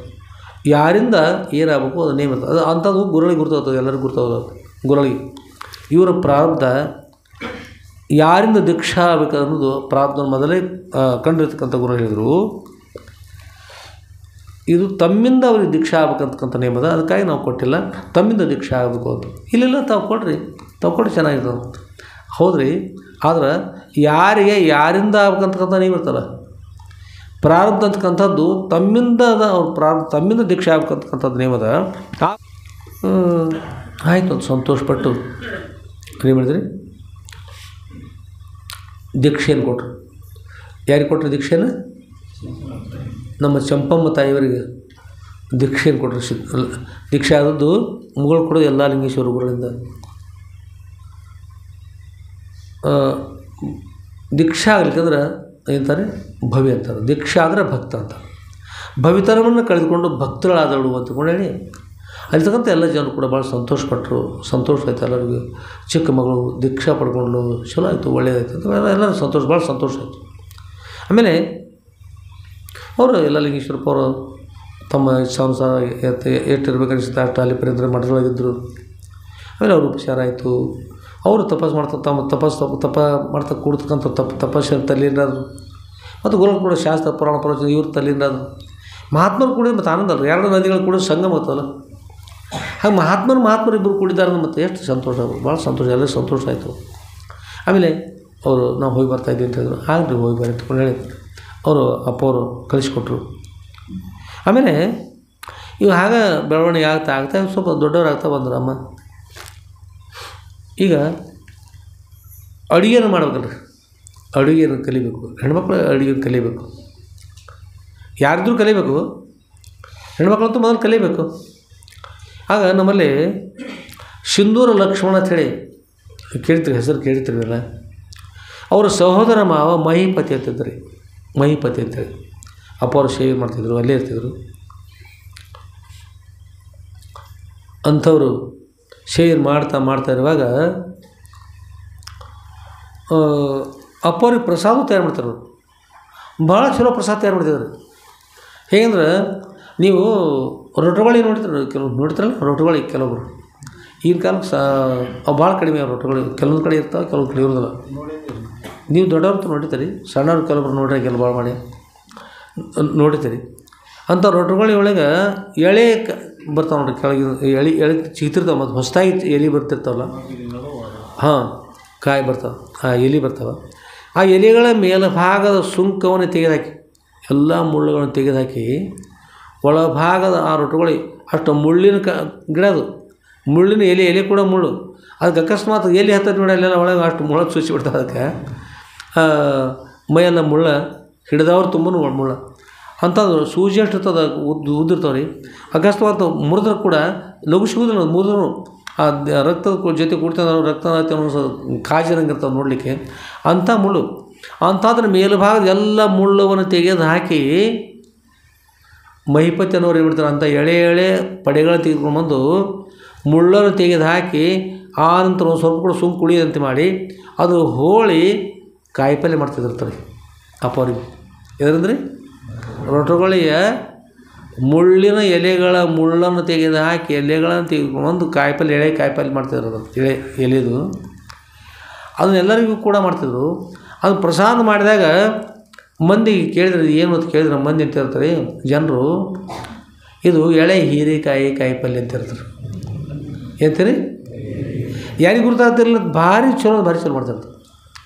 ಯಾರಿಂದ ಏನಾಗಬೇಕು ಅದು ನೇಮ ಇರ್ತದೆ. ಅದು ಅಂಥದ್ದು ಗುರುಳಿಗೆ ಗುರ್ತಾಗ್ತದೆ, ಎಲ್ಲರಿಗೂ ಗುರ್ತಾಗೋದು ಗುರುಳಿಗೆ. ಇವರ ಪ್ರಾರಬ್ಧ ಯಾರಿಂದ ದೀಕ್ಷಾ ಆಗಬೇಕು ಅನ್ನೋದು ಪ್ರಾರಬ್ಧ ಮೊದಲೇ ಕಂಡಿರ್ತಕ್ಕಂಥ ಗುರು ಹೇಳಿದರು. ಇದು ತಮ್ಮಿಂದ ಅವ್ರಿಗೆ ದೀಕ್ಷಾ ಆಗ್ಬೇಕಂತಕ್ಕಂಥ ನೇಮದ, ಅದಕ್ಕಾಗಿ ನಾವು ಕೊಟ್ಟಿಲ್ಲ, ತಮ್ಮಿಂದ ದೀಕ್ಷಾ ಆಗಬೇಕು ಅಂತ. ಇಲ್ಲೆಲ್ಲ ತಾವು ಕೊಡ್ರಿ, ತಾವು ಕೊಟ್ಟು ಚೆನ್ನಾಗಿರ್ತದೆ. ಹೌದ್ರಿ, ಆದ್ರೆ ಯಾರಿಗೆ ಯಾರಿಂದ ಆಗ್ಬೇಕಂತಕ್ಕಂಥ ನೇಮ ಇರ್ತಲ್ಲ, ಪ್ರಾರಬ್ಧ ಅಂತಕ್ಕಂಥದ್ದು ತಮ್ಮಿಂದ ಅದ. ಅವ್ರು ತಮ್ಮಿಂದ ದೀಕ್ಷೆ ಆಗ್ಬೇಕಂತಕ್ಕಂಥದ್ದು ನೇಮದ. ಆಯಿತು ಅಂತ ಸಂತೋಷಪಟ್ಟು ಏನು ಮಾಡಿದ್ರಿ, ದೀಕ್ಷೆಯನ್ನು ಕೊಟ್ಟರು. ಯಾರಿಗೆ ಕೊಟ್ಟರು ದೀಕ್ಷೆನ? ನಮ್ಮ ಚಂಪಮ್ಮ ತಾಯಿಯವರಿಗೆ ದೀಕ್ಷೆಯನ್ನು ಕೊಟ್ಟರು. ದೀಕ್ಷೆ ಆದದ್ದು ಮುಗಳು ಕೊಡೋದು ಎಲ್ಲ ಲಿಂಗೇಶ್ವರ ಗುರುಗಳಿಂದ. ದೀಕ್ಷಾ ಆಗ್ಲಿಕ್ಕಂದ್ರೆ ಏನಂತಾರೆ? ಭವಿ ಅಂತಾರೆ. ದೀಕ್ಷಾ ಆದರೆ ಭಕ್ತ ಅಂತ. ಭವಿತನವನ್ನು ಕಳೆದುಕೊಂಡು ಭಕ್ತಗಳಾದಳು ಅಂತಕೊಂಡು ಹೇಳಿ ಅಲ್ಲಿರ್ತಕ್ಕಂಥ ಎಲ್ಲ ಜನರು ಕೂಡ ಭಾಳ ಸಂತೋಷಪಟ್ಟರು. ಸಂತೋಷ ಆಯಿತು ಎಲ್ಲರಿಗೂ. ಚಿಕ್ಕ ಮಗಳು ದೀಕ್ಷಾ ಪಡ್ಕೊಂಡು ಚಲೋ ಆಯಿತು, ಒಳ್ಳೆಯದಾಯ್ತು ಅಂತ ಎಲ್ಲರೂ ಸಂತೋಷ, ಭಾಳ ಸಂತೋಷ ಆಯಿತು. ಆಮೇಲೆ ಅವರು ಎಲ್ಲ ಲಿಂಗೇಶ್ವರಪ್ಪ ಅವರು ತಮ್ಮ ಸಂಸಾರ ಎಷ್ಟಿರ್ಬೇಕನ್ನಿಸುತ್ತೆ ಅಷ್ಟು ಅಲ್ಲಿ ಪರ್ಯಂತ ಮಠದೊಳಗಿದ್ದರು. ಆಮೇಲೆ ಅವ್ರ ಉಪಚಾರ ಆಯಿತು. ಅವರು ತಪಸ್ಸು ಮಾಡ್ತಾ ತಪ ಮಾಡ್ತಾ ಕೂಡ್ತಕ್ಕಂಥ ತಪಸ್ಸು ತಲ್ಲಿಂದಾದ್ರು. ಮತ್ತು ಗುರುಗಳು ಕೂಡ ಶಾಸ್ತ್ರ ಪುರಾಣ ಪ್ರವಚನ ಇವ್ರ ತಲ್ಲಿಂದಾದ್ರು. ಮಹಾತ್ಮರು ಕೂಡ ಮತ್ತು ಆನಂದ ಅಲ್ಲ, 2 ನದಿಗಳು ಕೂಡ ಸಂಗಮ ಆಗ್ತದಲ್ಲ. ಹಾಗೆ ಮಹಾತ್ಮರು ಇಬ್ಬರು ಕೂಡಿದ್ದಾರೆ. ಮತ್ತು ಎಷ್ಟು ಸಂತೋಷ, ಭಾಳ ಸಂತೋಷ, ಎಲ್ಲರಿಗೂ ಸಂತೋಷ ಆಯಿತು. ಆಮೇಲೆ ಅವರು ನಾವು ಹೋಗಿ ಬರ್ತಾಯಿದ್ದೀವಿ ಅಂತ ಹೇಳಿದ್ರು. ಆಗ್ರಿ ಹೋಗಿ ಬರ್ರಿ ಅಂತಕೊಂಡು ಹೇಳಿ ಅವರು ಅಪ್ಪವರು ಕಳಿಸ್ಕೊಟ್ರು. ಆಮೇಲೆ ಇವು ಹಾಗೆ ಬೆಳವಣಿಗೆ ಆಗ್ತಾ ಸ್ವಲ್ಪ ದೊಡ್ಡವರಾಗ್ತಾ ಬಂದರು. ಅಮ್ಮ ಈಗ ಅಡುಗೆಯನ್ನು ಮಾಡ್ಬೇಕಲ್ರಿ, ಅಡುಗೆಯನ್ನು ಕಲಿಬೇಕು. ಹೆಣ್ಮಕ್ಳು ಅಡುಗೆ ಕಲಿಬೇಕು, ಯಾರಿದ್ರೂ ಕಲಿಬೇಕು. ಹೆಣ್ಮಕ್ಳಂತೂ ಮೊದಲು ಕಲಿಬೇಕು. ಆಗ ನಮ್ಮಲ್ಲಿ ಸಿಂಧೂರ ಲಕ್ಷ್ಮಣ ಅಂಥೇಳಿ ಕೇಳ್ತೀರಿ, ಹೆಸರು ಕೇಳ್ತಿರಲಿಲ್ಲ. ಅವರ ಸಹೋದರ ಮಾವ ಮಹಿಪತಿ ಅಂತಿದ್ರಿ, ಮಹಿಪತಿ ಅಂತೇಳಿ. ಅಪ್ಪ ಅವರು ಸೇವೆ ಮಾಡ್ತಿದ್ರು, ಅಲ್ಲೇ ಇರ್ತಿದ್ರು. ಅಂಥವರು ಸೇವೆ ಮಾಡ್ತಾ ಇರುವಾಗ ಅಪ್ಪ ಅವ್ರಿಗೆ ಪ್ರಸಾದ ತಯಾರು ಮಾಡ್ತಾರೆ. ಭಾಳ ಚಲೋ ಪ್ರಸಾದ ತಯಾರು ಮಾಡ್ತಿದ್ರು. ಹೇಗೆಂದ್ರೆ ನೀವು ರೊಟ್ಟುಗಳು ನೋಡ್ತಾರೆ, ಕೆಲವು ನೋಡ್ತಾರಲ್ಲ ರೊಟ್ಟುಗಳು ಕೆಲವೊಬ್ರು. ಈಗಿನ ಕಾಲಕ್ಕೆ ಅವು ಭಾಳ ಕಡಿಮೆ ರೊಟ್ಟುಗಳು, ಕೆಲವೊಂದು ಕಡೆ ಇರ್ತಾವೆ, ಕೆಲವೊಂದು ಕಡೆ ಇರೋದಿಲ್ಲ. ನೀವು ದೊಡ್ಡವ್ರದ್ದು ನೋಡಿತೀರಿ, ಸಣ್ಣವ್ರು ಕೆಲವೊಬ್ರು ನೋಡ್ರಿ, ಕೆಲವು ಭಾಳ ಮಾಡಿ ನೋಡಿತೀರಿ. ಅಂಥ ರೊಟ್ಟುಗಳೊಳಗೆ ಎಳೆ ಬರ್ತಾವೆ ನೋಡಿರಿ, ಕೆಳಗೆ ಎಳೆ ಚಿಗ್ತಿರ್ತಾವೆ, ಮತ್ತು ಹೊಸದಾಗಿ ಎಲೆ ಬರ್ತಿರ್ತಾವಲ್ಲ, ಹಾಂ ಕಾಯಿ ಬರ್ತಾವೆ, ಆ ಎಲೆ ಬರ್ತಾವೆ. ಆ ಎಲೆಗಳ ಮೇಲ್ಭಾಗದ ಸುಂಕವನ್ನು ತೆಗೆದುಹಾಕಿ, ಎಲ್ಲ ಮುಳ್ಳುಗಳನ್ನು ತೆಗೆದುಹಾಕಿ, ಒಳಭಾಗದ ಆ ರೊಟ್ಟುಗಳಿಗೆ ಅಷ್ಟು ಮುಳ್ಳಿನ ಗಿಡ, ಅದು ಮುಳ್ಳಿನ ಎಲೆ ಕೂಡ ಮುಳ್ಳು. ಅದಕ್ಕೆ ಅಕಸ್ಮಾತ್ ಎಲೆ ಹತ್ತದ ನೋಡಿ ಅಲ್ಲೆಲ್ಲ ಒಳಗೆ ಅಷ್ಟು ಮುಳ್ಳು ಚುಚ್ಚಿ ಬಿಡ್ತಾರೆ. ಅದಕ್ಕೆ ಮೈಯೆಲ್ಲ ಮುಳ್ಳ ಹಿಡಿದವ್ರು ತುಂಬ ಮುಳ್ಳ ಅಂಥದ್ದು ಸೂಜಿ ಅಷ್ಟು ಇರ್ತದೆ, ಉದ್ದಿರ್ತಾವೆ ರೀ. ಅಕಸ್ಮಾತ್ ಮುರಿದ್ರೆ ಕೂಡ ಲಘು ಸಿಗೋದಿಲ್ಲ, ಮುರಿದ್ರು ಆ ರಕ್ತದ ಜೊತೆ ಕೂಡ್ತದೆ, ರಕ್ತ ಕಾಜಿರಂಗೆ ಇರ್ತಾವೆ ನೋಡಲಿಕ್ಕೆ. ಅಂಥ ಮುಳ್ಳು, ಅಂಥದ್ರ ಮೇಲ್ಭಾಗದ ಎಲ್ಲ ಮುಳ್ಳವನ್ನು ತೆಗೆದು ಹಾಕಿ ಮಹಿಪತಿ ಅನ್ನೋರು ಏನು ಬಿಡ್ತಾರೆ, ಅಂಥ ಎಳೆ ಪಡೆಗಳನ್ನು ತೆಗೆದುಕೊಂಡು ಬಂದು ಮುಳ್ಳನ್ನು ತೆಗೆದು ಹಾಕಿ, ಆ ನಂತರ ಒಂದು ಸ್ವಲ್ಪ ಕೂಡ ಸುಂಕು ಕುಳಿಯಂತೆ ಮಾಡಿ ಅದು ಹೋಳಿ ಕಾಯಿಪಲ್ಯ ಮಾಡ್ತಿರ್ತಾರೆ ಅಪ್ಪ ಅವ್ರಿಗೆ. ಇದರಂದ್ರೆ ರೊಟ್ಟುಗಳಿಗೆ ಮುಳ್ಳಿನ ಎಲೆಗಳ ಮುಳ್ಳನ್ನು ತೆಗೆದು ಹಾಕಿ ಎಲೆಗಳನ್ನು ತೆಗೆದುಕೊಂಡು ಒಂದು ಕಾಯಿಪಲ್ಯ, ಎಳೆ ಕಾಯಿಪಲ್ಯ ಮಾಡ್ತಿದ್ರು. ಅದು ಎಲೆದು ಅದನ್ನೆಲ್ಲರಿಗೂ ಕೂಡ ಮಾಡ್ತಿದ್ರು. ಅದು ಪ್ರಸಾದ ಮಾಡಿದಾಗ ಮಂದಿಗೆ ಕೇಳಿದ್ರೆ ಏನು ಅಂತ ಕೇಳಿದ್ರೆ ಮಂದಿ ಅಂತ ಇರ್ತಾರೆ ಜನರು, ಇದು ಎಳೆ ಹೀರೆಕಾಯಿ ಕಾಯಿಪಲ್ಯ ಅಂತ ಇರ್ತಾರೆ. ಏನಂತೀರಿ? ಯಾರಿಗೆ ಗುರ್ತಾಗ್ತಿರಲಿಲ್ಲ, ಭಾರಿ ಚಲೋ ಮಾಡ್ತಿರ್ತಾರೆ.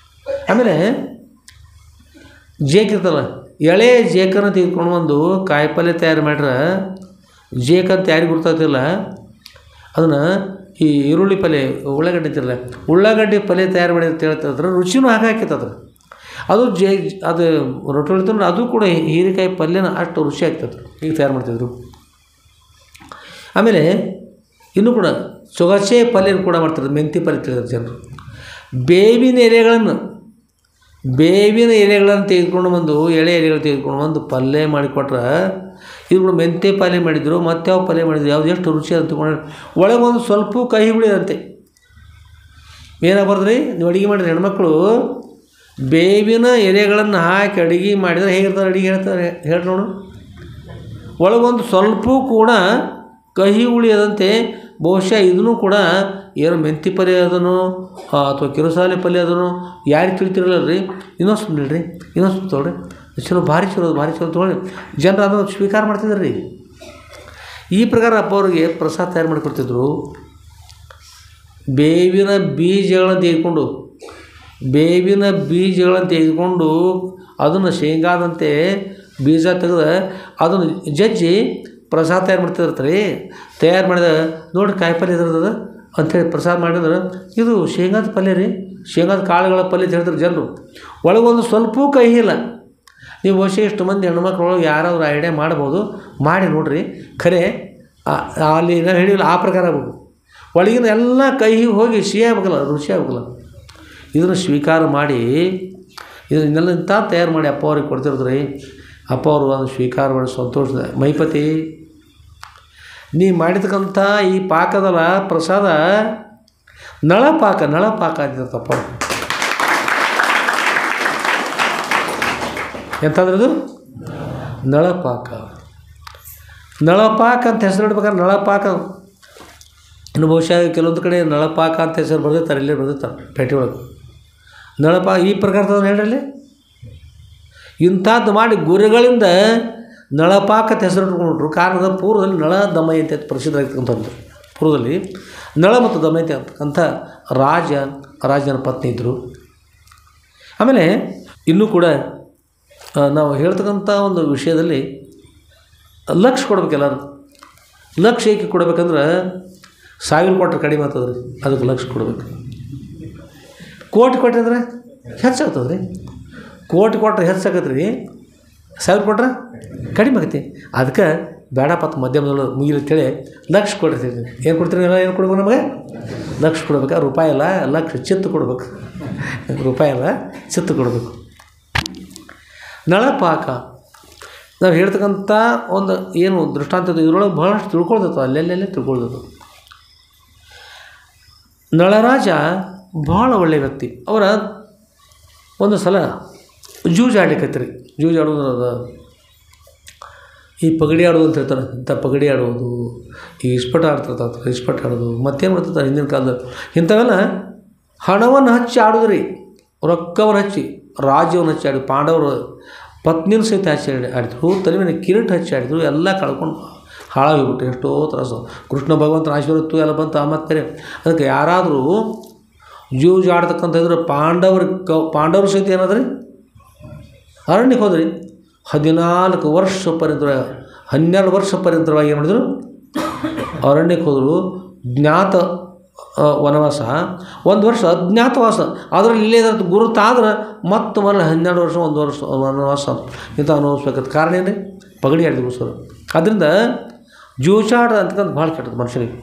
ಆಮೇಲೆ ಜೇಕ್ ಇರ್ತಲ್ಲ, ಎಳೆ ಜೇಕನ್ನು ತೆಗೆದುಕೊಂಡು ಒಂದು ಕಾಯಿಪಲ್ಯ ತಯಾರು ಮಾಡ್ರೆ ಜೇಕಂತ ಯಾರಿಗೆ ಗುರ್ತಾಗ್ತಿಲ್ಲ, ಅದನ್ನು ಈ ಈರುಳ್ಳಿ ಪಲ್ಯ, ಉಳ್ಳಾಗಡ್ಡೆ ಅಂತಿರಲ್ಲ, ಉಳ್ಳಾಗಡ್ಡೆ ಪಲ್ಯ ತಯಾರು ಮಾಡಿ ಅಂತ ಹೇಳ್ತಿದ್ರೆ ರುಚಿನೂ ಹಾಕಿತ್ತದ. ಅದು ಅದು ರೊಟ್ಟಿ ಹೊಳಿತಂದ್ರೆ ಅದು ಕೂಡ ಹೀರೆಕಾಯಿ ಪಲ್ಯನ ಅಷ್ಟು ರುಚಿ ಆಗ್ತದೆ. ಈಗ ತಯಾರು ಮಾಡ್ತಿದ್ರು. ಆಮೇಲೆ ಇನ್ನೂ ಕೂಡ ಸೊಗಸೆ ಪಲ್ಯ ಕೂಡ ಮಾಡ್ತಿದ್ರು, ಮೆಂತಿ ಪಲ್ಯ ತಿಳಿದ್ರು ಜನರು. ಬೇವಿನ ಎಲೆಗಳನ್ನು ತೆಗೆದುಕೊಂಡು ಬಂದು, ಎಳೆ ಎಲೆಗಳು ತೆಗೆದುಕೊಂಡು ಬಂದು ಪಲ್ಯ ಮಾಡಿಕೊಟ್ರೆ ಇದು ಕೂಡ ಮೆಂತೆ ಪಲ್ಯ ಮಾಡಿದ್ರು. ಮತ್ತು ಯಾವ ಪಲ್ಯ ಮಾಡಿದ್ರು, ಯಾವ್ದು ಎಷ್ಟು ರುಚಿ ಅಂತ ತಿಳ್ಕೊಂಡು ಒಳಗೊಂದು ಸ್ವಲ್ಪ ಕಹಿ ಬಿಡಿದಂತೆ. ಏನಾಗ್ಬಾರ್ದು ರೀ, ನೀವು ಅಡುಗೆ ಮಾಡಿದ್ರೆ ಹೆಣ್ಮಕ್ಳು ಬೇವಿನ ಎಲೆಗಳನ್ನು ಹಾಕಿ ಅಡುಗೆ ಮಾಡಿದರೆ ಹೇಗಿರ್ತಾರೆ ಅಡುಗೆ ಹೇಳ್ತಾರೆ ಹೇಳಿ ನೋಡು. ಒಳಗೊಂದು ಸ್ವಲ್ಪ ಕೂಡ ಕಹಿ ಉಳಿಯದಂತೆ. ಬಹುಶಃ ಇದನ್ನು ಕೂಡ ಏನು ಮೆಂತಿ ಪಲ್ಯ ಅದನ್ನು ಅಥವಾ ಕಿರುಸಾಲೆ ಪಲ್ಯ ಅದನ್ನು ಯಾರಿಗೆ ತಿಳಿತಿರಲ್ಲ ರೀ, ಇನ್ನೊಂದು ಸ್ವಲ್ಪ ರೀ, ಇನ್ನೊಂದು ಸ್ವಲ್ಪ ತೊಗೊಳ್ರಿ, ಚಲೋ ಭಾರಿ ಚಲೋ ತೊಗೊಳ್ಳಿ, ಜನರು ಅದನ್ನು ಸ್ವೀಕಾರ ಮಾಡ್ತಿದ್ರು ರೀ. ಈ ಪ್ರಕಾರ ಅಪ್ಪ ಅವ್ರಿಗೆ ಪ್ರಸಾದ ತಯಾರು ಮಾಡಿಕೊಡ್ತಿದ್ರು. ಬೇವಿನ ಬೀಜಗಳನ್ನು ತೆಗೆದುಕೊಂಡು ಅದನ್ನು ಶೇಂಗಾದಂತೆ ಬೀಜ ತೆಗೆದು ಅದನ್ನು ಜಜ್ಜಿ ಪ್ರಸಾದ ತಯಾರು ಮಾಡ್ತಿರ್ತಾರೆ. ತಯಾರು ಮಾಡಿದ ನೋಡಿರಿ ಕಾಯಿಪಲ್ಯ ಇದ್ರದ್ದು ಅಂಥೇಳಿ ಪ್ರಸಾದ ಮಾಡಿದ್ರೆ ಇದು ಶೇಂಗಾದ ಪಲ್ಯ ರೀ, ಶೇಂಗಾದ ಕಾಳುಗಳ ಪಲ್ಯ ಅಂತ ಹೇಳ್ತಾರೆ ಜನರು. ಒಳಗೊಂದು ಸ್ವಲ್ಪ ಕಹಿ ಇಲ್ಲ. ನೀವು ಬಹುಶಃ ಇಷ್ಟು ಮಂದಿ ಹೆಣ್ಮಕ್ಳೊಳಗೆ ಯಾರಾದ್ರೂ ಐಡಿಯಾ ಮಾಡ್ಬೋದು, ಮಾಡಿ ನೋಡಿರಿ. ಖರೆ ಅಲ್ಲಿ ನಾವು ಹೇಳಿಲ್ಲ ಆ ಪ್ರಕಾರ ಆಗ್ಬೇಕು. ಒಳಗಿನ ಎಲ್ಲ ಕಹಿ ಹೋಗಿ ಸಿಹಿ ಆಗ್ಬೇಕಲ್ಲ, ರುಚಿ ಆಗ್ಬೇಕಲ್ಲ. ಇದನ್ನು ಸ್ವೀಕಾರ ಮಾಡಿ ಇದನ್ನೆಲ್ಲ ಇಂಥ ತಯಾರು ಮಾಡಿ ಅಪ್ಪ ಅವ್ರಿಗೆ ಕೊಡ್ತಿರ್ತಾರೆ. ಅಪ್ಪ ಅವರು ಅದನ್ನು ಸ್ವೀಕಾರ ಮಾಡಿ ಸಂತೋಷದ, ಮಹಿಪತಿ ನೀ ಮಾಡಿರ್ತಕ್ಕಂಥ ಈ ಪಾಕದಲ್ಲ ಪ್ರಸಾದ ನಳಪಾಕ ಅಂತಿರ್ತಪ್ಪ. ಎಂತಂದ್ರದು ನಳಪಾಕ ಅಂತ ಹೆಸರು ಇಡ್ಬೇಕಾದ್ರೆ ನಳಪಾಕ. ಇನ್ನು ಬಹುಶಃ ಕೆಲವೊಂದು ಕಡೆ ನಳಪಾಕ ಅಂತ ಹೆಸರು ಬರ್ದಿರ್ತಾರೆ, ಇಲ್ಲೇ ಬರ್ದಿರ್ತಾರೆ ಪೇಟೆ ಒಳಗೆ. ನಳಪಾಕ ಈ ಪ್ರಕಾರದ ಹೇಳ್ರಲ್ಲಿ ಇಂಥದ್ದು ಮಾಡಿ ಗುರುಗಳಿಂದ ನಳಪಾಕ ಅಂತ ಹೆಸರು ಇಟ್ಕೊಂಡ್ಬಿಟ್ರು. ಕಾರಣದ ಪೂರ್ವದಲ್ಲಿ ನಳ ದಮಯಂತಿ ಅಂತ ಪ್ರಸಿದ್ಧ ಆಗಿರ್ತಕ್ಕಂಥದ್ದು. ಪೂರ್ವದಲ್ಲಿ ನಳ ಮತ್ತು ದಮಯಂತಿ ಅಂತಕ್ಕಂಥ ರಾಜನ ಪತ್ನಿ ಇದ್ದರು. ಆಮೇಲೆ ಇನ್ನೂ ಕೂಡ ನಾವು ಹೇಳ್ತಕ್ಕಂಥ ಒಂದು ವಿಷಯದಲ್ಲಿ ಲಕ್ಷ ಕೊಡ್ಬೇಕು. ಎಲ್ಲರೂ ಲಕ್ಷ ಏಕೆ ಕೊಡಬೇಕಂದ್ರೆ 1000 ಕೊಟ್ಟರೆ ಕಡಿಮೆ ಆಗ್ತದೆ ರೀ, ಅದಕ್ಕೆ ಲಕ್ಷ ಕೊಡ್ಬೇಕು. ಕೋಟಿ ಕೊಟ್ಟರೆ ಹೆಚ್ಚಾಗ್ತದೆ ರೀ, ಕೋಟಿ ಕೊಟ್ಟರೆ ಹೆಚ್ಚಾಗತ್ತೆ ರೀ, 1000 ಕೊಟ್ರೆ ಕಡಿಮೆ ಆಗತ್ತೆ. ಅದಕ್ಕೆ ಬೇಡಪ್ಪ ಮಧ್ಯಮದೊಳಗೆ ಮುಗಿಲತ್ತೇಳಿ ಲಕ್ಷ ಕೊಡ್ತೀರಿ. ಏನು ಕೊಡ್ತೀರಿ? ಏನು ಕೊಡ್ಬೇಕು ನಮಗೆ? ಲಕ್ಷ ಕೊಡ್ಬೇಕು. ರೂಪಾಯಿ ಅಲ್ಲ, ಲಕ್ಷ ಚಿತ್ತು ಕೊಡ್ಬೇಕು. ರೂಪಾಯಿ ಅಲ್ಲ, ಚಿತ್ತು ಕೊಡಬೇಕು. ನಳಪಾಕ ನಾವು ಹೇಳ್ತಕ್ಕಂಥ ಒಂದು ಏನು ದೃಷ್ಟಾಂತ ಇದರೊಳಗೆ ಬಹಳಷ್ಟು ತಿಳ್ಕೊಳ್ತೈತೆ, ಅಲ್ಲೆಲ್ಲೆಲ್ಲೇ ತಿಳ್ಕೊಳ್ತೈತೆ. ನಳರಾಜ ಭಾಳ ಒಳ್ಳೆಯ ವ್ಯಕ್ತಿ. ಅವರ ಒಂದು ಸಲ ಜೂಜಾಡ್ಲಿಕ್ಕತ್ರಿ. ಜೂಜಾಡೋದು ಈ ಪಗಡಿ ಆಡೋದು ಅಂತ ಹೇಳ್ತಾರೆ. ಇಂಥ ಪಗಡಿ ಆಡೋದು, ಈ ಇಸ್ಪಟ್ ಆಡ್ತಿರ್ತಾರೆ, ಇಸ್ಪಟ್ ಆಡೋದು, ಮತ್ತೇನು ಮಾಡ್ತಿರ್ತಾರೆ ಹಿಂದಿನ ಕಾಲದಲ್ಲಿ ಇಂಥವೆಲ್ಲ ಹಣವನ್ನು ಹಚ್ಚಿ ಆಡೋದ್ರಿ, ರೊಕ್ಕವನ್ನು ಹಚ್ಚಿ, ರಾಜ್ಯವನ್ನು ಹಚ್ಚಿ ಆಡಿ. ಪಾಂಡವರು ಪತ್ನಿನ ಸಹಿತ ಹಚ್ಚಿ ಆಡಿದ್ರು, ತಲೆ ಮೇಲೆ ಕಿರೀಟ ಹಚ್ಚಿ ಆಡಿದ್ರು, ಎಲ್ಲ ಕಳ್ಕೊಂಡು ಹಾಳಾಗಿಬಿಟ್ಟು ಎಷ್ಟೋ ತ್ರಾಸು. ಕೃಷ್ಣ ಭಗವಂತನ ಆಶೀರ್ವತ್ತು ಎಲ್ಲ ಬಂತು. ಮತ್ತು ಅದಕ್ಕೆ ಯಾರಾದರೂ ಜೂಜು ಆಡ್ತಕ್ಕಂಥ ಇದ್ರೆ ಪಾಂಡವರು ಸಹಿತ ಏನಾದ್ರಿ ಅರಣ್ಯಕ್ಕೆ ಹೋದ್ರಿ. 14 ವರ್ಷ ಪರ್ಯಂತ 12 ವರ್ಷ ಪರ್ಯಂತವಾಗಿ ಏನು ಮಾಡಿದ್ರು, ಅರಣ್ಯಕ್ಕೆ ಹೋದರು. ಜ್ಞಾತ ವನವಾಸ, 1 ವರ್ಷ ಅಜ್ಞಾತವಾಸ. ಅದರಲ್ಲಿ ಇಲ್ಲೇ ಇದ್ರ ಗುರುತಾದ್ರೆ ಮತ್ತೆ ಮರಳಿ 12 ವರ್ಷ 1 ವರ್ಷ ವನವಾಸ ಇಂಥ ಅನುಭವಿಸ್ಬೇಕಂತ. ಕಾರಣ ಏನು ರೀ, ಪಗಡಿ ಆಡಿದ್ರು ಸರ್. ಅದರಿಂದ ಜೂಜಾಟ ಅಂತಕ್ಕಂಥ ಭಾಳ ಕೆಟ್ಟದ್ದು ಮನುಷ್ಯನಿಗೆ.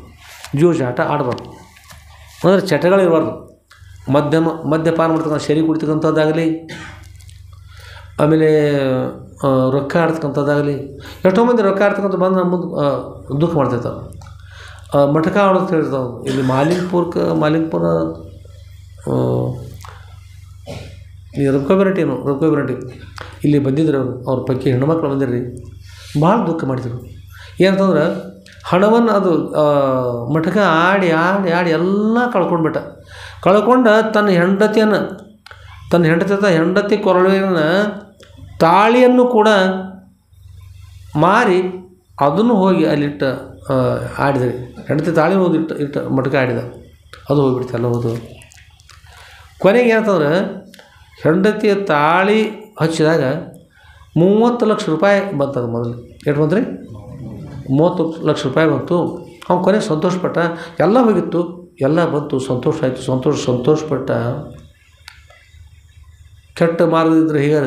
ಜೂಜಾಟ ಆಡಬಾರ್ದು, ಅಂದರೆ ಚಟಗಳಿರಬಾರ್ದು. ಮದ್ಯಪಾನ ಮಾಡ್ತಕ್ಕಂಥ, ಶರಿ ಕುಡಿತಕ್ಕಂಥದ್ದಾಗಲಿ, ಆಮೇಲೆ ರೊಕ್ಕ ಆಡ್ತಕ್ಕಂಥದ್ದಾಗಲಿ. ಎಷ್ಟೋ ಮಂದಿ ರೊಕ್ಕ ಆಡ್ತಕ್ಕಂಥ ಬಂದು ನಮ್ಮ ಮುಂದೆ ದುಃಖ ಮಾಡ್ತಿರ್ತಾರೆ. ಮಟಕ ಆಡೋದು ಹೇಳ್ತಾವೆ. ಇಲ್ಲಿ ಮಾಲಿಂಗ್ಪುರ ಈ ರೊಕ್ಕಬೆರಟಿ ಇಲ್ಲಿ ಬಂದಿದ್ರು ಅವ್ರ ಪೈಕಿ ಹೆಣ್ಮಕ್ಳು ಬಂದಿರ್ರಿ, ಭಾಳ ದುಃಖ ಮಾಡ್ತಿದ್ರು. ಏನಂತಂದ್ರೆ ಹಣವನ್ನು ಅದು ಮಟಕ ಆಡಿ ಆಡಿ ಆಡಿ ಎಲ್ಲ ಕಳ್ಕೊಂಡು ತನ್ನ ಹೆಂಡತಿ ಕೊರಳಿನ ತಾಳಿಯನ್ನು ಕೂಡ ಮಾರಿ ಅದನ್ನು ಹೋಗಿ ಅಲ್ಲಿಟ್ಟು ಆಡಿದ್ರಿ. ಹೆಂಡತಿ ತಾಳಿ ಹೋಗಿ ಇಟ್ಟು ಮಟಕ ಆಡಿದ, ಅದು ಹೋಗ್ಬಿಡ್ತು, ಎಲ್ಲ ಹೋದು. ಕೊನೆಗೆ ಏನಂತಂದ್ರೆ ಹೆಂಡತಿಯ ತಾಳಿ ಹಚ್ಚಿದಾಗ 30 ಲಕ್ಷ ರೂಪಾಯಿ ಬಂತದು. ಮೊದಲು ಎಷ್ಟು ಬಂದ್ರಿ, 30 ಲಕ್ಷ ರೂಪಾಯಿ ಬಂತು. ಅವ್ನು ಕೊನೆಗೆ ಸಂತೋಷಪಟ್ಟ, ಎಲ್ಲ ಹೋಗಿತ್ತು, ಎಲ್ಲ ಬಂತು, ಸಂತೋಷ ಆಯಿತು. ಸಂತೋಷಪಟ್ಟ. ಕೆಟ್ಟ ಮಾರ್ಗದಿದ್ರೆ ಹೀಗೆ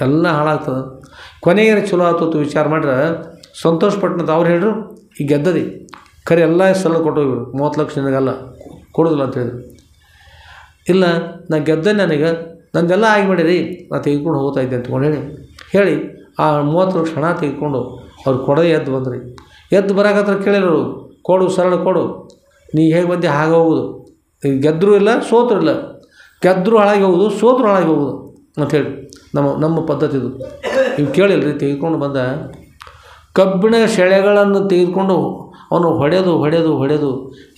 ಎಲ್ಲ ಹಾಳಾಗ್ತದೆ. ಕೊನೆಗೆ ಚಲೋ ಆಯ್ತು ವಿಚಾರ ಮಾಡ್ರೆ ಸಂತೋಷಪಟ್ಟಂತ ಅವ್ರು ಹೇಳ್ರು, ಈಗ ಗೆದ್ದದಿ ಖರೆ ಎಲ್ಲ ಸಲ ಕೊಟ್ಟೋಗಿರು, 30 ಲಕ್ಷ ನಿನಗಲ್ಲ ಕೊಡೋದಿಲ್ಲ ಅಂತ ಹೇಳಿದ್ರು. ಇಲ್ಲ ನಾ ಗೆದ್ದೆ, ನನಗೆ ನಂದೆಲ್ಲ ಆಗಿ ಮಾಡಿರಿ, ನಾ ತೆಗೆದುಕೊಂಡು ಹೋಗ್ತಾ ಇದ್ದೆ ಅಂತಕೊಂಡು ಹೇಳಿ ಆ 30 ಲಕ್ಷ ಹಣ ತೆಗೆದುಕೊಂಡು ಅವ್ರು ಕೊಡೋದೇ ಎದ್ದು ಬಂದ್ರಿ. ಎದ್ದು ಬರಾಕತ್ರ ಕೇಳಿದ್ರು, ಕೊಡು ಸರಳ ಕೊಡು, ನೀ ಹೇಗೆ ಬಂದೆ ಹಾಗೆ ಹೋಗೋದು, ಗೆದ್ದರೂ ಇಲ್ಲ ಸೋತರು ಇಲ್ಲ, ಗೆದ್ದರೂ ಹಾಳಾಗಿ ಹೋಗೋದು, ಸೋತರು ಹಾಳಾಗಿ ಹೋಗೋದು ಅಂಥೇಳಿ ನಮ್ಮ ಪದ್ಧತಿ ಇದು. ನೀವು ಕೇಳಿಲ್ರಿ, ತೆಗೆದುಕೊಂಡು ಬಂದ ಕಬ್ಬಿಣ ಸೆಳೆಗಳನ್ನು ತೆಗೆದುಕೊಂಡು ಅವನು ಹೊಡೆದು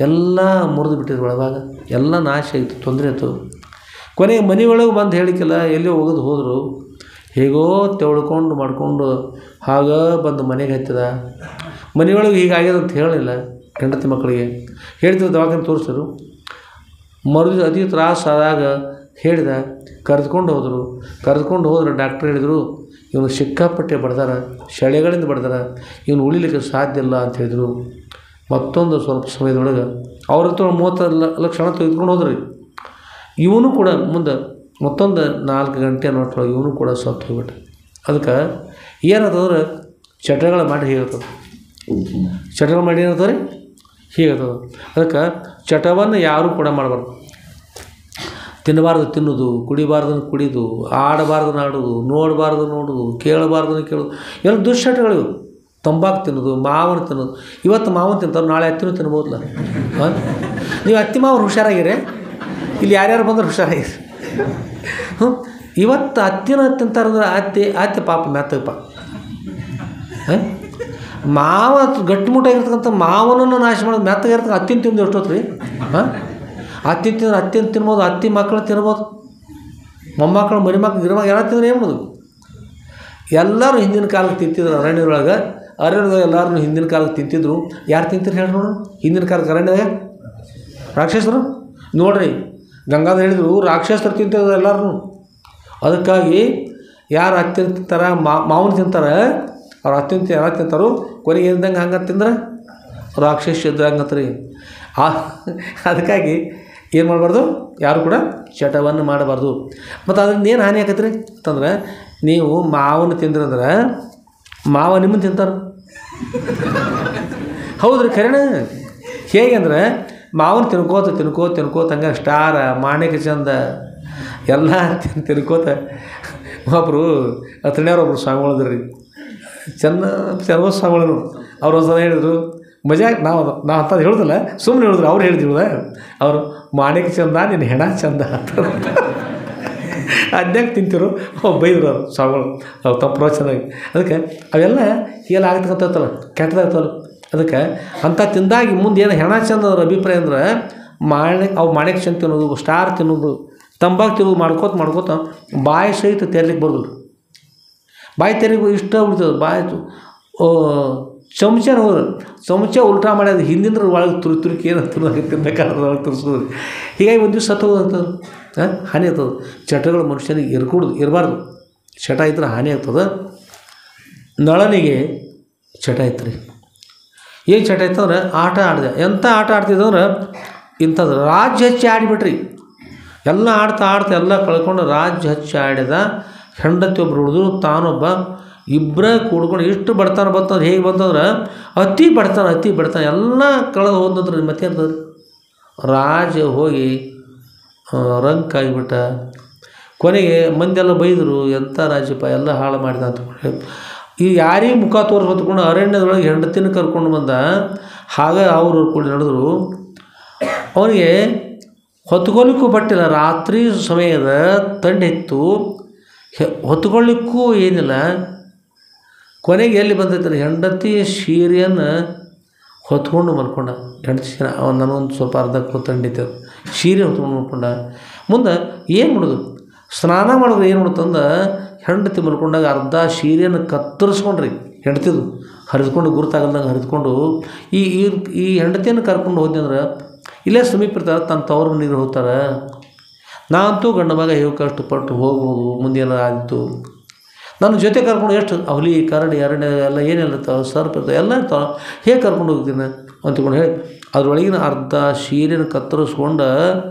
ಎಲ್ಲ ಮುರಿದು ಬಿಟ್ಟಿದ್ರು. ಒಳಗಾಗ ಎಲ್ಲ ನಾಶ ಆಯಿತು, ತೊಂದರೆ ಆಯಿತು. ಕೊನೆಗೆ ಮನೆಯೊಳಗೆ ಬಂದು ಹೇಳಿಕ್ಕಿಲ್ಲ, ಎಲ್ಲಿ ಹೋದರು. ಹೇಗೋ ತೆಳ್ಕೊಂಡು ಮಾಡಿಕೊಂಡು ಹಾಗೆ ಬಂದು ಮನೆಗೆ ಹತ್ತಿದ. ಮನೆಯೊಳಗೆ ಹೀಗಾಗ್ಯದ ಅಂತ ಹೇಳಿಲ್ಲ ಹೆಂಡತಿ ಮಕ್ಕಳಿಗೆ, ಹೇಳ್ತಿದ್ರು, ದವಾಖಾನೆ ತೋರಿಸಿದ್ರು. ಅತಿ ತ್ರಾಸು ಆದಾಗ ಹೇಳಿದ, ಕರೆದುಕೊಂಡು ಹೋದ್ರೆ ಡಾಕ್ಟ್ರ್ ಹೇಳಿದರು, ಇವನು ಸಿಕ್ಕಾಪಟ್ಟೆ ಬಡ್ದಾರ, ಸೆಳೆಗಳಿಂದ ಬಡ್ದಾರ, ಇವನು ಉಳಿಲಿಕ್ಕೆ ಸಾಧ್ಯ ಇಲ್ಲ ಅಂತ ಹೇಳಿದರು. ಮತ್ತೊಂದು ಸ್ವಲ್ಪ ಸಮಯದೊಳಗೆ ಅವ್ರ ಹತ್ರ 30 ಲಕ್ಷ ಹಣ ತೆಗೆದುಕೊಂಡು ಹೋದ್ರಿ. ಇವನು ಕೂಡ ಮುಂದೆ ಮತ್ತೊಂದು 4 ಗಂಟೆ ಅನ್ನೋಟ್ರೊಳಗೆ ಇವನು ಕೂಡ ಸತ್ತು ಹೋಗ್ಬಿಟ್ಟ. ಅದಕ್ಕೆ ಏನಂತಂದ್ರೆ ಚಟಗಳು ಮಾಡಿ ಹೀಗತ್ತದ, ಚಟಗಳು ಮಾಡಿ ಏನಂತಂದ್ರೆ ಹೀಗತ್ತದ. ಅದಕ್ಕೆ ಚಟವನ್ನು ಯಾರೂ ಕೂಡ ಮಾಡಬಾರ್ದು. ತಿನ್ನಬಾರ್ದು ತಿನ್ನೋದು, ಕುಡಿಬಾರ್ದು ಕುಡಿದು, ಆಡಬಾರ್ದು ಆಡೋದು, ನೋಡೋದು, ಕೇಳಬಾರ್ದು ಕೇಳೋದು, ಎಲ್ಲ ದುಶ್ಚಟಗಳು. ತಂಬಾಕು ತಿನ್ನೋದು, ಮಾವನ ತಿನ್ನೋದು. ಇವತ್ತು ಮಾವನ ತಿಂತಾರೆ, ನಾಳೆ ಹತ್ತಿನೂ ತಿನ್ಬೋದಲ್ಲ. ನೀವು ಹತ್ತಿ ಮಾವನ ಹುಷಾರಾಗಿರಿ, ಇಲ್ಲಿ ಯಾರ್ಯಾರು ಬಂದ್ರೆ ಹುಷಾರಾಗಿರಿ. ಇವತ್ತು ಹತ್ತಿನ ತಿಂತಾರಂದ್ರೆ ಅತ್ತೆ ಪಾಪ ಮೆತ್ತಗಪ್ಪ. ಮಾವ ಗಟ್ಟಿಮುಟ್ಟಾಗಿರ್ತಕ್ಕಂಥ ಮಾವನನ್ನು ನಾಶ ಮಾಡೋದು, ಮೆತ್ತಗಿರ್ತಕ್ಕ ಹತ್ತಿನ ತಿಂದು ಎಷ್ಟೊತ್ತು ರೀ. ಹತ್ತಿನ ತಿನ್ಬೋದು, ಹತ್ತಿ ಮಕ್ಕಳು ತಿನ್ಬೋದು, ಮೊಮ್ಮಕ್ಕಳು ಮರಿಮಕ್ಳು ಗಿರಿಮಕ್ಳು ಎಲ್ಲ ತಿಂದ್ರೆ ಏನು ಮಾಡೋದು. ಎಲ್ಲರೂ ಹಿಂದಿನ ಕಾಲಕ್ಕೆ ತಿಂತಿದ್ರು ಅರಣ್ಯದೊಳಗೆ ಎಲ್ಲರೂ ಹಿಂದಿನ ಕಾಲಕ್ಕೆ ತಿಂತಿದ್ರು. ಯಾರು ತಿಂತಿರು ಹೇಳಿ ನೋಡು, ಹಿಂದಿನ ಕಾಲಕ್ಕೆ ಅರಣ್ಯದಾಗ ರಾಕ್ಷಸರು ನೋಡ್ರಿ. ಗಂಗಾಧರ ಹೇಳಿದ್ರು, ರಾಕ್ಷಸರು ತಿಂತಿದ್ರು ಎಲ್ಲರೂ. ಅದಕ್ಕಾಗಿ ಯಾರು ಹತ್ತಿ ತಿಂತಾರೆ, ಮಾವನ ತಿಂತಾರೆ, ಅವ್ರು ಹತ್ತಿ ಎಲ್ಲ ತಿಂತಾರೋ, ಕೊನೆಗೆ ಇದ್ದಂಗೆ ಹಂಗೆ ತಿಂದ್ರೆ ರಾಕ್ಷಸ ಇದ್ದಂಗೆ ರೀ. ಅದಕ್ಕಾಗಿ ಏನು ಮಾಡಬಾರ್ದು, ಯಾರು ಕೂಡ ಚಟವನ್ನು ಮಾಡಬಾರ್ದು. ಮತ್ತು ಅದರಿಂದ ಏನು ಹಾನಿ ಆಕೈತೆ ರೀ ಅಂತಂದ್ರೆ, ನೀವು ಮಾವನ ತಿಂದ್ರಂದ್ರೆ ಮಾವ ನಿಮ್ಮನ್ನು ತಿಂತಾರೆ. ಹೌದು ರೀ, ಖರೇನ. ಹೇಗೆ ಅಂದ್ರೆ ಮಾವನ ತಿನ್ಕೋತ ಹಂಗೆ ಸ್ಟಾರ ಮಾಣಿಕ ಚಂದ ಎಲ್ಲ ತಿನ್ಕೋತ. ಒಬ್ಬರು ಹತ್ರಣ್ಯವ್ರೊಬ್ರು ಸ್ವಾಮಿಗಳಿದ್ರು ರೀ, ಚಂದ ಸ್ವಾಮಿಗಳು. ಅವ್ರು ಒಂದ್ಸಲ ಹೇಳಿದ್ರು, ಮಜಾ ನಾವು ಅಂಥದ್ದು ಹೇಳುದಿಲ್ಲ, ಸುಮ್ಮನೆ ಹೇಳಿದ್ರು. ಅವ್ರು ಹೇಳಿದ್ರು, ಅವರು ಮಾಣಿಕ ಚಂದ, ನಿನ್ನ ಹೆಣ ಚಂದ ಅಂತ. ಅದ್ಯಾಕೆ ತಿಂತಿರು ಬೈದರು ಅವ್ರು ಸ್ವಾಮಿಗಳು ಅವ್ರು ತಮ್ಮ ಪ್ರವಚನಾಗಿ. ಅದಕ್ಕೆ ಅವೆಲ್ಲ ಎಲ್ಲ ಆಗ್ತಕ್ಕಂಥತ್ತಲ್ಲ ಕೆಟ್ಟದಾಗ್ತವಲ್ಲ. ಅದಕ್ಕೆ ಅಂಥ ತಿಂದಾಗಿ ಮುಂದೆ ಏನು ಹೆಣ ಚಂದ ಅದ್ರ ಅಭಿಪ್ರಾಯ ಅಂದ್ರೆ ಮಾಣಿಕ್ ಚಂದ ತಿನ್ನೋದು, ಸ್ಟಾರ್ ತಿನ್ನೋದು, ತಂಬಾಕು ತಿನ್ನೋದು ಮಾಡ್ಕೋತ ಬಾಯಿ ಸಹಿತ ತೆರಲಿಕ್ಕೆ ಬರೋದು. ಬಾಯಿ ತೆರಿಗೆ ಇಷ್ಟ ಉಳಿತದೆ. ಬಾಯಿ ಚಮಚನ ಹೋದ್ರೆ ಚಮಚ ಉಲ್ಟಾ ಮಾಡ್ಯದು ಹಿಂದಿಂದ ಒಳಗೆ ತುರುಕಿ ಏನು ತಿನ್ನಬೇಕಾದ್ರೆ ಒಳಗೆ ತುರಿಸೋದು. ಹೀಗಾಗಿ ಒಂದು ದಿವಸ ಸತ್ತು ಹೋಗ್ತದೆ, ಹಾನಿ ಆಗ್ತದೆ. ಚಟಗಳು ಮನುಷ್ಯನಿಗೆ ಇರಬಾರ್ದು. ಚಟ ಇದ್ರೆ ಹಾನಿ ಆಗ್ತದೆ. ನಳನಿಗೆ ಚಟ ಇತ್ತು ರೀ. ಏನು ಚಟ ಇತ್ತಂದ್ರೆ ಆಟ ಆಡಿದೆ. ಎಂಥ ಆಟ ಆಡ್ತಿದ್ದಂದ್ರೆ ಇಂಥದ್ದು ರಾಜ್ಯ ಹಚ್ಚಿ ಆಡಿಬಿಟ್ರಿ. ಎಲ್ಲ ಆಡ್ತಾ ಎಲ್ಲ ಕಳ್ಕೊಂಡು ರಾಜ್ಯ ಹಚ್ಚಿ ಆಡಿದ. ಹೆಂಡತಿ ಒಬ್ರು ಹುಡಿದು ತಾನೊಬ್ಬ ಇಬ್ಬರೇ ಕೂಡ್ಕೊಂಡು ಇಷ್ಟು ಬಡತನ ಬಂತಂದ್ರೆ ಹೇಗೆ ಬಂತಂದ್ರೆ ಅತಿ ಬಡತನ ಎಲ್ಲ ಕಳೆದು ಹೋದಂದ್ರೆ ಮತ್ತೆ ಇರ್ತದೆ. ರಾಜ ಹೋಗಿ ರಂಕಾಗಿಬಿಟ್ಟ. ಕೊನೆಗೆ ಮಂದೆಲ್ಲ ಬೈದರು, ಎಂಥ ರಾಜ್ಯಪ್ಪ ಎಲ್ಲ ಹಾಳು ಮಾಡಿದ ಅಂತ. ಈ ಯಾರಿಗೆ ಮುಖ ತೋರಿಸಿ ಹೊತ್ಕೊಂಡು ಅರಣ್ಯದೊಳಗೆ ಹೆಂಡತಿನ ಕರ್ಕೊಂಡು ಬಂದ. ಹಾಗೆ ಅವರು ಕೂಡ ನಡೆದ್ರು. ಅವನಿಗೆ ಹೊತ್ಕೊಳ್ಳಿಕ್ಕೂ ಬಟ್ಟಿಲ್ಲ. ರಾತ್ರಿ ಸಮಯದ ತಂಡಿತ್ತು, ಹೊತ್ಕೊಳ್ಳಿಕ್ಕೂ ಏನಿಲ್ಲ. ಕೊನೆಗೆ ಎಲ್ಲಿ ಬಂದೈತೆ ಹೆಂಡತಿ ಸೀರೆಯನ್ನು ಹೊತ್ಕೊಂಡು ಮಲ್ಕೊಂಡ. ಹೆಂಡತಿ ಸೀರೆ ನನಗೊಂದು ಸ್ವಲ್ಪ ಅರ್ಧಕ್ಕೂ ತಂಡಿತ್ತು, ಸೀರೆ ಹೊತ್ಕೊಂಡು ಮಲ್ಕೊಂಡ. ಮುಂದೆ ಏನು ಮಾಡೋದು, ಸ್ನಾನ ಮಾಡಿದ್ರೆ ಏನು ಮಾಡೋದಂದ ಹೆಂಡತಿ ಮಲ್ಕೊಂಡಾಗ ಅರ್ಧ ಸೀರೆಯನ್ನು ಕತ್ತರಿಸ್ಕೊಂಡ್ರಿ. ಹೆಂಡತಿದು ಹರಿದ್ಕೊಂಡು ಗುರುತಾಗಲ್ದಂಗೆ ಹರಿದ್ಕೊಂಡು ಈ ಹೆಂಡತಿಯನ್ನು ಕರ್ಕೊಂಡು ಹೋದ್ನಿ ಅಂದ್ರೆ ಇಲ್ಲೇ ಸಮೀಪ ಇರ್ತಾರೆ, ತನ್ನ ತವರು ನೀರು ಹೋಗ್ತಾರೆ. ನಾನಂತೂ ಗಂಡ ಮಗ ಹೇಗೆ ಕಷ್ಟಪಟ್ಟು ಹೋಗ್ಬೋದು, ಮುಂದೆ ಎಲ್ಲ ಆದಿತ್ತು. ನನ್ನ ಜೊತೆ ಕರ್ಕೊಂಡು ಎಷ್ಟು ಹುಲಿ ಕರಡಿ ಅರಣ್ಯ ಎಲ್ಲ ಏನೆಲ್ಲ ಇರ್ತಾವೆ, ಸರ್ಪ ಇರ್ತಾವೆ, ಎಲ್ಲ ಇರ್ತಾವೆ, ಹೇಗೆ ಕರ್ಕೊಂಡು ಹೋಗ್ತೀನಿ ಅಂತಕೊಂಡು ಹೇಳಿ ಅದ್ರೊಳಗಿನ ಅರ್ಧ ಸೀರೆನ ಕತ್ತರಿಸ್ಕೊಂಡು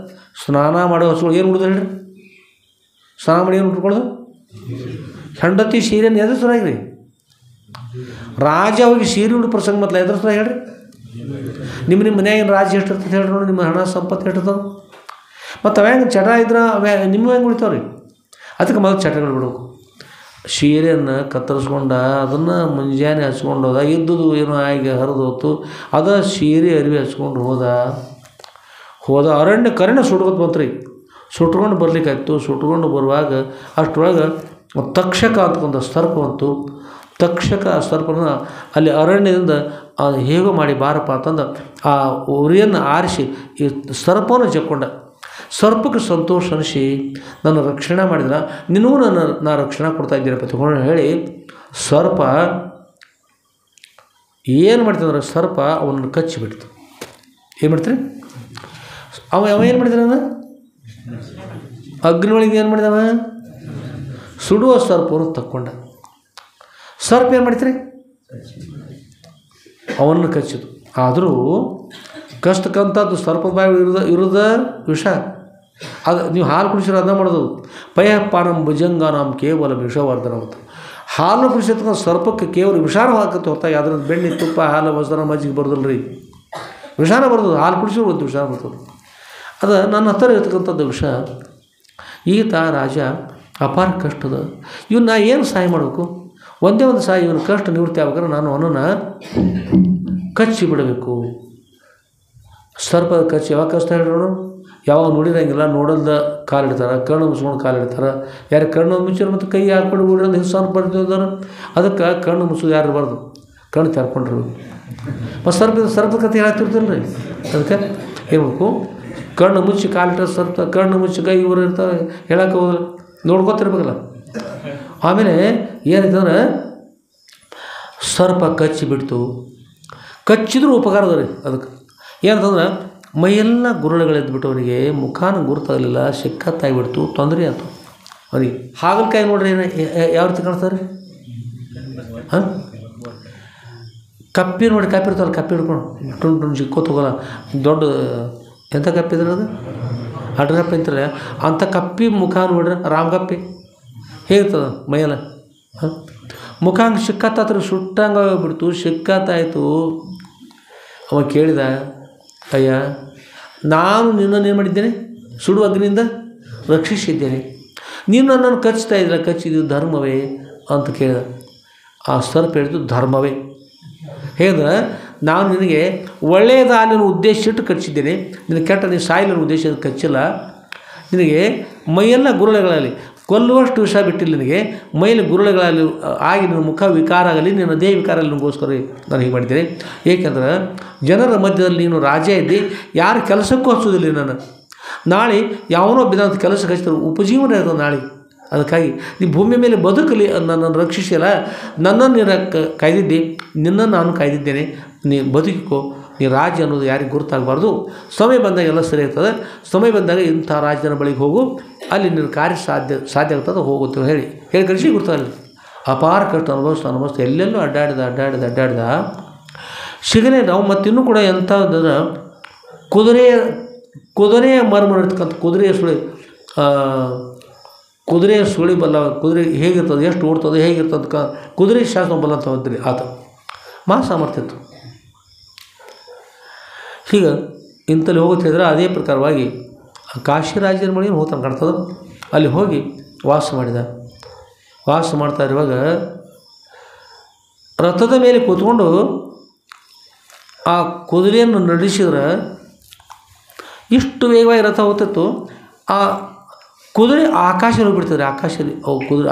ಸ್ನಾನ ಮಾಡೋ ಹೊಸ್ಕೊಂಡು ಏನು ಉಳಿದ್ರೆ ಹೇಳ್ರಿ, ಸ್ನಾನ ಮಾಡಿ ಏನು ಉಟ್ಕೊಳ್ಳೋದು, ಹೆಂಡತಿ ಸೀರೆನ ಎದ್ರ ಸರಾಗ್ರಿ. ರಾಜ ಹೋಗಿ ಸೀರೆ ಉಡು ಪ್ರಸಂಗ ಮೊದಲ ಎದ್ರ ಸರ ಹೇಳ್ರಿ. ನಿಮ್ಮ ಮನ್ಯಾಗಿನ ರಾಜ್ಯ ಎಷ್ಟು ಇರ್ತದೆ ಹೇಳ್ರಿ, ನೋಡಿ ನಿಮ್ಮ ಹಣ ಸಂಪತ್ತು ಎಷ್ಟಿರ್ತಾವೆ. ಮತ್ತು ಅವ್ಯಾಂಗೆ ಚಟ ಇದ್ರೆ ನಿಮ್ಮ ಹೆಂಗೆ ಉಳಿತಾವ್ರಿ. ಅದಕ್ಕೆ ಮೊದಲು ಚಟಗಳು ಬಿಡಬೇಕು. ಸೀರೆಯನ್ನು ಕತ್ತರಿಸ್ಕೊಂಡ ಅದನ್ನು ಮುಂಜಾನೆ ಹಚ್ಕೊಂಡು ಹೋದ. ಇದ್ದುದು ಏನೋ ಆಗಿ ಹರಿದು ಹೋತು. ಅದ ಸೀರೆ ಅರಿವಿ ಹಚ್ಕೊಂಡು ಹೋದ ಅರಣ್ಯ ಕರೆನ ಸುಟ್ಕೊತ ಬಂತ್ರಿ. ಸುಟ್ಕೊಂಡು ಬರ್ಲಿಕ್ಕಾಯ್ತು. ಸುಟ್ಕೊಂಡು ಬರುವಾಗ ಅಷ್ಟರೊಳಗೆ ತಕ್ಷಕ ಅಂತಕೊಂಡ ಸರ್ಪ ಬಂತು. ತಕ್ಷಕ ಸರ್ಪನ ಅಲ್ಲಿ ಅರಣ್ಯದಿಂದ ಹೇಗೋ ಮಾಡಿ ಬಾರಪ್ಪ ಅಂತಂದು ಆ ಉರಿಯನ್ನು ಆರಿಸಿ ಈ ಸರ್ಪವನ್ನು ಜಕ್ಕೊಂಡ. ಸರ್ಪಕ್ಕೆ ಸಂತೋಷ ಅನಿಸಿ ನನ್ನ ರಕ್ಷಣೆ ಮಾಡಿದ್ರೆ ನಿನಗೂ ನಾ ರಕ್ಷಣೆ ಕೊಡ್ತಾ ಇದ್ದೀನಪ್ಪ ತಗೊಂಡು ಹೇಳಿ ಸರ್ಪ ಏನು ಮಾಡ್ತಿದ್ರೆ ಸರ್ಪ ಅವನನ್ನು ಕಚ್ಚಿಬಿಡ್ತು. ಏನು ಮಾಡ್ತೀರಿ ಅವ ಏನು ಮಾಡಿದಾನ, ಅಗ್ನಿಯೊಳಗೆ ಏನು ಮಾಡಿದವ, ಸುಡುವ ಸರ್ಪವನ್ನು ತಕ್ಕೊಂಡ. ಸರ್ಪ ಏನು ಮಾಡ್ತೀರಿ, ಅವನನ್ನು ಕಚ್ಚಿತು. ಆದರೂ ಕಷ್ಟಕ್ಕಂಥದ್ದು ಸರ್ಪ ಬಾಯಿ ಇರೋದ ವಿಷ. ಅದು ನೀವು ಹಾಲು ಕುಡಿಸಿರೋ ಅದನ್ನ ಮಾಡೋದು. ಪಯಪಾನಂ ಭುಜಂಗಾನಂ ಕೇವಲ ವಿಷವರ್ಧನ ಅಂತ. ಹಾಲು ಕುಡಿಸಿರ್ತಕ್ಕಂಥ ಸರ್ಪಕ್ಕೆ ಕೇವಲ ವಿಷಾನ ಹಾಕತ್ತೆ ಹೊರತಾಗಿ ಅದ್ರಲ್ಲಿ ಬೆಣ್ಣೆ ತುಪ್ಪ ಹಾಲು ಮೊಸರು ಮಜ್ಜಿಗೆ ಬರೋದಿಲ್ಲ ರೀ. ವಿಷಾನ ಬರೋದು, ಹಾಲು ಕುಡಿಸಿರೋ ಒಂದು ವಿಷಾನ ಬರ್ತದೆ. ಅದು ನನ್ನ ಹತ್ತಿರ ಇರ್ತಕ್ಕಂಥದ್ದು ವಿಷ. ಈತ ರಾಜ ಅಪಾರ ಕಷ್ಟದ. ಇವನ್ನ ಏನು ಸಹಾಯ ಮಾಡಬೇಕು, ಒಂದೇ ಒಂದು ಸಹಾಯ, ಇವನ ಕಷ್ಟ ನಿವೃತ್ತಿ ಆಗ್ಬೇಕಾದ್ರೆ ನಾನು ಅವನನ್ನು ಕಚ್ಚಿ ಬಿಡಬೇಕು. ಸರ್ಪ ಕಚ್ಚಿ ಯಾವಾಗ ಕಷ್ಟ ಹೇಳೋಣ, ಯಾವಾಗ ನೋಡಿರಂಗಿಲ್ಲ, ನೋಡಲ್ದ ಕಾಲಿಡ್ತಾರೆ, ಕಣ್ಣು ಮುಚ್ಕೊಂಡು ಕಾಲಿಡ್ತಾರೆ. ಯಾರು ಕಣ್ಣು ಮುಚ್ಚಿರು ಮತ್ತು ಕೈ ಹಾಕ್ಕೊಂಡು ಬಿಡೋದು ಹಿಂಸಾನ ಪಡ್ತಿದ್ದಾರೆ. ಅದಕ್ಕೆ ಕಣ್ಣು ಮುಚ್ಚೋದು ಯಾರು ಇರಬಾರ್ದು, ಕಣ್ಣು ತೆರ್ಕೊಂಡ್ರು. ಮತ್ತು ಸರ್ಪದ ಕತೆ ಹೇಳ್ತಿರ್ತಿಲ್ಲ ರೀ. ಅದಕ್ಕೆ ಹೇಳ್ಬೇಕು, ಕಣ್ಣು ಮುಚ್ಚಿ ಕಾಲಿಟ್ಟ ಸರ್ಪ, ಕಣ್ಣು ಮುಚ್ಚಿ ಕೈ ಇವರು ಇರ್ತಾವೆ, ಹೇಳಕ್ಕೆ ಹೋದ್ರೆ ನೋಡ್ಕೊತಿರ್ಬೇಕಲ್ಲ. ಆಮೇಲೆ ಏನಿತ್ತಂದ್ರೆ ಸರ್ಪ ಕಚ್ಚಿಬಿಡ್ತು. ಕಚ್ಚಿದ್ರೂ ಉಪಕಾರದ ರೀ. ಅದಕ್ಕೆ ಏನಂತಂದ್ರೆ ಮೈಯೆಲ್ಲ ಗುರುಳುಗಳೆದ್ಬಿಟ್ಟು ಅವನಿಗೆ ಮುಖಾನ ಗುರುತಾಗಲಿಲ್ಲ, ಸಿಕ್ಕತ್ತಾಗಿಬಿಡ್ತು, ತೊಂದರೆ ಆಯ್ತು ಅವನಿಗೆ. ಹಾಗಲಕಾಯಿ ನೋಡ್ರಿ ಯಾವ ರೀತಿ ಕಾಣಿಸ್ತಾರೆ, ಹಾಂ ಕಪ್ಪಿ ನೋಡಿ, ಕಪ್ಪಿ ಇರ್ತಾವಲ್ಲ, ಕಪ್ಪಿ ಹಿಡ್ಕೊಂಡು ಟುಂಡು ಸಿಕ್ಕೋತ ಹೋಗಲ್ಲ. ದೊಡ್ಡ ಎಂಥ ಕಪ್ಪಿ ಇದ್ರೆ ಅದು ಅಡ್ರ ಕಪ್ಪಿ ಅಂತಾರೆ. ಅಂಥ ಕಪ್ಪಿ ಮುಖ ನೋಡ್ರಿ, ರಾಮಕಪ್ಪಿ ಹೇಗಿರ್ತದ ಮೈಯೆಲ್ಲ. ಹಾಂ ಮುಖ ಹಂಗೆ ಸಿಕ್ಕತ್ತಾತ್ರ, ಸುಟ್ಟಂಗೆ ಹೋಗ್ಬಿಡ್ತು, ಸಿಕ್ಕತ್ತಾಯಿತು. ಅವ ಕೇಳಿದ, ಅಯ್ಯ ನಾನು ನಿನ್ನನ್ನು ಏನು ಮಾಡಿದ್ದೇನೆ, ಸುಡುವ ಅಗ್ನಿಯಿಂದ ರಕ್ಷಿಸಿದ್ದೇನೆ, ನೀನು ನನ್ನನ್ನು ಕಚ್ತಾ ಇದ್ದರೆ ಕಚ್ಚಿದ್ದು ಧರ್ಮವೇ ಅಂತ ಕೇಳಿದ. ಆ ಸರ್ಪ ಹೇಳಿದ್ದು ಧರ್ಮವೇ. ಹೇಳಿದ್ರೆ ನಾನು ನಿನಗೆ ಒಳ್ಳೆಯದಾಗಲಿ ಉದ್ದೇಶ ಇಟ್ಟು ಕಚ್ಚಿದ್ದೇನೆ, ನಿನ್ನ ಕೆಟ್ಟ ನೀನು ಸಾಯಿಲಿ ಉದ್ದೇಶ ಕಚ್ಚಿಲ್ಲ. ನಿನಗೆ ಮೈಯೆಲ್ಲ ಗುರುಳೆಗಳಲ್ಲಿ ಕೊಲ್ಲುವಷ್ಟು ವಿಷ ಬಿಟ್ಟಿಲ್ಲ ನಿನಗೆ, ಮೈಯಲ್ಲಿ ಗುರುಳೆಗಳಲ್ಲಿ ಆಗಿ ನಿನ್ನ ಮುಖ ವಿಕಾರ ಆಗಲಿ, ನಿನ್ನ ದೇಹ ವಿಕಾರ ಆಗಲಿ ನಿನಗೋಸ್ಕರ ನಾನು ಹೀಗೆ ಮಾಡಿದ್ದೇನೆ. ಏಕೆಂದ್ರೆ ಜನರ ಮಧ್ಯದಲ್ಲಿ ನೀನು ರಾಜ ಇದ್ದಿ, ಯಾರು ಕೆಲಸಕ್ಕೂ ಹಚ್ಚೋದಿಲ್ಲ ನಾನು. ನಾಳೆ ಯಾವನೋ ಬಿದ್ದಂಥ ಕೆಲಸಕ್ಕೆ ಹಚ್ಚಿದ್ರು ಉಪಜೀವನ ಇರ್ತದೆ ನಾಳೆ. ಅದಕ್ಕಾಗಿ ನೀ ಭೂಮಿ ಮೇಲೆ ಬದುಕಲಿ, ನನ್ನನ್ನು ರಕ್ಷಿಸಿಲ್ಲ, ನನ್ನನ್ನು ನೀನು ಕಾಯ್ದಿದ್ದೆ, ನಿನ್ನನ್ನು ನಾನು ಕಾಯ್ದಿದ್ದೇನೆ, ನೀ ಬದುಕಿಕೋ, ನೀ ರಾಜ್ಯ ಅನ್ನೋದು ಯಾರಿಗೆ ಗುರುತಾಗಬಾರ್ದು. ಸಮಯ ಬಂದಾಗ ಎಲ್ಲ ಸರಿ ಇರ್ತದೆ, ಸಮಯ ಬಂದಾಗ ಇಂಥ ರಾಜ್ಯನ ಬಳಿಗೆ ಹೋಗು, ಅಲ್ಲಿ ನಿನ್ನ ಕಾರ್ಯ ಸಾಧ್ಯ ಆಗ್ತದೆ, ಹೋಗುತ್ತೆ ಹೇಳಿ ಕಳಿಸಿ ಗುರ್ತಾಗಲಿ. ಅಪಾರ ಕಷ್ಟ ಅನುಭವಿಸ್ತಾ ಎಲ್ಲೆಲ್ಲೂ ಅಡ್ಡಾಡಿದ ಸಿಗಲೇ ನಾವು ಮತ್ತಿನ್ನೂ ಕೂಡ ಎಂಥದ್ದನ್ನು ಕುದುರೆಯ ಮರ್ಮ ಇರ್ತಕ್ಕಂಥ ಕುದುರೆಯ ಸುಳಿ ಬಲ್ಲ, ಕುದುರೆ ಹೇಗಿರ್ತದೆ, ಎಷ್ಟು ಓಡ್ತದೆ, ಹೇಗಿರ್ತದೆ, ಕುದುರೆ ಶಾಸನ ಬಲ್ಲ ಅಂತ ಹೋಗ್ತೀರಿ ಆತ ಸಾಮರ್ಥ್ಯ ಇತ್ತು. ಹೀಗೆ ಇಂಥಲ್ಲಿ ಹೋಗುತ್ತೆ ಹೇಳಿದ್ರೆ ಅದೇ ಪ್ರಕಾರವಾಗಿ ಕಾಶಿ ರಾಜ್ಯದ ಬಳಿ ಹೋಗ್ತಾನೆ ಕಾಣ್ತದೆ. ಅಲ್ಲಿ ಹೋಗಿ ವಾಸ ಮಾಡ್ತಾ ಇರುವಾಗ ರಥದ ಮೇಲೆ ಕೂತ್ಕೊಂಡು ಆ ಕುದುರೆಯನ್ನು ನಡೆಸಿದ್ರೆ ಇಷ್ಟು ವೇಗವಾಗಿ ರಥ ಹೋಗ್ತಿತ್ತು, ಆ ಕುದುರೆ ಆಕಾಶದಲ್ಲಿ ಹೋಗಿಬಿಡ್ತಿದ್ರು.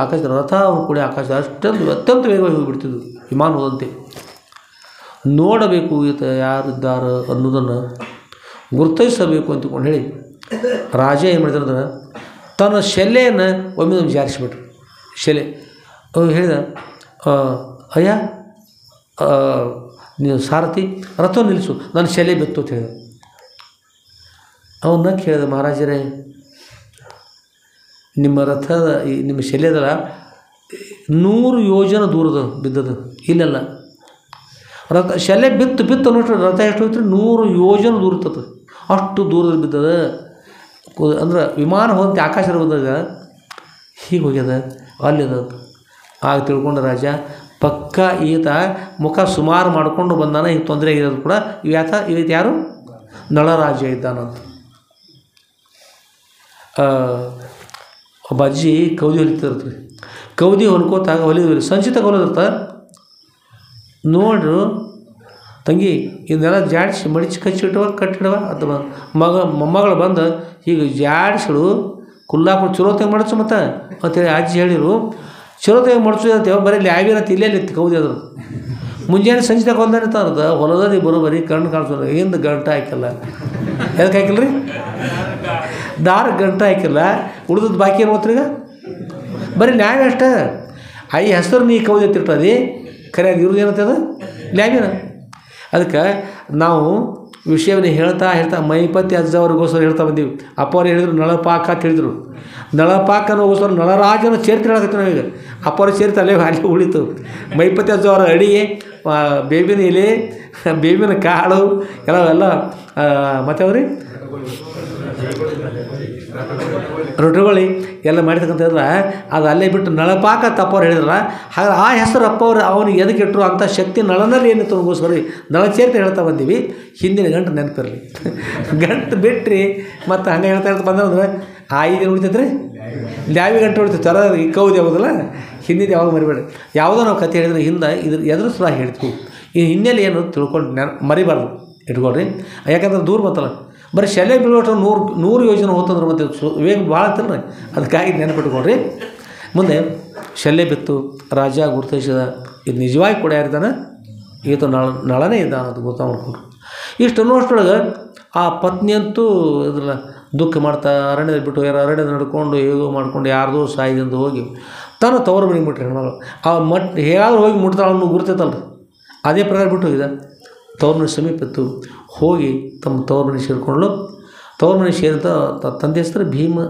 ಆಕಾಶದ ರಥ ಕೂಡ ಆಕಾಶ ಅತ್ಯಂತ ವೇಗವಾಗಿ ಹೋಗಿಬಿಡ್ತಿದ್ವು, ವಿಮಾನ ಹೋದಂತೆ. ನೋಡಬೇಕು ಈತ ಯಾರಿದ್ದಾರೆ ಅನ್ನೋದನ್ನು ಗುರುತಿಸಬೇಕು ಅಂತಕೊಂಡು ಹೇಳಿ ರಾಜ ಏನು ಮಾಡಿದ್ರೆ ತನ್ನ ಶೆಲೆಯನ್ನು ಒಮ್ಮೆ ಜಾರಿಸಿಬಿಟ್ರು. ಶೆಲೆ ಹೇಳಿದ, ಅಯ್ಯ ನೀವು ಸಾರಥಿ ರಥ ನಿಲ್ಲಿಸು, ನನ್ನ ಶೆಲೆ ಬಿತ್ತು ಅಂತ ಹೇಳಿದ. ಅವನ್ನ ಕೇಳಿದ, ಮಹಾರಾಜರೇ ನಿಮ್ಮ ರಥದ ನಿಮ್ಮ ಶೆಲೆದಲ್ಲ 100 ಯೋಜನ ದೂರದ ಬಿದ್ದದು, ಇಲ್ಲೆಲ್ಲ ರಥ ಶೆಲೆ ಬಿತ್ತು ನೋಡ್ರಿ, ರಥ ಎಷ್ಟು ಹೋಯ್ತು 100 ಯೋಜನ ದೂರ ಇರ್ತದೆ, ಅಷ್ಟು ದೂರದಲ್ಲಿ ಬಿದ್ದದ. ಅಂದ್ರೆ ವಿಮಾನ ಹೋದಂತೆ ಆಕಾಶದಲ್ಲಿ ಬಂದಾಗ ಹೀಗೆ ಹೋಗ್ಯದ, ಅಲ್ಲಿದ. ಆಗ ತಿಳ್ಕೊಂಡ ರಾಜ, ಪಕ್ಕ ಈತ ಮುಖ ಸುಮಾರು ಮಾಡಿಕೊಂಡು ಬಂದಾನ, ಈಗ ತೊಂದರೆ ಆಗಿರೋದು ಕೂಡ ಇವತ್ತು ಯಾರು ನಳರಾಜ ಇದ್ದಾನಂತ. ಒಬ್ಬ ಅಜ್ಜಿ ಕೌದಿ ಹೊಲಿತಿರ್ತೀರಿ, ಕೌದಿ ಹೊಲ್ಕೋತಾಗ ಹೊಲಿದ್ರಿ ಸಂಚಿತಾಗ ಹೊಲಿದಿರ್ತ ನೋಡ್ರು, ತಂಗಿ ಇದನ್ನೆಲ್ಲ ಜಾಡಿಸಿ ಮಡಿಸಿ ಕಟ್ಟಿಡುವ ಅಥವಾ ಮೊಮ್ಮಗಳು ಬಂದು ಹೀಗೆ ಜಾಡಿಸಳು ಕುಲ್ಲಾಕೊಂಡು ಚಲೋತ್ತಾಗ ಮಾಡಿಸು ಮತ್ತು ಅಂತೇಳಿ ಅಜ್ಜಿ ಹೇಳಿರು. ಚಲೋತ್ತಾಗ ಮಾಡಿಸೋದಂತೇವ ಬರೀ ಲ್ಯಾವಿನ ಇಲ್ಲೇ ಕೌದಿ ಅದ್ರ ಮುಂಜಾನೆ ಸಂಚಿತಾಗ ಹೊಲ್ದಾನೆ ಇರ್ತದ, ಹೊಲದಲ್ಲಿ ಬರೋಬರಿ ಕಣ್ಣು ಕಾಣಿಸೋದು, ಹಿಂದೆ ಗಂಟೆ ಹಾಕಿಲ್ಲ, ಎದಕ್ಕೆ ಹಾಕಿಲ್ಲ ರೀ, ದಾರ ಗಂಟೆ ಹಾಕಿಲ್ಲ, ಉಳಿದದ್ದು ಬಾಕಿ ಏನು ಓದ್ತೀಗ ಬರೀ ನ್ಯಾಯ ಅಷ್ಟೇ. ಐ ಹೆಸರು ನೀ ಕೌದಿ ಎತ್ತಿರ್ತದೆ, ಖರೆ ಅದು ಇವ್ರದ್ದು ಏನಂತದ ಲ್ಯಾವಿನ. ಅದಕ್ಕೆ ನಾವು ವಿಷಯವನ್ನು ಹೇಳ್ತಾ ಮೈಪತಿ ಅಜ್ಜವ್ರಿಗೋಸ್ಕರ ಹೇಳ್ತಾ ಬಂದೀವಿ. ಅಪ್ಪವ್ರು ಹೇಳಿದ್ರು ನಳಪಾಕ ಅಂತ ಹೇಳಿದರು. ನಳಪಾಕ ಅನ್ನೋಗೋಸ್ಕರ ನಳರಾಜನ ಚರಿತ್ರೆ ಹೇಳಕತ್ತೀವಿ ನಾವೀಗ. ಅಪ್ಪವ್ರ ಚರಿತ್ರೆ ಅಲ್ಲಿ ಉಳಿತು. ಮೈಪತಿ ಅಜ್ಜವರ ಅಡಿಗೆ, ಬೇವಿನ ಎಲೆ, ಬೇವಿನ ಕಾಳು ಎಲ್ಲ ಮತ್ತೆ ಅವ್ರಿ ರೊಟ್ಟಿಗಳು ಎಲ್ಲ ಮಾಡಿರ್ತಕ್ಕಂಥದ್ರ ಅದು ಅಲ್ಲೇ ಬಿಟ್ಟು ನಳಪಾಕ ತಪ್ಪವ್ರು ಹೇಳಿದ್ರಲ್ಲ. ಹಾಗೆ ಆ ಹೆಸರು ಅಪ್ಪವ್ರು ಅವನಿಗೆ ಎದಕ್ಕೆ ಇಟ್ಟರು ಅಂಥ ಶಕ್ತಿ ನಳನಲ್ಲಿ ಏನಿತ್ತು ಅನ್ನೋಗೋಸ್ಕರ ನಳ ಚೇರ್ತೆ ಹೇಳ್ತಾ ಬಂದೀವಿ. ಹಿಂದಿನ ಗಂಟು ನೆನಪಿರಲಿ, ಗಂಟು ಬಿಟ್ಟರೆ ಮತ್ತು ಹಂಗೆ ಹೇಳ್ತಾ ಬಂದ್ರೆ ಈಗೇನು ಉಳಿತೈತ್ರಿ, ಲ್ಯಾವಿ ಗಂಟು ಉಳಿತೈತೆ ತರ ಈ ಕೌದಿ ಆಗೋದಿಲ್ಲ. ಹಿಂದಿನ ಯಾವಾಗ ಮರಿಬೇಡಿ, ಯಾವುದೋ ನಾವು ಕತೆ ಹೇಳಿದ್ರೆ ಹಿಂದೆ ಎದುರು ಸಲ ಹೇಳ್ತೀವಿ. ಈ ಹಿನ್ನೆಲೆ ಏನು ತಿಳ್ಕೊಂಡು ಮರಿಬಾರ್ದು, ಇಟ್ಕೊಳ್ರಿ. ಯಾಕಂದ್ರೆ ದೂರ ಬಂತಲ್ಲ, ಬರೀ ಶೆಲೆ ಬೀಳುವಷ್ಟು 100 ಯೋಜನೆ ಹೋತಂದ್ರೆ ಮತ್ತೆ ವೇಗ ಭಾಳ ಆಗ್ತಲ್ಲ, ಅದಕ್ಕಾಗಿ ನೆನಪಿಟ್ಕೊಳ್ರಿ. ಮುಂದೆ ಶೆಲೆ ಬಿತ್ತು, ರಾಜ ಗುರುತಿಸಿದ, ಇದು ನಿಜವಾಗಿ ಕೂಡ ಯಾರಿದ್ದಾನೆ, ಈತ ನಳನೇ ಇದ್ದಾನೆ ಅಂತ ಗೊತ್ತಾ ಮಾಡ್ಕೊಂಡ್ರು. ಇಷ್ಟು ಅನ್ನೋಷ್ಟೊಳಗೆ ಆ ಪತ್ನಿಯಂತೂ ಇದ್ರಲ್ಲ ದುಃಖ ಮಾಡ್ತಾ ಅರಣ್ಯದಲ್ಲಿ ಬಿಟ್ಟು ಅರಣ್ಯದ ನಡ್ಕೊಂಡು ಹೇಗೋ ಮಾಡ್ಕೊಂಡು ಯಾರ್ದೋ ಸಾಯಿದಿಂದ ಹೋಗಿ ತನ್ನ ತವರು ಮನೆಗೆ ಬಿಟ್ರಿ ಹೆಣ್ಮಗಳು. ಆ ಹೇಗಾದ್ರೂ ಹೋಗಿ ಮುಟ್ತಾಳನ್ನು ಗುರ್ತೈತಲ್ರಿ, ಅದೇ ಪ್ರಕಾರ ಬಿಟ್ಟು ಹೋಗಿದ. ತವ್ರ ಮನೆ ಸಮೀಪ ಇತ್ತು, ಹೋಗಿ ತಮ್ಮ ತವ್ರ ಮನೆ ಸೇರಿಕೊಂಡ್ಳು. ತವ್ರ ಮನೆ ಸೇರಿದ ತಂದೆ ಹೆಸರು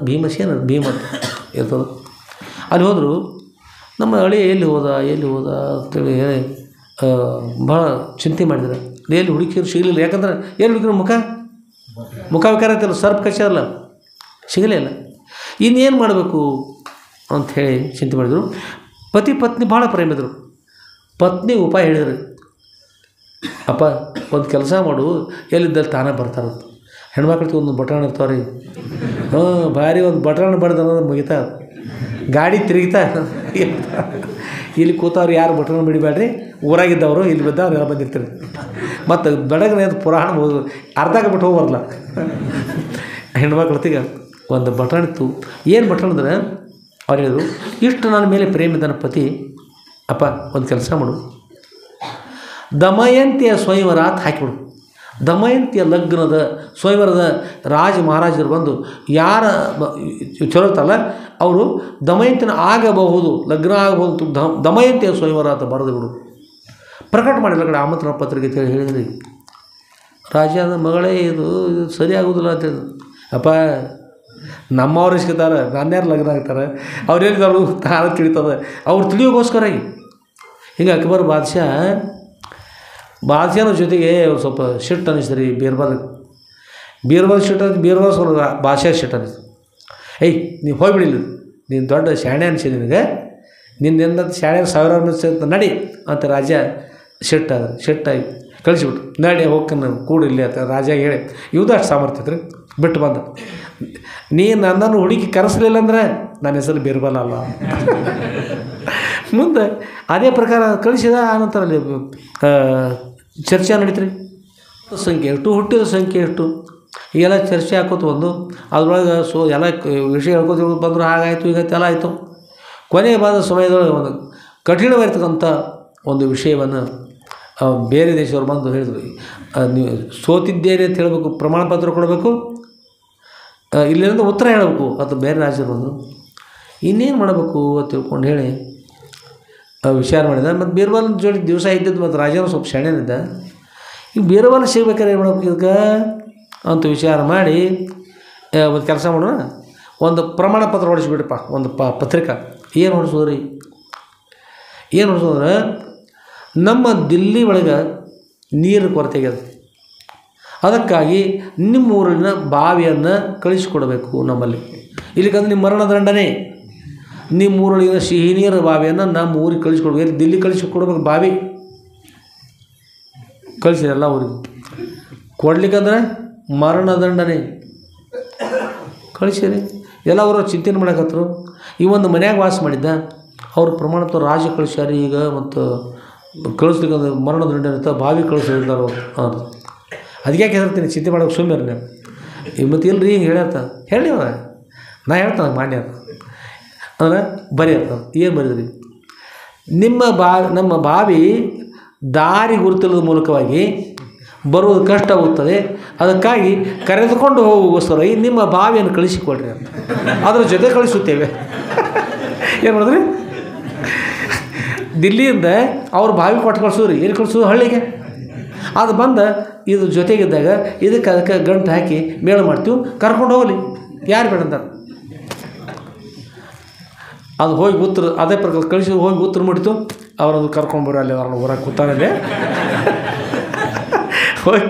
ಭೀಮಸೇನ ಅಂತ ಇರ್ತದೆ. ಅಲ್ಲಿ ಹೋದರು. ನಮ್ಮ ಹಳೆ ಎಲ್ಲಿ ಹೋದ ಅಂತೇಳಿ ಹೇಳಿ ಭಾಳ ಚಿಂತೆ ಮಾಡಿದ್ರು. ಎಲ್ಲಿ ಹುಡುಕಿದ್ರು ಸಿಗಲಿಲ್ಲ. ಯಾಕಂದ್ರೆ ಎಲ್ಲಿ ಹುಡುಕಿದ್ರು ಮುಖ ವಿಕಾರ ಐತಲ್ಲ, ಸರ್ಪ್ ಕಚ್ಚಾರಲ್ಲ, ಸಿಗಲೇ ಇಲ್ಲ. ಇನ್ನೇನು ಮಾಡಬೇಕು ಅಂಥೇಳಿ ಚಿಂತೆ ಮಾಡಿದರು. ಪತಿ ಪತ್ನಿ ಭಾಳ ಪ್ರೇಮ ಇದ್ದರು. ಪತ್ನಿ ಉಪಾಯ ಹೇಳಿದ್ರು, ಅಪ್ಪ ಒಂದು ಕೆಲಸ ಮಾಡು, ಎಲ್ಲಿದ್ದಲ್ಲಿ ತಾನೇ ಬರ್ತಾರಂತ. ಹೆಣ್ಮಕ್ಳಿಗೆ ಒಂದು ಬಟನ್ ಇರ್ತಾವ್ರಿ, ಭಾರಿ ಒಂದು ಬಟನ್ ಬಡ್ದು ಅನ್ನೋದು ಮುಗಿತಾ, ಗಾಡಿ ತಿರುಗಿತಾ ಇಲ್ಲಿ ಕೂತವ್ರು ಯಾರು ಬಟನ್ ಬಿಡಬೇಡ್ರಿ, ಊರಾಗಿದ್ದವರು ಇಲ್ಲಿ ಬಿದ್ದವ್ರು ಎಲ್ಲ ಬಂದಿರ್ತೀರಿ. ಮತ್ತು ಬೆಳಗ್ಗೆ ಪುರಾಣ ಅರ್ಧಕ್ಕೆ ಬಿಟ್ಟು ಹೋಗ್ಬಾರಲ್ಲ ಹೆಣ್ಮಕ್ಳತ್ತಿಗೆ. ಒಂದು ಬಟನ್ ಇತ್ತು. ಏನು ಬಟನ್ ಅಂದ್ರೆ ಅವ್ರು ಹೇಳಿದರು, ಇಷ್ಟು ನನ್ನ ಮೇಲೆ ಪ್ರೇಮಿದನ ಪತಿ, ಅಪ್ಪ ಒಂದು ಕೆಲಸ ಮಾಡು, ದಮಯಂತಿಯ ಸ್ವಯಂವರ ಅಂತ ಹಾಕಿಬಿಡು. ದಮಯಂತಿಯ ಲಗ್ನದ ಸ್ವಯಂವರದ ರಾಜ ಮಹಾರಾಜರು ಬಂದು ಯಾರ ಚಲೋ ಇರ್ತಲ್ಲ ಅವರು ದಮಯಂತಿನ ಆಗಬಹುದು, ಲಗ್ನ ಆಗಬಹುದು, ದಮಯಂತಿಯ ಸ್ವಯಂವರ ಅಂತ ಬರೆದು ಬಿಡು, ಪ್ರಕಟ ಮಾಡಿಲ್ಲ ಕಡೆ ಆಮಂತ್ರಣ ಪತ್ರಿಕೆ ಅಂತೇಳಿ ಹೇಳಿದ್ರಿ. ರಾಜನ ಮಗಳೇ ಇದು ಸರಿ ಆಗೋದಿಲ್ಲ ಅಂತ ಹೇಳಿದ್ರು. ಅಪ್ಪ ನಮ್ಮವ್ರು ಇಸ್ಕೊತಾರೆ, ನಾನ್ಯಾರು ಲಗ್ನ ಆಗ್ತಾರೆ, ಅವ್ರು ಹೇಳಿದವರು ತಾನು ತಿಳಿತದೆ, ಅವ್ರು ತಿಳಿಯೋಗೋಸ್ಕರಾಗಿ. ಹಿಂಗೆ ಅಕ್ಬರ್ ಬಾದ್ಶಾನ ಜೊತೆಗೆ ಸ್ವಲ್ಪ ಶಿಟ್ ಅನ್ನಿಸ್ತು ರೀ ಬೀರ್ಬಲ್ ಶಿಟ್ ಬೀರ್ಬಲ್ ಸ್ವಲ್ಪ ಬಾದ್ಶಾ ಶಿಟ್ ಅನ್ನಿಸ್ತು. ಏಯ್ ನೀವು ಹೋಗ್ಬಿಡಿಲ್ಲ, ನೀನು ದೊಡ್ಡ ಶಾಣೆ ಅನಿಸಿದೆ ನಿನಗೆ, ನಿನ್ನಿಂದ ಶಾಣೆ 1000 ಅನಿಸ್ತಂತ ನಡಿ ಅಂತ ರಾಜ ಶಿಟ್ಟಾಗಿ ಕಳಿಸಿಬಿಟ್ಟು, ನಡಿ ಹೋಗ್ತಾನೆ ಕೂಡು ಇಲ್ಲಿ ಅಂತ ರಾಜ ಹೇಳಿ. ಇವ್ದು ಅಷ್ಟು ಸಾಮರ್ಥ್ಯ ರೀ. ಬಿಟ್ಟು ಬಂದ, ನೀನು ನನ್ನನ್ನು ಹುಡುಕಿ ಕರೆಸಲಿಲ್ಲ ಅಂದ್ರೆ ನನ್ನ ಹೆಸರು ಬೀರ್ಬಲ್ ಅಲ್ಲ. ಮುಂದೆ ಅದೇ ಪ್ರಕಾರ ಕಳಿಸಿದ. ಆನಂತರ ಅಲ್ಲಿ ಚರ್ಚೆ ನಡೀತ್ರಿ. ಸಂಖ್ಯೆ ಎಷ್ಟು, ಹುಟ್ಟಿದ ಸಂಖ್ಯೆ ಎಷ್ಟು, ಈಗೆಲ್ಲ ಚರ್ಚೆ ಹಾಕೋತು ಒಂದು. ಅದ್ರೊಳಗೆ ಎಲ್ಲ ವಿಷಯ ಹೇಳ್ಕೊತ ಬಂದರು, ಹಾಗಾಯಿತು ಹೀಗಾಯ್ತು ಎಲ್ಲ ಆಯಿತು. ಕೊನೆಗೆ ಬಂದ ಸಮಯದೊಳಗೆ ಒಂದು ಕಠಿಣವಾಗಿರ್ತಕ್ಕಂಥ ಒಂದು ವಿಷಯವನ್ನು ಬೇರೆ ದೇಶದವ್ರು ಬಂದು ಹೇಳಿದ್ರು, ನೀವು ಸೋತಿದ್ದೇನೆ ಅಂತ ಹೇಳಬೇಕು, ಪ್ರಮಾಣ ಪತ್ರ ಕೊಡಬೇಕು, ಇಲ್ಲಿಂದ ಉತ್ತರ ಹೇಳಬೇಕು ಅಥವಾ ಬೇರೆ ರಾಜ್ಯರು ಬಂದರು. ಇನ್ನೇನು ಮಾಡಬೇಕು ಅಂತ ತಿಳ್ಕೊಂಡು ಹೇಳಿ ವಿಚಾರ ಮಾಡಿದ. ಮತ್ತು ಬೀರ್ಬಲ್ ಜೋಡಿ ದಿವಸ ಇದ್ದಿದ್ದು, ಮತ್ತು ರಾಜನೂ ಸ್ವಲ್ಪ ಶಾಣೆನಿದ್ದ. ಈಗ ಬೀರ್ಬಲ್ ಸಿಗ್ಬೇಕಾದ್ರೆ ಏನು ಮಾಡ್ಬೇಕು ಇದಕ್ಕೆ ಅಂತ ವಿಚಾರ ಮಾಡಿ ಒಂದು ಕೆಲಸ ಮಾಡೋಣ, ಒಂದು ಪ್ರಮಾಣ ಪತ್ರ ಹೊಡಿಸ್ಬಿಡ್ರಪ್ಪ, ಒಂದು ಪತ್ರಿಕಾ. ಏನು ಹೊಡಿಸೋದ್ರಿ? ಏನು ಹೊಡಿಸೋದ್ರೆ ನಮ್ಮ ದಿಲ್ಲಿ ಒಳಗೆ ನೀರು ಕೊರತೆ ಆಗ್ಯದ, ಅದಕ್ಕಾಗಿ ನಿಮ್ಮ ಊರಿನ ಬಾವಿಯನ್ನು ಕಳಿಸಿಕೊಡಬೇಕು ನಮ್ಮಲ್ಲಿ. ಇಲ್ಲಿಗಂದ್ರೆ ನಿಮ್ಮ ಮರಣದಂಡನೆ, ನಿಮ್ಮ ಊರೊಳಗಿನ ಸಿಹಿ ನೀರ ಬಾವಿಯನ್ನು ನಮ್ಮ ಊರಿಗೆ ಕಳಿಸ್ಕೊಡ್ಬೇಕು. ದಿಲ್ಲಿ ಕಳಿಸಿಕೊಡ್ಬೇಕು, ಬಾವಿ ಕಳಿಸಿರಿ ಎಲ್ಲ ಊರಿಗೆ. ಕೊಡ್ಲಿಕ್ಕಂದ್ರೆ ಮರಣದಂಡನೆ ಕಳಿಸಿರಿ. ಎಲ್ಲ ಅವರು ಚಿಂತನೆ ಮಾಡಕತ್ತರು. ಈ ಒಂದು ಮನ್ಯಾಗ ವಾಸ ಮಾಡಿದ್ದ ಅವ್ರ ಪ್ರಮಾಣತ್ವ ರಾಜ ಕಳಿಸ್ಯಾರಿ ಈಗ, ಮತ್ತು ಕಳಿಸ್ಲಿಕ್ಕಂದ್ರೆ ಮರಣದಂಡನೆ ಇರ್ತಾ ಬಾವಿ ಕಳಿಸಿರ್ತಾರೆ ಅವ್ರು. ಅದಕ್ಕೆ ಹೆದರ್ತೀನಿ, ಚಿಂತೆ ಮಾಡೋಕೆ ಸುಮ್ಮನೆ ನೀವು. ಮತ್ತು ಇಲ್ರಿ ಹಿಂಗೆ ಹೇಳ್ಯಾರ್ತ ಹೇಳಿ, ನಾ ಹೇಳ್ತಾನೆ ಮಾನ್ಯ ಅಂತ ಅಂದ್ರೆ ಬರೀ ಇರ್ತಾನೆ. ಏನು ಬರೀದ್ರಿ? ನಮ್ಮ ಬಾವಿ ದಾರಿ ಗುರುತಿಲ್ಲದ ಮೂಲಕವಾಗಿ ಬರುವುದು ಕಷ್ಟವಾಗುತ್ತದೆ, ಅದಕ್ಕಾಗಿ ಕರೆದುಕೊಂಡು ಹೋಗುವಸರ ನಿಮ್ಮ ಬಾವಿಯನ್ನು ಕಳಿಸಿಕೊಡ್ರಿ ಅಂತ, ಅದರ ಜೊತೆ ಕಳಿಸುತ್ತೇವೆ. ಏನು ಮಾಡಿದ್ರಿ? ದಿಲ್ಲಿಯಿಂದ ಅವ್ರು ಬಾವಿ ಕೊಟ್ಟು ಕಳಿಸೋರಿ. ಏನು ಕಳಿಸೋದು? ಹಳ್ಳಿಗೆ. ಅದು ಬಂದು ಇದು ಜೊತೆಗಿದ್ದಾಗ ಅದಕ್ಕೆ ಗಂಟು ಹಾಕಿ ಮೇಳ ಮಾಡ್ತೀವಿ, ಕರ್ಕೊಂಡು ಹೋಗಲಿ, ಯಾರು ಬೇಡ ಅಂತಾರೆ. ಅದು ಹೋಗಿ ಉತ್ತರ ಅದೇ ಪ್ರಕಾರ ಕಳಿಸಿ ಹೋಗಿ ಉತ್ತರ ಮುಟ್ಟಿತು. ಅವರದು ಕರ್ಕೊಂಡ್ಬರೋ ಅಲ್ಲಿ ಅವ್ರನ್ನ ಊರಾಗ ಕೂತಾನಲ್ಲಿ ಹೋಗಿ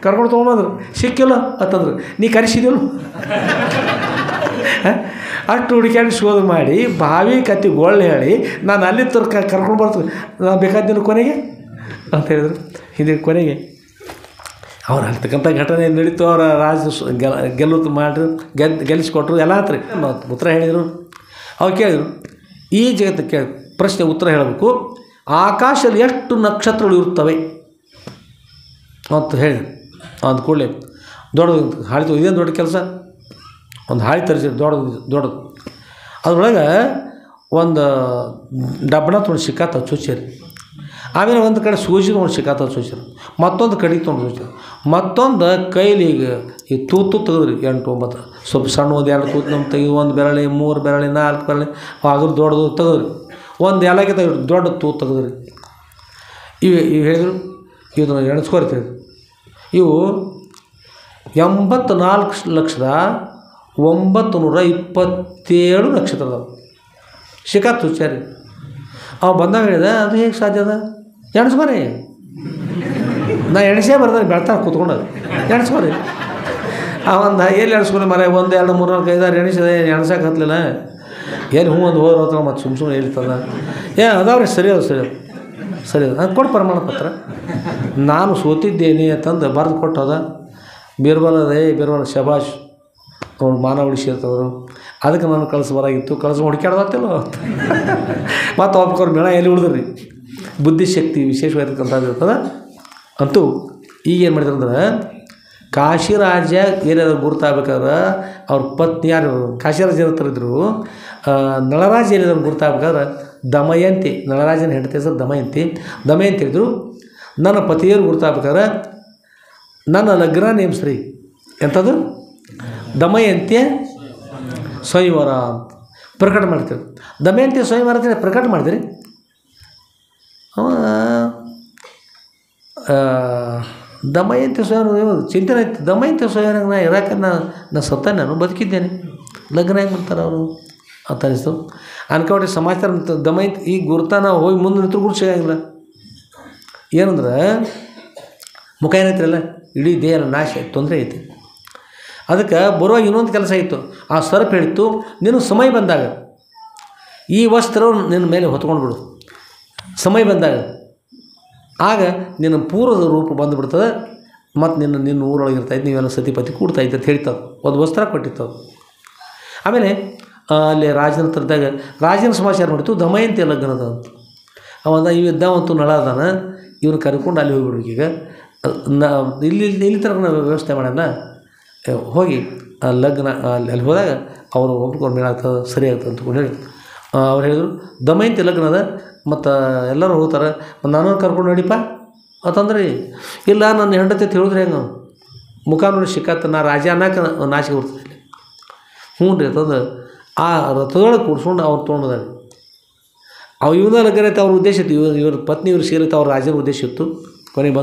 ಕರ್ಕೊಂಡು ತೊಗೊಂಬಂದ್ರು. ಸಿಕ್ಕಿಲ್ಲ ಅಂತಂದ್ರು, ನೀ ಕರೆಸಿದಿಲ್ಲ. ಅಷ್ಟು ಹುಡುಕ್ಯಾಡಿ ಶೋಧ ಮಾಡಿ ಬಾವಿ ಕತ್ತಿ ಗೋಳ್ಳೆ ಹೇಳಿ ನಾನು ಅಲ್ಲಿ ಕರ್ಕೊಂಡು ಬರ್ತೀನಿ, ನಾನು ಬೇಕಾದ ಕೊನೆಗೆ ಅಂತ ಹೇಳಿದ್ರು. ಹಿಂದೆ ಕೊನೆಗೆ ಅವ್ರು ಅಂತಕ್ಕಂಥ ಘಟನೆ ನಡೀತು. ಅವರ ರಾಜ ಗೆಲ್ಲುತ್ತು ಮಾಡಿದ್ರು, ಗೆಲ್ಲಿಸ್ಕೊಟ್ರು ಎಲ್ಲ ಆತ್ರಿ. ಉತ್ತರ ಹೇಳಿದರು. ಅವ್ರು ಕೇಳಿದರು, ಈ ಜಗತ್ತು ಪ್ರಶ್ನೆ ಉತ್ತರ ಹೇಳಬೇಕು, ಆಕಾಶದಲ್ಲಿ ಎಷ್ಟು ನಕ್ಷತ್ರಗಳು ಇರುತ್ತವೆ ಅಂತ ಹೇಳಿದರು. ಅಂದ ಕೂಡಲೇ ದೊಡ್ಡದು ಹಾಳಿ, ಇದೇನು ದೊಡ್ಡ ಕೆಲಸ, ಒಂದು ಹಾಳಿ ತರಿಸಿದ್ರು ದೊಡ್ಡದು. ಅದ್ರೊಳಗೆ ಒಂದು ಡಬ್ಬಣ ತೊಗೊಂಡು ಶಿಕ್ಕ ಚುಚ್ಚಾರಿ. ಆಮೇಲೆ ಒಂದು ಕಡೆ ಸೂಜಿ ತೊಗೊಂಡು ಶಿಕ್ಕ ಚುಚ್ಚಾರು, ಮತ್ತೊಂದು ಕಡೆಗೆ ತೊಗೊಂಡು ಚುಚ್ಚಾರು, ಮತ್ತೊಂದು ಕೈಲಿ ಈ ತೂತು ತೆಗೆದ್ರಿ 8 9 ಸ್ವಲ್ಪ ಸಣ್ಣ ಒಂದು 2 ತೂತು ನಮ್ಮ ತೆಗೆದು 1 ಬೆರಳಿ 3 ಬೆರಳಿ 4 ಬೆರಳಿ ಆಗೋದು ದೊಡ್ಡದು ತೆಗೆದ್ರಿ. ಒಂದು ಎಲ್ಲಕ್ಕೆ ತೆಗೆದ್ರಿ, ದೊಡ್ಡ ತೂತು ತೆಗೆದ್ರಿ. ಇವು ಹೇಳಿದರು, ಇದನ್ನು ಎಣಿಸ್ಕೊಳ್ತೀವಿ. ಇವು 84,927 ನಕ್ಷತ್ರ ಅದಾವೆ. ಶಿಖತ್ ಹುಚ್ಚಾರಿ ಅವ ಬಂದಾಗ ಹೇಳಿದೆ, ಅದು ಹೇಗೆ ಸಾಧ್ಯ ಅದ? ಎಣಿಸ್ಕೊರಿ. ನಾ ಎಣಿಸೇ ಬರ್ದಾನೆ, ಬೆಳ್ತಾನೆ ಕೂತ್ಕೊಂಡು ಎಣಿಸ್ಕೊರಿ. ಒಂದು ಎಲ್ಲಿ ಎಣಿಸ್ಕೊರಿ ಮರ, 1 2 3 4 5 6 ಎಣಿಸಿದೆ, ಎಣ್ಸಕ್ಕೆ ಹತ್ತಲಿಲ್ಲ. ಎಲ್ಲಿ ಹ್ಞೂ ಒಂದು ಹೋದ್ರೆ ಹೋಗ್ತಾನೆ, ಮತ್ತು ಸುಮ್ಮನೆ ಹೇಳ್ತದ. ಅದಾವ್ರಿ, ಸರಿ ಅದು ಅದು ಕೊಡು ಪ್ರಮಾಣ ಪತ್ರ. ನಾನು ಸೋತಿದ್ದೇನೆ ಅಂತಂದು ಬರೆದು ಕೊಟ್ಟದ. ಬೀರ್ಬಲ್ ಶಬಾಷ್, ಅವ್ರು ಮಾನ ಉಳಿಸಿರ್ತವರು. ಅದಕ್ಕೆ ನಾನು ಕಳಿಸ್ಬರಾಗಿತ್ತು, ಹುಡುಕ್ಯಾಡ್ದತ್ತಿಲ್ಲ. ಮತ್ತು ಒಪ್ಕೋರು ಮೇಳ ಎಲ್ಲಿ ಉಳಿದ್ರಿ. ಬುದ್ಧಿಶಕ್ತಿ ವಿಶೇಷವಾಗಿರ್ತಕ್ಕಂಥದ್ದು ಇರ್ತದೆ. ಅಂತೂ ಈಗೇನು ಮಾಡಿದ್ರು ಅಂದ್ರೆ ಕಾಶಿ ರಾಜ್ಯ ಏನಾದ್ರು ಗುರುತಾಗಬೇಕಾದ್ರೆ ಅವ್ರ ಪತ್ನಿ ಯಾರು ಕಾಶಿರಾಜ ಇರ್ತಾರಿದ್ರು, ನಳರಾಜ ಏನಾದ್ರು ಗುರುತಾಗಬೇಕಾದ್ರೆ ದಮಯಂತಿ, ನಳರಾಜನ ಹೆಂಡತಿ ಹೆಸರು ದಮಯಂತಿ ಇದ್ರು, ನನ್ನ ಪತಿಯರು ಗುರುತಾಗಬೇಕಾದ್ರೆ ನನ್ನ ಲಗ್ನ ನೇಮಿಸ್ರಿ, ಎಂಥದ್ದು ದಮಯಂತಿಯ ಸ್ವಯಂವರ ಅಂತ ಪ್ರಕಟ ಮಾಡ್ತೀರಿ. ದಮಯಂತಿಯ ಸ್ವಯಂವರ ಅಂತ ಪ್ರಕಟ ಮಾಡಿದಿರಿ. ದಮಯಂತಿ ಸ್ವಯಂವರ ಚಿಂತನೆ ಆಯ್ತು. ದಮಯಂತಿ ಸ್ವಯಂವರ ನಾ ಇರಾಕ ನಾ ಸತ್ತ, ನಾನು ಬದುಕಿದ್ದೇನೆ, ಲಗ್ನ ಹೆಂಗೆ ಮಾಡ್ತಾರೆ ಅವರು ಅಂತ ಅನಿಸ್ತು. ಅನ್ಕೊಂಡ್ರೆ ಸಮಾಚಾರ ದಮಯಂತಿ ಈ ಗುರುತಾನ ಹೋಗಿ ಮುಂದೆ ನಿಂತರೂ ಗುರು ಸಿಗೋಂಗಿಲ್ಲ. ಏನಂದ್ರೆ ಮುಖ ಏನೈತ್ರಲ್ಲ ಇಡೀ ದೇಹ ನಾಶ ತೊಂದರೆ ಐತಿ. ಅದಕ್ಕೆ ಬರುವಾಗ ಇನ್ನೊಂದು ಕೆಲಸ ಇತ್ತು. ಆ ಸರ್ಪ ಹೇಳಿತ್ತು, ನೀನು ಸಮಯ ಬಂದಾಗ ಈ ವಸ್ತ್ರ ನಿನ್ನ ಮೇಲೆ ಹೊತ್ಕೊಂಡು ಬಿಡು, ಸಮಯ ಬಂದಾಗ ಆಗ ನಿನ್ನ ಪೂರ್ವದ ರೂಪ ಬಂದುಬಿಡ್ತದೆ, ಮತ್ತು ನಿನ್ನ ಊರೊಳಗೆ ಇರ್ತಾಯಿದ್ದು, ನೀವೆಲ್ಲ ಸತಿಪತಿ ಕೂಡ್ತಾಯಿದ್ದೆ ಅಂತ ಹೇಳ್ತದೆ. ಒಂದು ವಸ್ತ್ರ ಕೊಟ್ಟಿತ್ತು. ಆಮೇಲೆ ಅಲ್ಲಿ ರಾಜನ ಹತ್ರದಾಗ ರಾಜನ ಸಮಾಚಾರ ಮಾಡಿತ್ತು, ದಮಯಂತಿ ಲಗ್ನದ ಅಂತ. ಇದ್ದಾವಂತೂ ನಳ ಅದಾನ, ಇವನು ಕರ್ಕೊಂಡು ಅಲ್ಲಿ ಹೋಗ್ಬಿಡ್ಬೇಕು. ಈಗ ಇಲ್ಲಿ ತನಕ ನಾವು ವ್ಯವಸ್ಥೆ ಮಾಡೋಣ, ಹೋಗಿ ಲಗ್ನ ಅಲ್ಲಿ ಹೋದಾಗ ಅವರು ಒಬ್ರಿಗೆ ಮೇಳ ಆಗ್ತದೆ, ಸರಿ ಆಗ್ತದೆ ಅಂತಕೊಂಡು ಹೇಳಿ ಅವ್ರು ಹೇಳಿದರು, ದಮಯಂತಿ ಲಗ್ನದ ಮತ್ತು ಎಲ್ಲರೂ ಹೋಗ್ತಾರೆ, ನಾನು ಕರ್ಕೊಂಡು ನಡಿಪ ಅಂತಂದ್ರೆ, ಇಲ್ಲ ನನ್ನ ಹೆಂಡತಿ ಅಂತ ಹೇಳಿದ್ರೆ ಹೆಂಗೆ ಮುಖ ನೋಡಿ ಸಿಕ್ಕತ್ತ, ನಾ ರಾಜ ಅನ್ನಕ್ಕೆ ನಾಚಿಕೆ ಬರ್ತಿದ್ದೆ. ಹ್ಞೂ ರೀ ಅಂತಂದು ಆ ರಥದೊಳಗೆ ಕೂಡ್ಸ್ಕೊಂಡು ಅವ್ರು ತೊಗೊಂಡಿದ್ದಾರೆ. ಇವನ ಲಗ್ನ ಐತೆ, ಅವ್ರ ಉದ್ದೇಶ ಇತ್ತು, ಇವ್ರ ಪತ್ನಿ ಇವ್ರು ಸೇರಿತ್ತು, ಅವ್ರ ರಾಜನ ಉದ್ದೇಶ ಇತ್ತು. ಕೊನೆಗೆ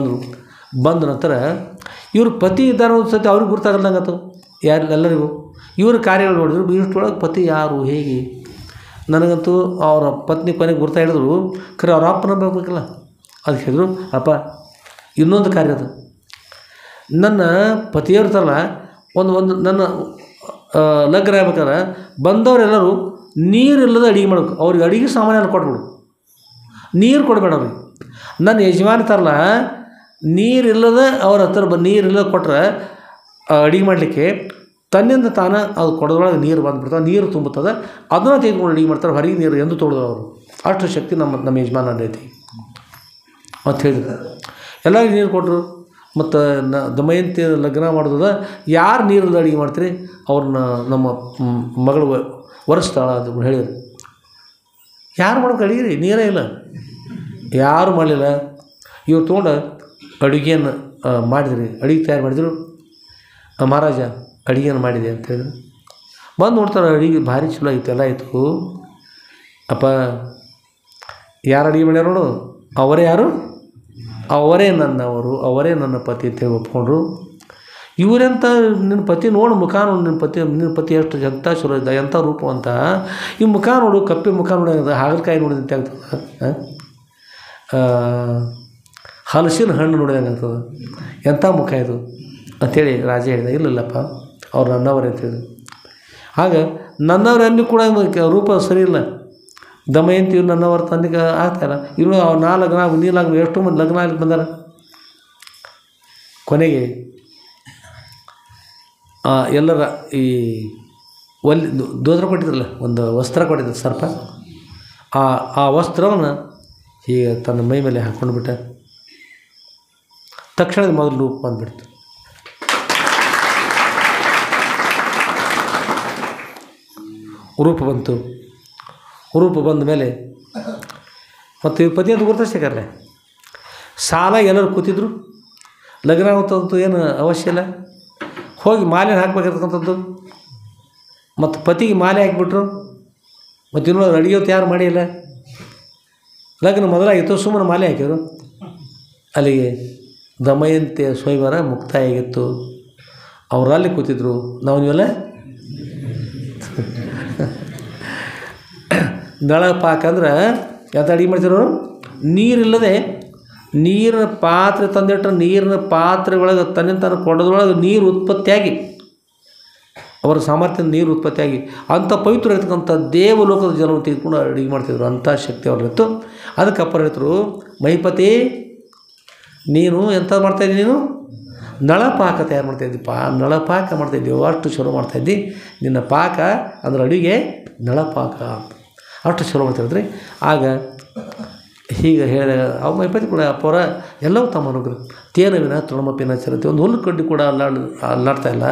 ಬಂದ ನಂತರ ಇವ್ರ ಪತಿ ಇದ್ದಾರ ಸತಿ ಅವ್ರಿಗೆ ಗುರ್ತಾಗಲ್ದಂಗತ್ತು ಎಲ್ಲರಿಗೂ. ಇವ್ರ ಕಾರ್ಯಗಳು ನೋಡಿದ್ರು, ಇಷ್ಟೊಳಗೆ ಪತಿ ಯಾರು ಹೇಗೆ, ನನಗಂತೂ ಅವರ ಪತ್ನಿ ಕೊನೆಗೆ ಗುರ್ತಾ ಹಿಡಿದ್ರು. ಖರೆ ಅವ್ರ ಅಪ್ಪನ ಬೇಕಲ್ಲ, ಅದಕ್ಕೆ ಹೇಳಿದ್ರು, ಅಪ್ಪ ಇನ್ನೊಂದು ಕಾರ್ಯ ಅದು, ನನ್ನ ಪತಿಯವ್ರ ಥರ ಒಂದು ನನ್ನ ಲಗ್ನ ಆಗ್ಬೇಕಾದ್ರೆ ಬಂದವರೆಲ್ಲರೂ ನೀರಿಲ್ಲದ ಅಡುಗೆ ಮಾಡ್ಬೇಕು, ಅವ್ರಿಗೆ ಅಡುಗೆ ಸಾಮಾನ್ಯ ಕೊಟ್ಬಿಡು, ನೀರು ಕೊಡಬೇಡ ಅವ್ರಿಗೆ. ನನ್ನ ಯಜಮಾನ ತರಲ್ಲ ನೀರಿಲ್ಲದ ಅವ್ರ ಹತ್ರ ನೀರಿಲ್ಲದ ಕೊಟ್ಟರೆ ಅಡುಗೆ ಮಾಡಲಿಕ್ಕೆ ತನ್ನಿಂದ ತಾನು ಅದು ಕೊಡೋದ್ರೊಳಗೆ ನೀರು ಬಂದುಬಿಡ್ತದೆ, ನೀರು ತುಂಬುತ್ತದೆ, ಅದನ್ನು ತೆಗೆದುಕೊಂಡು ಅಡುಗೆ ಮಾಡ್ತಾರೆ, ಹೊರಗೆ ನೀರು ಎಂದು ತೊಳೆದ್ರು ಅವರು. ಅಷ್ಟು ಶಕ್ತಿ ನಮ್ಮ ಯಜಮಾನ ಐತಿ ಅಂತ ಹೇಳಿದ್ರು. ಎಲ್ಲರಿಗೂ ನೀರು ಕೊಟ್ಟರು. ಮತ್ತು ದಮಯಂತಿ ಲಗ್ನ ಮಾಡೋದ, ಯಾರು ನೀರಲ್ಲಿ ಅಡುಗೆ ಮಾಡ್ತೀರಿ ಅವ್ರನ್ನ ನಮ್ಮ ಮಗಳು ಒರೆಸ್ತಾಳ ಅಂತ ಹೇಳಿದ್ರು. ಯಾರು ಮಾಡೋಕೆ ಅಡುಗೆ ರೀ, ನೀರೇ ಇಲ್ಲ, ಯಾರು ಮಾಡಲಿಲ್ಲ. ಇವ್ರು ತೊಗೊಂಡು ಅಡುಗೆಯನ್ನು ಮಾಡಿದ್ರಿ, ಅಡುಗೆ ತಯಾರು ಮಾಡಿದ್ರು. ಮಹಾರಾಜ ಅಡುಗೆಯನ್ನು ಮಾಡಿದೆ ಅಂತ ಹೇಳಿದ್ರು. ಬಂದು ನೋಡ್ತಾರೆ, ಅಡುಗೆ ಭಾರಿ ಚಲೋ ಆಯಿತು, ಎಲ್ಲ ಆಯಿತು. ಅಪ್ಪ ಯಾರು ಅಡುಗೆ ಮಾಡ್ಯಾರ ನೋಡು, ಅವರೇ ಯಾರು, ಅವರೇ ನನ್ನವರು, ಅವರೇ ನನ್ನ ಪತಿ ಅಂತ ಒಪ್ಕೊಂಡ್ರು. ಇವರೆಂತ ನಿನ್ನ ಪತಿ ನೋಡು, ಮುಖ ನೋಡು, ನಿನ್ನ ಪತಿ ಎಷ್ಟು ಎಂಥ ಚಲೋ ಇದ್ದ, ಎಂಥ ರೂಪ ಅಂತ. ಈ ಮುಖ ನೋಡು, ಕಪ್ಪಿ ಮುಖ ನೋಡಿದ, ಹಾಗಲಕಾಯಿ ನೋಡಿದಂತೆ ಆಗ್ತದೆ, ಹಲಸಿನ ಹಣ್ಣು ನೋಡಿದಂಗೆ ಆಗ್ತದೆ, ಎಂಥ ಮುಖ ಇದು ಅಂಥೇಳಿ ರಾಜ ಹೇಳಿದ. ಇಲ್ಲಲ್ಲಪ್ಪ ಅವ್ರು ನನ್ನವರೇ ಅಂತೇಳಿದ್ರು. ಆಗ ನನ್ನವರಲ್ಲಿ ಕೂಡ ರೂಪ ಸರಿ ಇಲ್ಲ, ದಮಯಂತಿ ಇವ್ರು ನನ್ನವರ ತಂದಿಗೆ ಆಗ್ತಾಯಿಲ್ಲ. ಇನ್ನು ಅವ್ರು ನಾ ಲಗ್ನ ನೀ ಲಗ್ನ ಎಷ್ಟು ಮಂದಿ ಲಗ್ನ ಆಗಲಿಕ್ಕೆ ಬಂದಾರ. ಕೊನೆಗೆ ಎಲ್ಲರ ಈ ದೋದ್ರ ಕೊಟ್ಟಿದ್ರಲ್ಲ, ಒಂದು ವಸ್ತ್ರ ಕೊಟ್ಟಿದ್ರು ಸರ್ಪ, ಆ ವಸ್ತ್ರವನ್ನು ಹೀಗೆ ತನ್ನ ಮೈ ಮೇಲೆ ಹಾಕ್ಕೊಂಡು ಬಿಟ್ಟ. ತಕ್ಷಣದ ಮೊದಲು ರೂಪ ಬಂದುಬಿಡ್ತು. ರೂಪ ಬಂತು. ರೂಪ ಬಂದ ಮೇಲೆ ಮತ್ತು ಇವ್ರ ಪತಿ ಅಂತ ಗುರುತಿಸ್ಬೇಕಾರೆ ಸಾಲ ಎಲ್ಲರೂ ಕೂತಿದ್ರು. ಲಗ್ನ ಆಗುತ್ತಂತೂ ಏನು ಅವಶ್ಯ ಇಲ್ಲ, ಹೋಗಿ ಮಾಲೆ ಹಾಕ್ಬೇಕಿರ್ತಕ್ಕಂಥದ್ದು. ಮತ್ತು ಪತಿಗೆ ಮಾಲೆ ಹಾಕಿಬಿಟ್ರು. ಮತ್ತು ಇನ್ನೂ ಅಡುಗೆ ತಯಾರು ಮಾಡಿಲ್ಲ, ಲಗ್ನ ಮೊದಲಾಗಿತ್ತು, ಸುಮ್ಮನೆ ಮಾಲೆ ಹಾಕಿದ್ರು. ಅಲ್ಲಿಗೆ ದಮಯಂತಿಯ ಸ್ವಯಂವರ ಮುಕ್ತಾಯ ಆಗಿತ್ತು. ಅವರಲ್ಲಿ ಕೂತಿದ್ರು. ನಾವು ನೀವೆಲ್ಲ ನಳಪಾಕ ಅಂದ್ರೆ ಯಾವ್ದು ಅಡುಗೆ ಮಾಡ್ತಿರೋರು, ನೀರಿಲ್ಲದೆ ನೀರಿನ ಪಾತ್ರೆ ತಂದಿಟ್ರೆ ನೀರಿನ ಪಾತ್ರೆ ಒಳಗೆ ತನ್ನಿಂದ ತಾನು ಕೊಡೋದ್ರೊಳಗೆ ನೀರು ಉತ್ಪತ್ತಿಯಾಗಿ, ಅವರ ಸಾಮರ್ಥ್ಯದ ನೀರು ಉತ್ಪತ್ತಿಯಾಗಿ ಅಂಥ ಪವಿತ್ರ ಇರ್ತಕ್ಕಂಥ ದೇವಲೋಕದ ಜಲವನ್ನು ತೆಗೆದುಕೊಂಡು ಅಡುಗೆ ಮಾಡ್ತಿದ್ರು. ಅಂಥ ಶಕ್ತಿ ಅವ್ರಿತ್ತು. ಅದಕ್ಕೆ ಅಪ್ಪರು ಹೇಳ್ತರು, ಮಹಿಪತಿ ನೀನು ಎಂಥ ಮಾಡ್ತಾಯಿದ್ದಿ, ನೀನು ನಳಪಾಕ ತಯಾರು ಮಾಡ್ತಾಯಿದ್ದೀಪ್ಪ, ನಳಪಾಕ ಮಾಡ್ತಾಯಿದ್ದೀವಿ, ಅಷ್ಟು ಚಲೋ ಮಾಡ್ತಾಯಿದ್ದಿ. ನಿನ್ನ ಪಾಕ ಅಂದ್ರೆ ಅಡುಗೆ ನಳಪಾಕ ಅಂತ ಅಷ್ಟು ಚಲೋ ಮಾಡ್ತಾಯಿದ್ರಿ. ಆಗ ಹೀಗೆ ಹೇಳಿದಾಗ ಅವ ಮೈಪತಿ ಕೂಡ ಅಪ್ಪವರ ಎಲ್ಲವೂ ತಮ್ಮ ಅನುಗ್ರಹ ತೇನವಿನ ತೃಣಮಪಿನ ಚರತೆ ಒಂದು ಹುಲ್ಲು ಕಡ್ಡಿ ಕೂಡ ಅಲ್ಲಾಡ್ತಾ ಇಲ್ಲ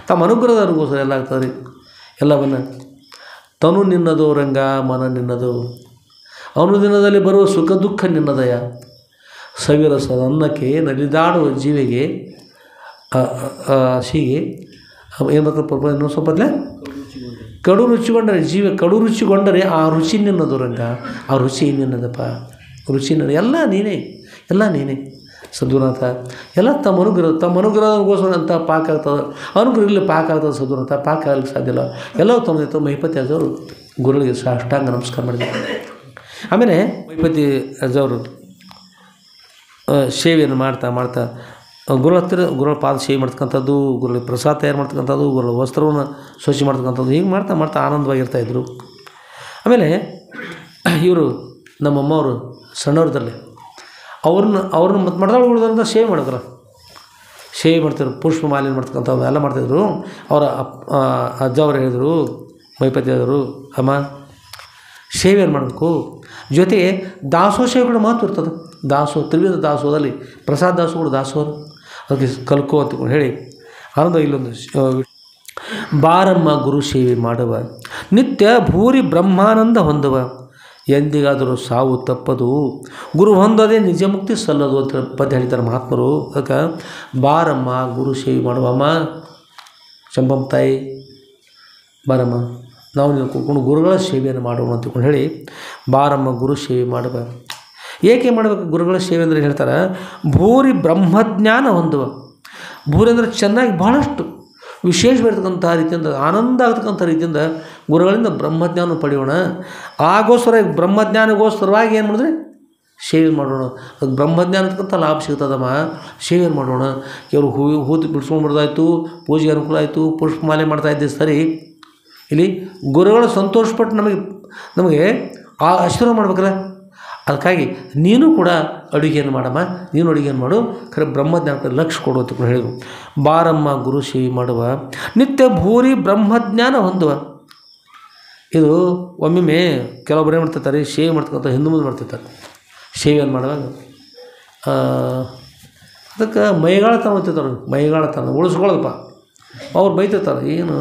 ತಮ್ಮ ಅನುಗ್ರಹದವರಿಗೋಸ್ಕರ ಎಲ್ಲ ಆಗ್ತದೆ ರೀ ಎಲ್ಲವನ್ನು ತನು ನಿನ್ನದು ರಂಗ ಮನ ನಿನ್ನದು ಅನುದಿನದಲ್ಲಿ ಬರುವ ಸುಖ ದುಃಖ ನಿನ್ನದಯ ಸವಿರಸದ ಅನ್ನಕ್ಕೆ ನಲಿದಾಡುವ ಜೀವಿಗೆ ಹೀಗೆ ಏನು ಬರ್ತದೆ ಇನ್ನೊಂದು ಸ್ವಲ್ಪದಲ್ಲೇ ಕಡು ರುಚಿಗೊಂಡರೆ ಜೀವ ಕಡು ರುಚಿಗೊಂಡರೆ ಆ ರುಚಿ ನಿನ್ನದು ರಂಗ ಆ ರುಚಿ ನಿನ್ನದಪ್ಪ ರುಚಿ ನನ್ನ ಎಲ್ಲ ನೀನೇ ಸದ್ಗುರುನಾಥ ಎಲ್ಲ ತಮ್ಮ ಅನುಗ್ರಹಗೋಸ್ಕರ ಅಂತ ಪಾಕ ಆಗ್ತದೆ ಅನುಗ್ರಹ ಇಲ್ಲಿ ಪಾಕ ಆಗ್ತದೆ ಸದ್ಗುರುನಾಥ ಪಾಕ ಆಗಲಿಕ್ಕೆ ಸಾಧ್ಯ ಇಲ್ಲ ಎಲ್ಲವೂ ತಮ್ಮ ಮಹಿಪತಿ ಅಜ್ಜವರು ಗುರುಗಳಿಗೆ ಸಾಷ್ಟಾಂಗ ನಮಸ್ಕಾರ ಮಾಡಿದ್ದಾರೆ. ಆಮೇಲೆ ಮಹಿಪತಿ ಅಜ್ಜವರು ಸೇವೆಯನ್ನು ಮಾಡ್ತಾ ಗುರುಗಳ ಹತ್ತಿರ ಗುರುಗಳ ಪಾದ ಸೇವೆ ಮಾಡ್ತಕ್ಕಂಥದ್ದು, ಗುರುಗಳಿಗೆ ಪ್ರಸಾದ ತಯಾರು ಮಾಡ್ತಕ್ಕಂಥದ್ದು, ಗುರುಗಳ ವಸ್ತ್ರವನ್ನು ಸ್ವಚ್ಛ ಮಾಡ್ತಕ್ಕಂಥದ್ದು, ಹೀಗೆ ಮಾಡ್ತಾ ಆನಂದವಾಗಿರ್ತಾಯಿದ್ರು. ಆಮೇಲೆ ಇವರು ನಮ್ಮಮ್ಮವರು ಸಣ್ಣವ್ರದಲ್ಲಿ ಅವ್ರನ್ನ ಮತ್ತು ಮಠದೊಳಗೆ ಉಳಿದ್ರಿಂದ ಸೇವೆ ಮಾಡಿದ್ರು. ಸೇವೆ ಮಾಡ್ತಿದ್ರು, ಪುಷ್ಪ ಮಾಲಿನ್ಯ ಮಾಡ್ತಕ್ಕಂಥದ್ದು ಎಲ್ಲ ಮಾಡ್ತಾಯಿದ್ರು. ಅವರ ಅಜ್ಜ ಅವರು ಹೇಳಿದರು, ಮೈಪತಿ ಆದರು, ಅಮ್ಮ ಸೇವೆಯನ್ನು ಮಾಡಬೇಕು, ಜೊತೆಗೆ ದಾಸೋಹ ಸೇವೆಗಳ ಮಹತ್ವ ಇರ್ತದೆ. ತ್ರಿವಿಧ ದಾಸೋಹದಲ್ಲಿ ಪ್ರಸಾದ ದಾಸೋಹಗಳು ದಾಸೋಹ ಅದಕ್ಕೆ ಕಲ್ಕೋ ಅಂತ ಹೇಳಿ ಆನಂದ. ಇಲ್ಲೊಂದು ಬಾರಮ್ಮ ಗುರು ಸೇವೆ ಮಾಡುವ ನಿತ್ಯ ಭೂರಿ ಬ್ರಹ್ಮಾನಂದ ಹೊಂದುವ ಎಂದಿಗಾದರೂ ಸಾವು ತಪ್ಪದು ಗುರು ಹೊಂದದೆ ನಿಜ ಮುಕ್ತಿ ಸಲ್ಲದು ಅಂತ ಪದ್ಯ ಹೇಳ್ತಾರೆ ಮಹಾತ್ಮರು. ಅದಕ್ಕೆ ಬಾರಮ್ಮ ಗುರು ಸೇವೆ ಮಾಡುವ ಅಮ್ಮ ಚಂಪಮ್ಮ ತಾಯಿ ಬಾರಮ್ಮ ನಾವು ನೀವು ಕೂತ್ಕೊಂಡು ಗುರುಗಳ ಸೇವೆಯನ್ನು ಮಾಡೋಣ ಅಂತಕೊಂಡು ಹೇಳಿ ಬಾರಮ್ಮ ಗುರು ಸೇವೆ ಮಾಡುವ. ಏಕೆ ಮಾಡಬೇಕು ಗುರುಗಳ ಸೇವೆ ಅಂದರೆ ಹೇಳ್ತಾರೆ ಭೂರಿ ಬ್ರಹ್ಮಜ್ಞಾನ ಹೊಂದುವ. ಭೂರಿ ಅಂದರೆ ಚೆನ್ನಾಗಿ ಭಾಳಷ್ಟು ವಿಶೇಷವಾಗಿರ್ತಕ್ಕಂಥ ರೀತಿಯಿಂದ ಆನಂದ ಆಗ್ತಕ್ಕಂಥ ರೀತಿಯಿಂದ ಗುರುಗಳಿಂದ ಬ್ರಹ್ಮಜ್ಞಾನ ಪಡೆಯೋಣ. ಆಗೋಸ್ಕರ ಬ್ರಹ್ಮಜ್ಞಾನಗೋಸ್ಕರವಾಗಿ ಏನು ಮಾಡಿದ್ರೆ ಸೇವೆ ಮಾಡೋಣ. ಅದು ಬ್ರಹ್ಮಜ್ಞಾನ ಅಂತಕ್ಕಂಥ ಲಾಭ ಸಿಗ್ತದಮ್ಮ, ಸೇವೆ ಮಾಡೋಣ. ಕೆಲವರು ಹೂತು ಬಿಡಿಸ್ಕೊಂಡ್ಬರ್ದಾಯ್ತು, ಪೂಜೆಗೆ ಅನುಕೂಲ ಆಯಿತು, ಪುಷ್ಪ ಮಾಲೆ ಮಾಡ್ತಾಯಿದ್ದೆ ಸರಿ. ಇಲ್ಲಿ ಗುರುಗಳು ಸಂತೋಷಪಟ್ಟು ನಮಗೆ ಆಶೀರ್ವಾದ ಮಾಡ್ಬೇಕಲ್ಲ, ಅದಕ್ಕಾಗಿ ನೀನು ಕೂಡ ಅಡುಗೆಯನ್ನು ಮಾಡಮ್ಮ, ನೀನು ಅಡುಗೆಯನ್ನು ಮಾಡು, ಖರೆ ಬ್ರಹ್ಮಜ್ಞಾನಕ್ಕೆ ಲಕ್ಷ್ಯ ಕೊಡು ಅಂತ ಹೇಳಿದರು. ಬಾರಮ್ಮ ಗುರು ಸೇವೆ ಮಾಡುವ ನಿತ್ಯ ಭೂರಿ ಬ್ರಹ್ಮಜ್ಞಾನ ಹೊಂದುವ. ಇದು ಒಮ್ಮೊಮ್ಮೆ ಕೆಲವೊಬ್ಬರು ಏನು ಮಾಡ್ತಿರ್ತಾರೆ, ಸೇವೆ ಮಾಡ್ತಕ್ಕಂಥ ಹಿಂದೆ ಮುಂದೆ ಮಾಡ್ತಿರ್ತಾರೆ. ಸೇವೆಯನ್ನು ಮಾಡುವಾಗ ಅದಕ್ಕೆ ಮೈಗಾಳತನ ಹೊಂತಿರ್ತಾರೆ. ಮೈಗಾಳತನ ಉಳಿಸ್ಕೊಳ್ಳೋದಪ್ಪ. ಅವ್ರು ಬೈತಿರ್ತಾರೆ, ಏನು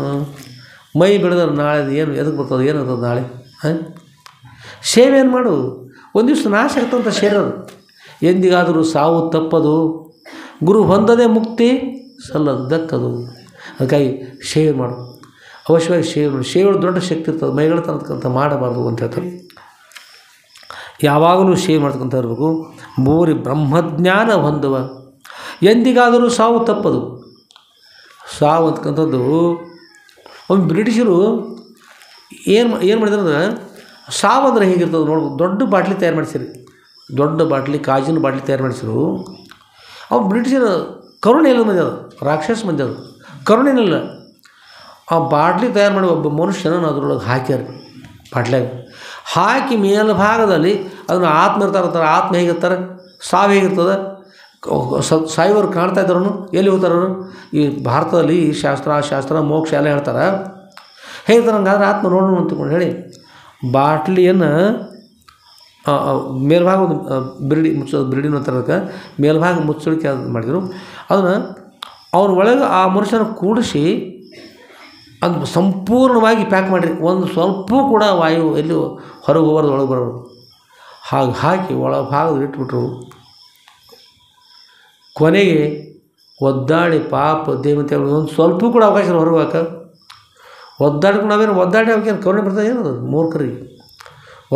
ಮೈ ಬೆಳೆದ್ರೆ ನಾಳೆ ಏನು ಎದಕ್ಕೆ ಬರ್ತದೆ, ಏನಾಗ್ತದೆ ನಾಳೆ ಸೇವೆಯನ್ನು ಮಾಡು, ಒಂದು ದಿವಸ ನಾಶ ಆಗ್ತಂತ ಶರೀರ. ಎಂದಿಗಾದರೂ ಸಾವು ತಪ್ಪದು ಗುರು ಹೊಂದದೆ ಮುಕ್ತಿ ಸಲ್ಲದು ದಕ್ಕದು. ಅದಕ್ಕಾಗಿ ಸೇವೆ ಮಾಡು, ಅವಶ್ಯವಾಗಿ ಸೇವೆ ಮಾಡು. ಸೇವೆ ದೊಡ್ಡ ಶಕ್ತಿ ಇರ್ತದೆ, ಮೈಗಳತನಕ್ಕಂತ ಮಾಡಬಾರ್ದು ಅಂತ ಹೇಳ್ತಾರೆ. ಯಾವಾಗಲೂ ಸೇವೆ ಮಾಡ್ತಕ್ಕಂಥ ಇರಬೇಕು. ಭೂರಿ ಬ್ರಹ್ಮಜ್ಞಾನ ಹೊಂದುವ ಎಂದಿಗಾದರೂ ಸಾವು ತಪ್ಪದು. ಸಾವು ಅಂತಕ್ಕಂಥದ್ದು ಒಂದು ಬ್ರಿಟಿಷರು ಏನು ಮಾಡಿದ್ರು ಅಂದ್ರೆ, ಸಾವು ಅಂದರೆ ಹೇಗಿರ್ತದೆ ನೋಡ್ಬೋದು. ದೊಡ್ಡ ಬಾಟ್ಲಿ ತಯಾರು ಮಾಡಿಸಿರಿ, ದೊಡ್ಡ ಬಾಟ್ಲಿ ಕಾಜಿನ ಬಾಟ್ಲಿ ತಯಾರು ಮಾಡಿಸಿರು. ಅವ್ರು ಬ್ರಿಟಿಷರು ಕರುಣೆ ಎಲ್ಲ ಮಂದಿ ಅದು, ರಾಕ್ಷಸ ಮಂದಿ ಅದು, ಕರುಣೆನಿಲ್ಲ. ಆ ಬಾಟ್ಲಿ ತಯಾರು ಮಾಡಿ ಒಬ್ಬ ಮನುಷ್ಯನ ಅದರೊಳಗೆ ಹಾಕ್ಯಾರ. ಬಾಟ್ಲಿಯಾಗ ಹಾಕಿ ಮೇಲ್ಭಾಗದಲ್ಲಿ ಅದನ್ನು ಆತ್ಮ ಇರ್ತಾರೆ. ಆತ್ಮ ಹೇಗಿರ್ತಾರೆ, ಸಾವು ಹೇಗಿರ್ತದೆ, ಸಾಯುವರು ಕಾಣ್ತಾ ಇದ್ದಾರನು, ಎಲ್ಲಿ ಹೋಗ್ತಾರನು. ಈ ಭಾರತದಲ್ಲಿ ಶಾಸ್ತ್ರ ಮೋಕ್ಷ ಎಲ್ಲ ಹೇಳ್ತಾರೆ. ಹೇಳ್ತಾರೆ ಹಂಗಾದ್ರೆ ಆತ್ಮ ನೋಡೋಣ ಅಂತಕೊಂಡು ಹೇಳಿ ಬಾಟ್ಲಿಯನ್ನು ಮೇಲ್ಭಾಗ ಒಂದು ಬಿರ್ಡಿನ ಥರಕ್ಕೆ ಮೇಲ್ಭಾಗ ಮುಚ್ಚಳಿಕೆ ಮಾಡಿದರು. ಅದನ್ನು ಅವ್ರ ಒಳಗೆ ಆ ಮನುಷ್ಯನ ಕೂಡಿಸಿ ಅದು ಸಂಪೂರ್ಣವಾಗಿ ಪ್ಯಾಕ್ ಮಾಡಿರಿ. ಒಂದು ಸ್ವಲ್ಪ ಕೂಡ ವಾಯು ಎಲ್ಲಿ ಹೊರಗೆ ಹೋಗೋದು ಒಳಗೆ ಬರೋದು ಹಾಗೆ ಹಾಕಿ ಒಳಭಾಗದಲ್ಲಿ ಇಟ್ಬಿಟ್ರು. ಕೊನೆಗೆ ಒದ್ದಾಡಿ ಪಾಪ ದೇವತೆ ಒಂದು ಸ್ವಲ್ಪ ಕೂಡ ಅವಕಾಶ ಹೊರಗೆ ಹಾಕ ಒದ್ದಾಡ್ಕೊಂಡು ನಾವೇನು ಒದ್ದಾಡಿ ಅವಕ್ಕೇನು ಕರುಣೆ ಬರ್ತದೆ, ಏನದು ಮೂರ್ಖರಿಗೆ.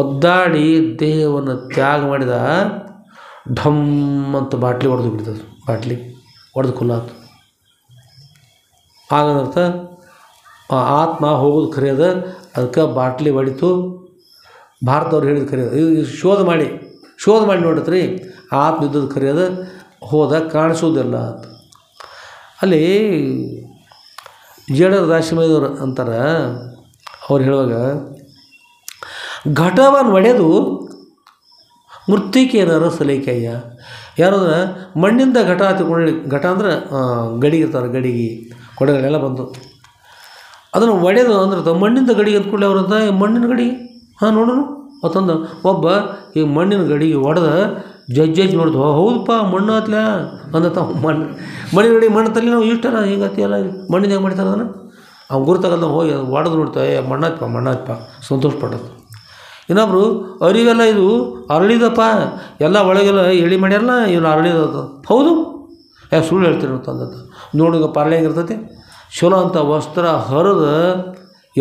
ಒದ್ದಾಡಿ ದೇಹವನ್ನು ತ್ಯಾಗ ಮಾಡಿದ ಢಮ್ ಅಂತ ಬಾಟ್ಲಿ ಹೊಡೆದು ಬಿಡ್ತದೆ. ಬಾಟ್ಲಿ ಹೊಡೆದು ಕುಲ್ಲಾತು. ಆಗಂತ ಆತ್ಮ ಹೋಗೋದು ಖರೆಯದ. ಅದಕ್ಕೆ ಬಾಟ್ಲಿ ಹೊಡಿತು. ಭಾರತವ್ರು ಹೇಳಿದ್ದು ಖರೆಯದ. ಇದು ಶೋಧ ಮಾಡಿ ನೋಡತ್ರಿ, ಆತ್ಮ ಇದ್ದದ್ದು ಖರೆಯದ, ಹೋದ ಕಾಣಿಸೋದಿಲ್ಲ ಅಂತ. ಅಲ್ಲಿ ಜೇಡರ ದಾಶಿಮಯದವ್ರು ಅಂತಾರೆ, ಅವ್ರು ಹೇಳುವಾಗ ಘಟವನ್ನು ಒಡೆದು ಮೃತ್ತಿಕೆಯರ ಸಲೇಕಯ್ಯ. ಯಾರಂದ್ರೆ ಮಣ್ಣಿಂದ ಘಟ ತಿಳ್ಕೊಂಡು, ಘಟ ಅಂದ್ರೆ ಗಡಿಗೆ ಇರ್ತಾರೆ, ಗಡಿಗೆ ಕೊಡೆಗಳೆಲ್ಲ ಬಂದು ಅದನ್ನು ಒಡೆದು ಅಂದ್ರೆ ಮಣ್ಣಿಂದ ಗಡಿಗೆ ಅಂದ್ಕೊಳ್ಳಿ ಅವ್ರಂತ. ಮಣ್ಣಿನ ಗಡಿಗೆ ನೋಡೋಣ ಅಂತಂದು ಒಬ್ಬ ಈ ಮಣ್ಣಿನ ಗಡಿಗೆ ಹೊಡೆದ ಜಜ್ಜಿ ನೋಡ್ದು ಹೌದಪ್ಪ ಮಣ್ಣು ಹತ್ಲ ಅಂದತ್ತ ಮಣ್ಣಿನ ಗಡಿಗೆ ಮಣ್ಣು ತಲ್ಲಿ ನಾವು ಇಷ್ಟರ ಹೀಗತಿ ಎಲ್ಲ ಮಣ್ಣಿನ ಹೆಂಗೆ ಮಾಡ್ತಾರೆ ಅದನ್ನು ಅವ್ನು ಗುರುತಾಗಲ್ಲ ಹೋಗಿ ಅದು ಹೊಡೆದು ನೋಡ್ತಾ ಮಣ್ಣಾತ್ಪ ಸಂತೋಷ ಪಟ್ಟದ್ದು. ಇನ್ನೊಬ್ಬರು ಅರಿವೆಲ್ಲ ಇದು ಅರಳಿದಪ್ಪ ಎಲ್ಲ ಒಳಗೆಲ್ಲ ಎಳಿ ಮಾಡ್ಯಾರಲ್ಲ ಇವನು ಅರಳಿದ ಹೌದು ಸುಳ್ಳು ಹೇಳ್ತೀರಿ ಅಂತಂದದ್ದು. ನೋಡುಗ ಪಾರ್ಲೆ ಹೆಂಗಿರ್ತೈತಿ ಚಲೋ ಅಂತ ವಸ್ತ್ರ ಹರಿದ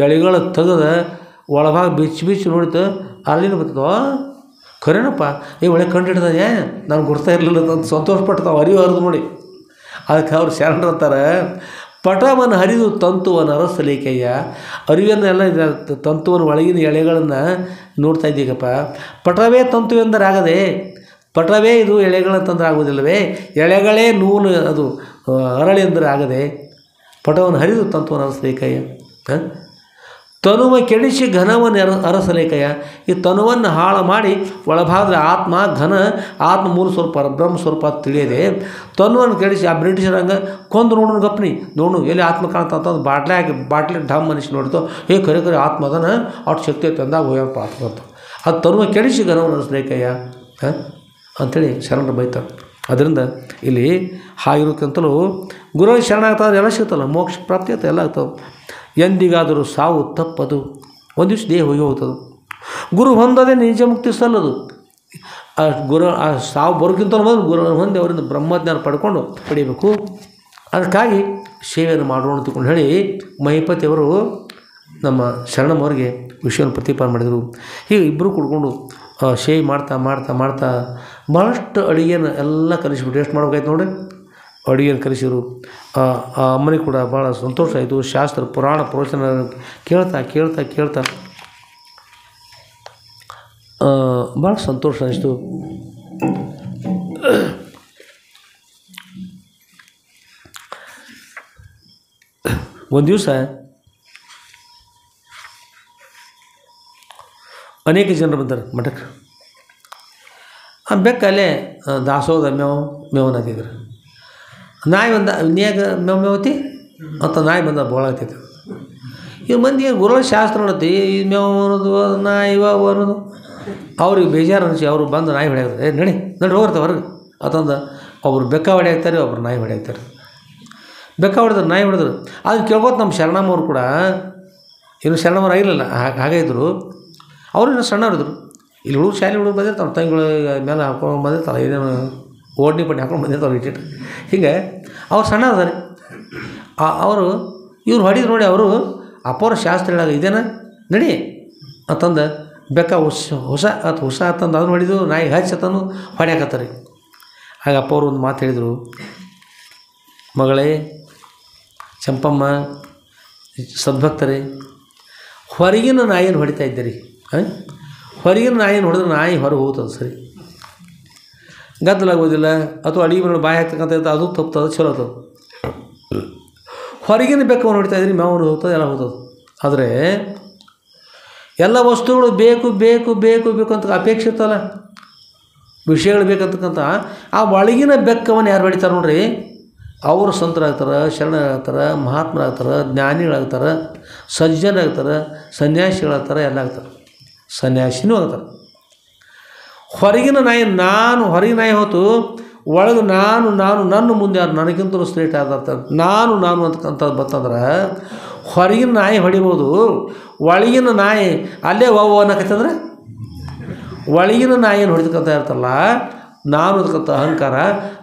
ಎಳೆಗಳ ತೆಗೆದ ಒಳಭಾಗ ಬಿಚ್ಚಿ ನೋಡಿತು ಅರಳಿನ ಬರ್ತದೋ ಖರೇನಪ್ಪ ಈ ಒಳ್ಳೆ ಕಂಡು ಹಿಡ್ದೆ ನಾನು ಗುರ್ತಾ ಇರಲಿಲ್ಲ ಅಂತ ಸಂತೋಷ ಪಡ್ತಾವೆ ಅರಿವು ಹರಿದು ನೋಡಿ. ಅದಕ್ಕೆ ಅವ್ರು ಶರಣರು ಅಂತಾರೆ ಪಟವನ್ನು ಹರಿದು ತಂತುವನ್ನು ಅರಸಲೇಕೆಯ್ಯ. ಅರಿವನ್ನೆಲ್ಲ ತಂತುವನ್ನು ಒಳಗಿನ ಎಳೆಗಳನ್ನು ನೋಡ್ತಾ ಇದ್ದೀಗಪ್ಪ. ಪಟವೇ ತಂತು ಎಂದರೆ ಆಗದೆ, ಪಟವೇ ಇದು ಎಳೆಗಳಂತಂದ್ರೆ ಆಗೋದಿಲ್ಲವೇ, ಎಳೆಗಳೇ ನೂಲು ಅದು ಅರಳಿ ಅಂದರೆ ಆಗದೆ. ಪಟವನ್ನು ಹರಿದು ತಂತುವನ್ನು ಅರಸಲೇಕಯ್ಯ. ತನುವ ಕೆಡಿಸಿ ಘನವನ್ನು ಅರಸಲೇಕಯ್ಯ. ಈ ತನುವನ್ನು ಹಾಳು ಮಾಡಿ ಒಳಭಾಗದ ಆತ್ಮ ಘನ ಆತ್ಮ ಮೂಲ ಸ್ವರೂಪ ಬ್ರಹ್ಮ ಸ್ವರೂಪ ತಿಳಿಯದೆ ತನುವನ್ನು ಕೆಡಿಸಿ ಆ ಬ್ರಿಟಿಷರಂಗೆ ಕೊಂದು ನೋಡೋಣ ಗಪ್ನಿ ನೋಡು ಎಲ್ಲಿ ಆತ್ಮ ಕಾಣ್ತಂತಂದು ಬಾಟ್ಲಿ ಢಮ್ ಮನುಷ್ಯ ನೋಡ್ತು ಕರೆ ಆತ್ಮ ಅದನ್ನು ಅಷ್ಟು ಶಕ್ತಿ ತಂದಾಗ ಹೋಯಪ್ಪ ಆತ್ಮ ಅಂತ. ಅದು ತನುವ ಕೆಡಿಸಿ ಘನವನ್ನು ಅರಸಲೇಕಯ್ಯ ಅಂಥೇಳಿ ಶರಣರು ಬೈತಾರೆ. ಅದರಿಂದ ಇಲ್ಲಿ ಹಾಗಿರೋಕ್ಕಂತಲೂ ಗುರುವಿಗೆ ಶರಣಾಗ್ತದೆ ಎಲ್ಲ ಸಿಗ್ತಲ್ಲ, ಮೋಕ್ಷ ಪ್ರಾಪ್ತಿ ಆಗ್ತದೆ ಎಲ್ಲ ಆಗ್ತವೆ. ಎಂದಿಗಾದರೂ ಸಾವು ತಪ್ಪದು, ಒಂದು ದಿವಸ ದೇಹ ಹೋಗಿ ಹೋಗ್ತದೆ. ಗುರು ಹೊಂದದೆ ನಿಜ ಮುಕ್ತಿ ಸಲ್ಲದು. ಆ ಸಾವು ಬರೋಕ್ಕಿಂತ ಮೊದಲು ಗುರುವನ್ನು ಹೊಂದಿ ಅವರಿಂದ ಬ್ರಹ್ಮಜ್ಞಾನ ಪಡಿಬೇಕು. ಅದಕ್ಕಾಗಿ ಸೇವೆಯನ್ನು ಮಾಡೋಣ ಅಂತಕೊಂಡು ಹೇಳಿ ಮಹಿಪತಿಯವರು ನಮ್ಮ ಶರಣಮ್ಮವ್ರಿಗೆ ವಿಷಯವನ್ನು ಪ್ರತಿಪಾದನೆ ಮಾಡಿದರು. ಹೀಗೆ ಇಬ್ಬರು ಕುಡ್ಕೊಂಡು ಸೇವೆ ಮಾಡ್ತಾ ಭಾಳಷ್ಟು ಅಡುಗೆನ ಎಲ್ಲ ಕಲಿಸ್ಬಿಟ್ಟು ಎಷ್ಟು ಮಾಡ್ಬೇಕಾಯ್ತು ನೋಡಿರಿ. ಅಡುಗೆಯನ್ನು ಕಲಿಸಿದರು. ಆ ಅಮ್ಮನಿಗೆ ಕೂಡ ಭಾಳ ಸಂತೋಷ ಆಯಿತು. ಶಾಸ್ತ್ರ ಪುರಾಣ ಪ್ರವಚನ ಕೇಳ್ತಾ ಭಾಳ ಸಂತೋಷ ಅನಿಸ್ತು. ಒಂದು ದಿವಸ ಅನೇಕ ಜನರು ಬಂತಾರೆ ಮಠಕ್ಕೆ. ಆ ಬೆಕ್ಕಲ್ಲೇ ದಾಸೋದ ಮೇವನಾಗಿದ್ರು. ನಾಯಿ ಬಂದ ನೀಯಾಗ ಮೇವತಿ ಅಂತ ನಾಯಿ ಬಂದ ಬೋಳಾಗ್ತೈತೆ. ಈ ಮಂದಿಗೆ ಗುರುಗಳ ಶಾಸ್ತ್ರ ನೋಡತ್ತಿ ಈ ಮೇವು ಅನ್ನೋದು ನಾಯಿ ಇವಾಗ ಅನ್ನೋದು ಅವ್ರಿಗೆ ಬೇಜಾರು ಅನಿಸಿ ಅವರು ಬಂದು ನಾಯಿ ಹೊಡೆಯಾಗ್ತಾರೆ. ನಡಿ ಹೋಗ್ತಾರೆ ಹೊರಗೆ ಅಂತಂದು ಒಬ್ರು ಬೆಕ್ಕ ಹೊಡೆಯಾಗ್ತಾರೆ, ಒಬ್ರು ನಾಯಿ ಹೊಡೆಯಾಗ್ತಾರೆ. ಬೆಕ್ಕ ಹೊಡೆದ್ರು ನಾಯಿ ಹೊಡೆದ್ರು. ಅದು ಕೇಳ್ಬೋದು ನಮ್ಮ ಶರಣಮ್ಮವ್ರು ಕೂಡ ಇನ್ನು ಶರಣಮ್ಮವ್ರು ಆಗಿರಲಿಲ್ಲ, ಹಾಗೇ ಇದ್ದರು. ಅವರು ಇನ್ನೂ ಸಣ್ಣವ್ರಿದ್ರು. ಇಲ್ಲಿ ಹುಡುಗರು ಶಾಲೆ ಹುಡುಗರು ಬಂದಿರ್ತಾವೆ, ತಂಗಿಗಳು ಮೇಲೆ ಹಾಕೊಂಡು ಬಂದಿರ್ತಾರೆ, ಇದೇನು ಓಡ್ನಿ ಪಟ್ಟಿ ಹಾಕೊಂಡು ಬಂದಿರ್ತಾವೆ ಇಟ್ಟಿಟ್ಟು. ಹೀಗೆ ಅವ್ರು ಸಣ್ಣ ಅದಾರೆ. ಅವರು ಇವ್ರು ಹೊಡಿದ್ರು ನೋಡಿ. ಅವರು ಅಪ್ಪವ್ರ ಶಾಸ್ತ್ರ ಹೇಳಾಗ ಇದೇನ ನಡಿ ಅಂತಂದು ಬೆಕ್ಕ ಹೊಸ ಅಂತಂದು ಅದನ್ನು ಹೊಡಿದು ನಾಯಿ ಹಚ್ಚತನು ಹೊಡ್ಯಾಕತ್ತಾರೆ. ಆಗ ಅಪ್ಪವ್ರು ಒಂದು ಮಾತು ಹೇಳಿದರು, ಮಗಳೇ ಚಂಪಮ್ಮ ಸದ್ಭಕ್ತರೇ, ಹೊರಗಿನ ನಾಯಿಯನ್ನು ಹೊಡಿತಾ ಇದ್ದೀರಿ. ಹೊರಗಿನ ನಾಯಿಯನ್ನು ಹೊಡೆದ್ರೆ ನಾಯಿ ಹೊರಗೆ ಹೋಗ್ತದೆ ಸರಿ, ಗದ್ದಲಾಗೋದಿಲ್ಲ. ಅಥವಾ ಅಡಿಗೆ ಮೇಲೆ ಬಾಯಿ ಹಾಕ್ತಕ್ಕಂಥ ಅದು ತಪ್ತದೆ, ಚಲೋ ಆಗ್ತದೆ. ಹೊರಗಿನ ಬೆಕ್ಕವನ್ನು ಹೊಡಿತಾ ಇದ್ರಿ, ಮೇವನ್ನು ಹೋಗ್ತದೆ, ಎಲ್ಲ ಹೋಗ್ತದೆ. ಆದರೆ ಎಲ್ಲ ವಸ್ತುಗಳು ಬೇಕು ಅಂತ ಅಪೇಕ್ಷೆ ಇರ್ತಲ್ಲ, ವಿಷಯಗಳು ಬೇಕಂತಕ್ಕಂಥ ಆ ಒಳಗಿನ ಬೆಕ್ಕವನ್ನು ಯಾರು ಹೊಡಿತಾರೆ ನೋಡ್ರಿ, ಅವರು ಸಂತರಾಗ್ತಾರೆ, ಶರಣರಾಗ್ತಾರೆ, ಮಹಾತ್ಮರಾಗ್ತಾರೆ, ಜ್ಞಾನಿಗಳಾಗ್ತಾರೆ, ಸಜ್ಜನಾಗ್ತಾರೆ, ಸನ್ಯಾಸಿಗಳಾಗ್ತಾರೆ, ಎಲ್ಲ ಆಗ್ತಾರೆ, ಸನ್ಯಾಸಿನೂ ಆಗ್ತಾರೆ. ಹೊರಗಿನ ನಾಯಿ ಹೊತ್ತು ಒಳಗೆ ನಾನು ನನ್ನ ಮುಂದೆ ಯಾರು ನನಗಿಂತಲೂ ಸ್ಟ್ರೇಟ್ ಆದಾರ್ತಾರೆ, ನಾನು ಅಂತಕ್ಕಂಥ ಬರ್ತಂದ್ರೆ ಹೊರಗಿನ ನಾಯಿ ಹೊಡಿಬೋದು. ಒಳಗಿನ ನಾಯಿ ಅಲ್ಲೇ ಅನ್ನಕತ್ತಂದ್ರೆ ಒಳಗಿನ ನಾಯಿಯನ್ನು ಹೊಡಿತಕ್ಕಂಥ ಇರ್ತಲ್ಲ, ನಾನು ಅದಕ್ಕಂಥ ಅಹಂಕಾರ.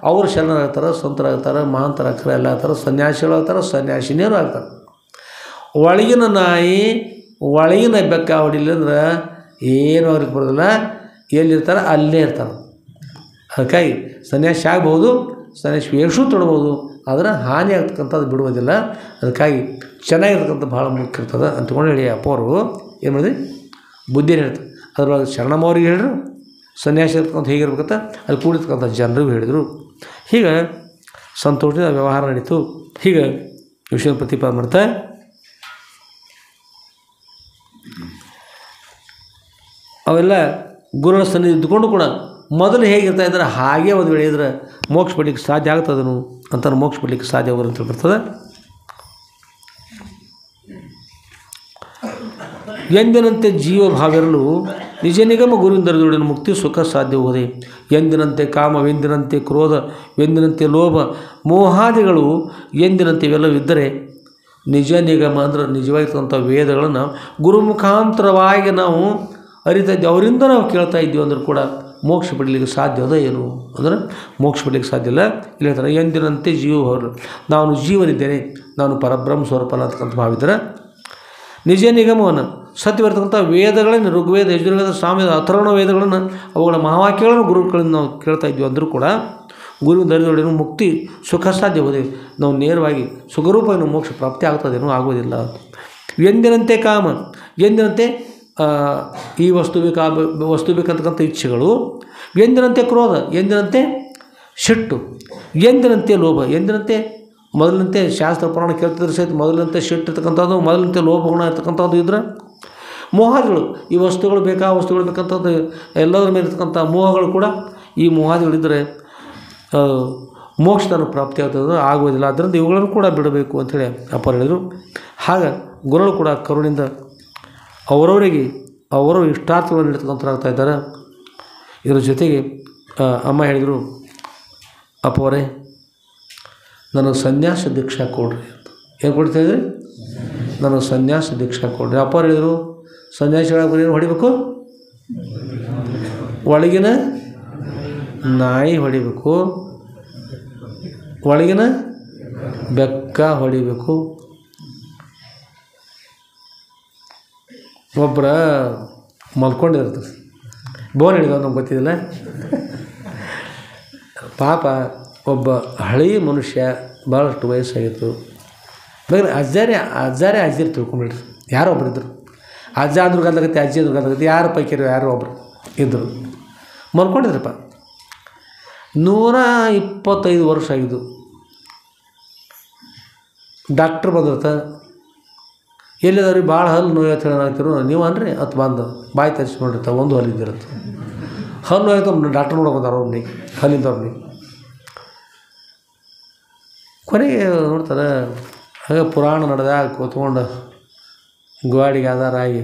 ಅವರು ಶರಣರಾಗ್ತಾರೆ, ಸಂತರಾಗ್ತಾರೆ, ಮಹಾಂತರಾಗ್ತಾರೆ, ಎಲ್ಲ ಆಗ್ತಾರೆ, ಸನ್ಯಾಸಿಗಳಾಗ್ತಾರೆ, ಸನ್ಯಾಸಿನಿಯರು ಆಗ್ತಾರೆ. ಒಳಗಿನ ನಾಯಿ ಒಳಗಿನ ಬೆಕ್ಕ ಹೊಡಿಲಿ ಅಂದ್ರೆ ಏನೂ ಅವ್ರಿಗೆ ಬರೋದಿಲ್ಲ, ಎಲ್ಲಿರ್ತಾರೆ ಅಲ್ಲೇ ಇರ್ತಾರೆ. ಅದಕ್ಕಾಗಿ ಸನ್ಯಾಸಿ ಆಗ್ಬೋದು, ಸನ್ಯಾಸಿ ವೇಷೂ ತೊಡ್ಬೋದು, ಆದರೆ ಹಾನಿ ಆಗ್ತಕ್ಕಂಥದ್ದು ಬಿಡುವುದಿಲ್ಲ. ಅದಕ್ಕಾಗಿ ಚೆನ್ನಾಗಿರ್ತಕ್ಕಂಥ ಭಾಳ ಮುಖ್ಯ ಇರ್ತದೆ ಅಂತಕೊಂಡು ಹೇಳಿ ಅಪ್ಪವರು ಏನು ಮಾಡಿದ್ರಿ ಬುದ್ಧಿನ ಹೇಳ್ತಾರೆ. ಅದ್ರೊಳಗೆ ಶರಣಮ್ಮವ್ರಿಗೆ ಹೇಳಿದ್ರು, ಸನ್ಯಾಸಿ ಇರ್ತಕ್ಕಂಥ ಹೇಗಿರ್ಬೇಕಂತ ಅಲ್ಲಿ ಕೂಡಿರ್ತಕ್ಕಂಥ ಜನರಿಗೂ ಹೇಳಿದರು. ಹೀಗೆ ಸಂತೋಷದ ವ್ಯವಹಾರ ನಡೀತು. ಹೀಗೆ ವಿಷಯ ಪ್ರತಿಪಾದನೆ ಮಾಡ್ತಾ ಅವೆಲ್ಲ ಗುರುಗಳ ಸನ್ನಿಧಿ ಇದ್ದುಕೊಂಡು ಕೂಡ ಮೊದಲು ಹೇಗಿರ್ತಾ ಇದ್ದಾರೆ ಹಾಗೆ ಒಂದು ವೇಳೆ ಇದ್ರೆ ಮೋಕ್ಷ ಪಡಲಿಕ್ಕೆ ಸಾಧ್ಯ ಆಗ್ತದನು ಅಂತ ಮೋಕ್ಷ ಪಡಲಿಕ್ಕೆ ಸಾಧ್ಯ ಆಗೋದು ಅಂತ ಬರ್ತದೆ. ಎಂದಿನಂತೆ ಜೀವಭಾವಿರಲು ನಿಜ ನಿಗಮ ಗುರುವಿಂದರದೊಡನೆ ಮುಕ್ತಿ ಸುಖ ಸಾಧ್ಯವಾಗುವುದೇ. ಎಂದಿನಂತೆ ಕಾಮವೆಂದಿನಂತೆ ಕ್ರೋಧವೆಂದಿನಂತೆ ಲೋಭ ಮೋಹಾದಿಗಳು ಎಂದಿನಂತೆ ಇವೆಲ್ಲವಿದ್ದರೆ ನಿಜ ನಿಗಮ ಅಂದ್ರೆ ನಿಜವಾಗಿರ್ತಕ್ಕಂಥ ವೇದಗಳನ್ನು ಗುರು ಮುಖಾಂತರವಾಗಿ ನಾವು ಅರಿತಾ ಇದ್ದೀವಿ, ಅವರಿಂದ ನಾವು ಕೇಳ್ತಾ ಇದ್ದೀವಿ ಅಂದರೂ ಕೂಡ ಮೋಕ್ಷ ಪಡಲಿಕ್ಕೆ ಸಾಧ್ಯ ಅದ ಏನು ಅಂದರೆ ಮೋಕ್ಷ ಪಡಲಿಕ್ಕೆ ಸಾಧ್ಯ ಇಲ್ಲ. ಇಲ್ಲ ಹೇಳ್ತಾರೆ ಎಂದಿನಂತೆ ಜೀವಭಾವಿರಲು, ನಾನು ಜೀವನಿದ್ದೇನೆ, ನಾನು ಪರಬ್ರಹ್ಮ ಸ್ವರೂಪನ ಅಂತಕ್ಕಂಥ ಭಾವಿದ್ರೆ ನಿಜ ನಿಗಮವನ್ನು ಸತ್ಯವಿರತಕ್ಕಂಥ ವೇದಗಳನ್ನು ಋಗ್ವೇದ ಯಜುರ್ವೇದ ಸಾಮವೇದ ಅಥರ್ವಣ ವೇದಗಳನ್ನು ಅವುಗಳ ಮಹಾವಾಕ್ಯಗಳನ್ನು ಗುರುಗಳಿಂದ ನಾವು ಕೇಳ್ತಾ ಇದ್ವಿ ಅಂದರೂ ಕೂಡ ಗುರುವಿನ ದರಿದೊಡನೆ ಮುಕ್ತಿ ಸುಖ ಸಾಧ್ಯವಾಗಿದೆ. ನಾವು ನೇರವಾಗಿ ಸುಖರೂಪವನ್ನು ಮೋಕ್ಷ ಪ್ರಾಪ್ತಿ ಆಗ್ತದೇನೋ ಆಗುವುದಿಲ್ಲ. ಎಂದಿನಂತೆ ಕಾಮ, ಎಂದಿನಂತೆ ಈ ವಸ್ತು ಬೇಕಂತಕ್ಕಂಥ ಇಚ್ಛೆಗಳು, ಎಂದಿನಂತೆ ಕ್ರೋಧ, ಎಂದಿನಂತೆ ಸಿಟ್ಟು, ಎಂದಿನಂತೆ ಲೋಭ, ಎಂದಿನಂತೆ ಮೊದಲಿನಂತೆ ಶಾಸ್ತ್ರ ಪುರಾಣ ಕೇಳ್ತಿದ್ರೆ ಸಹಿತ ಮೊದಲಿನಂತೆ ಸಿಟ್ಟು ಇರ್ತಕ್ಕಂಥದ್ದು, ಮೊದಲಿನಂತೆ ಲೋಭಗುಣ ಇರ್ತಕ್ಕಂಥದ್ದು ಇದ್ರೆ ಮೋಹಗಳು, ಈ ವಸ್ತುಗಳು ಬೇಕಾ ವಸ್ತುಗಳು ಬೇಕಂಥದ್ದು ಎಲ್ಲದರ ಮೇಲೆ ಇರ್ತಕ್ಕಂಥ ಮೋಹಗಳು ಕೂಡ ಈ ಮೋಹಾದಿಗಳಿದ್ದರೆ ಮೋಕ್ಷವನ್ನು ಪ್ರಾಪ್ತಿ ಆಗ್ತದೆ ಆಗುವುದಿಲ್ಲ. ಅದರಿಂದ ಇವುಗಳನ್ನು ಕೂಡ ಬಿಡಬೇಕು ಅಂಥೇಳಿ ಅಪ್ಪ ಹೇಳಿದರು. ಹಾಗೆ ಗುರುಗಳು ಕೂಡ ಕರುಣಿಂದ ಅವರವರಿಗೆ ಅವರ ಇಷ್ಟಾರ್ಥಗಳನ್ನು ನೀಡ್ತಕ್ಕಂಥರಾಗ್ತಾ ಇದ್ದಾರೆ. ಇದರ ಜೊತೆಗೆ ಅಮ್ಮ ಹೇಳಿದರು, ಅಪ್ಪವರೇ ನನಗೆ ಸನ್ಯಾಸ ದೀಕ್ಷಾ ಕೊಡ್ರಿ ಅಂತ. ಏನು ಕೊಡ್ತಾಯಿದ್ರಿ? ನನಗೆ ಸನ್ಯಾಸ ದೀಕ್ಷಾ ಕೊಡ್ರಿ. ಅಪ್ಪ ಹೇಳಿದರು ಸನ್ಯಾಸಿಗಳ ಏನು ಹೊಡಿಬೇಕು? ಒಳಗಿನ ನಾಯಿ ಹೊಡಿಬೇಕು, ಒಳಗಿನ ಬೆಕ್ಕ ಹೊಡಿಬೇಕು. ಒಬ್ಬರ ಮಲ್ಕೊಂಡಿರ್ತದೆ, ಬೋನ್ ಹಿಡಿದವ ನಮ್ಗೆ ಗೊತ್ತಿದ್ದಿಲ್ಲ. ಪಾಪ ಒಬ್ಬ ಹಳೆಯ ಮನುಷ್ಯ ಭಾಳಷ್ಟು ವಯಸ್ಸಾಗಿತ್ತು. ಬೇರೆ ಅಜ್ಜಾರೇ ತಿಳ್ಕೊಂಬಿಡ್ರಿ, ಯಾರೋ ಒಬ್ರು ಇದ್ದರು. ಅಜ್ಜ ಅಂದ್ರೂ ಗದ್ದಾಗತ್ತೆ, ಅಜ್ಜಿ ಅಂದ್ರೂ ಗದ್ದಾಗತ್ತೆ, ಯಾರ ಪೈಕಿ ಯಾರೋ ಒಬ್ಬರು ಇದ್ದರು. ಮಲ್ಕೊಂಡಿದ್ರಪ್ಪ. 125 ವರ್ಷ ಆಗಿದ್ದು. ಡಾಕ್ಟ್ರ್ ಬಂದಿರ್ತ, ಎಲ್ಲಿದವ್ರಿಗೆ ಭಾಳ ಹಲ್ಲು ನೋಯ್ತು ಹೇಳಾಗ್ತಿರು ನೀವು ಅನ್ರಿ ಅತ್ ಬಂದು ಬಾಯಿ ತರಿಸಿ ನೋಡಿರ್ತಾವೆ, ಒಂದು ಹಲ್ಲು ಇದ್ದಿರುತ್ತೆ. ಹಲ್ಲು ನೋಯ್ತು ಡಾಕ್ಟ್ರ್ ನೋಡೋಕೆ ಬಂದಾರ ಅವ್ನಿಗೆ, ಹಲ್ಲಿದ್ದವ್ರಿಗೆ. ಕೊನೆಗೆ ನೋಡ್ತಾರೆ, ಹಾಗೆ ಪುರಾಣ ನಡೆದಾಗ ಕೂತ್ಕೊಂಡು ಗೋವಾಡಿಗೆ ಆಧಾರಾಗಿ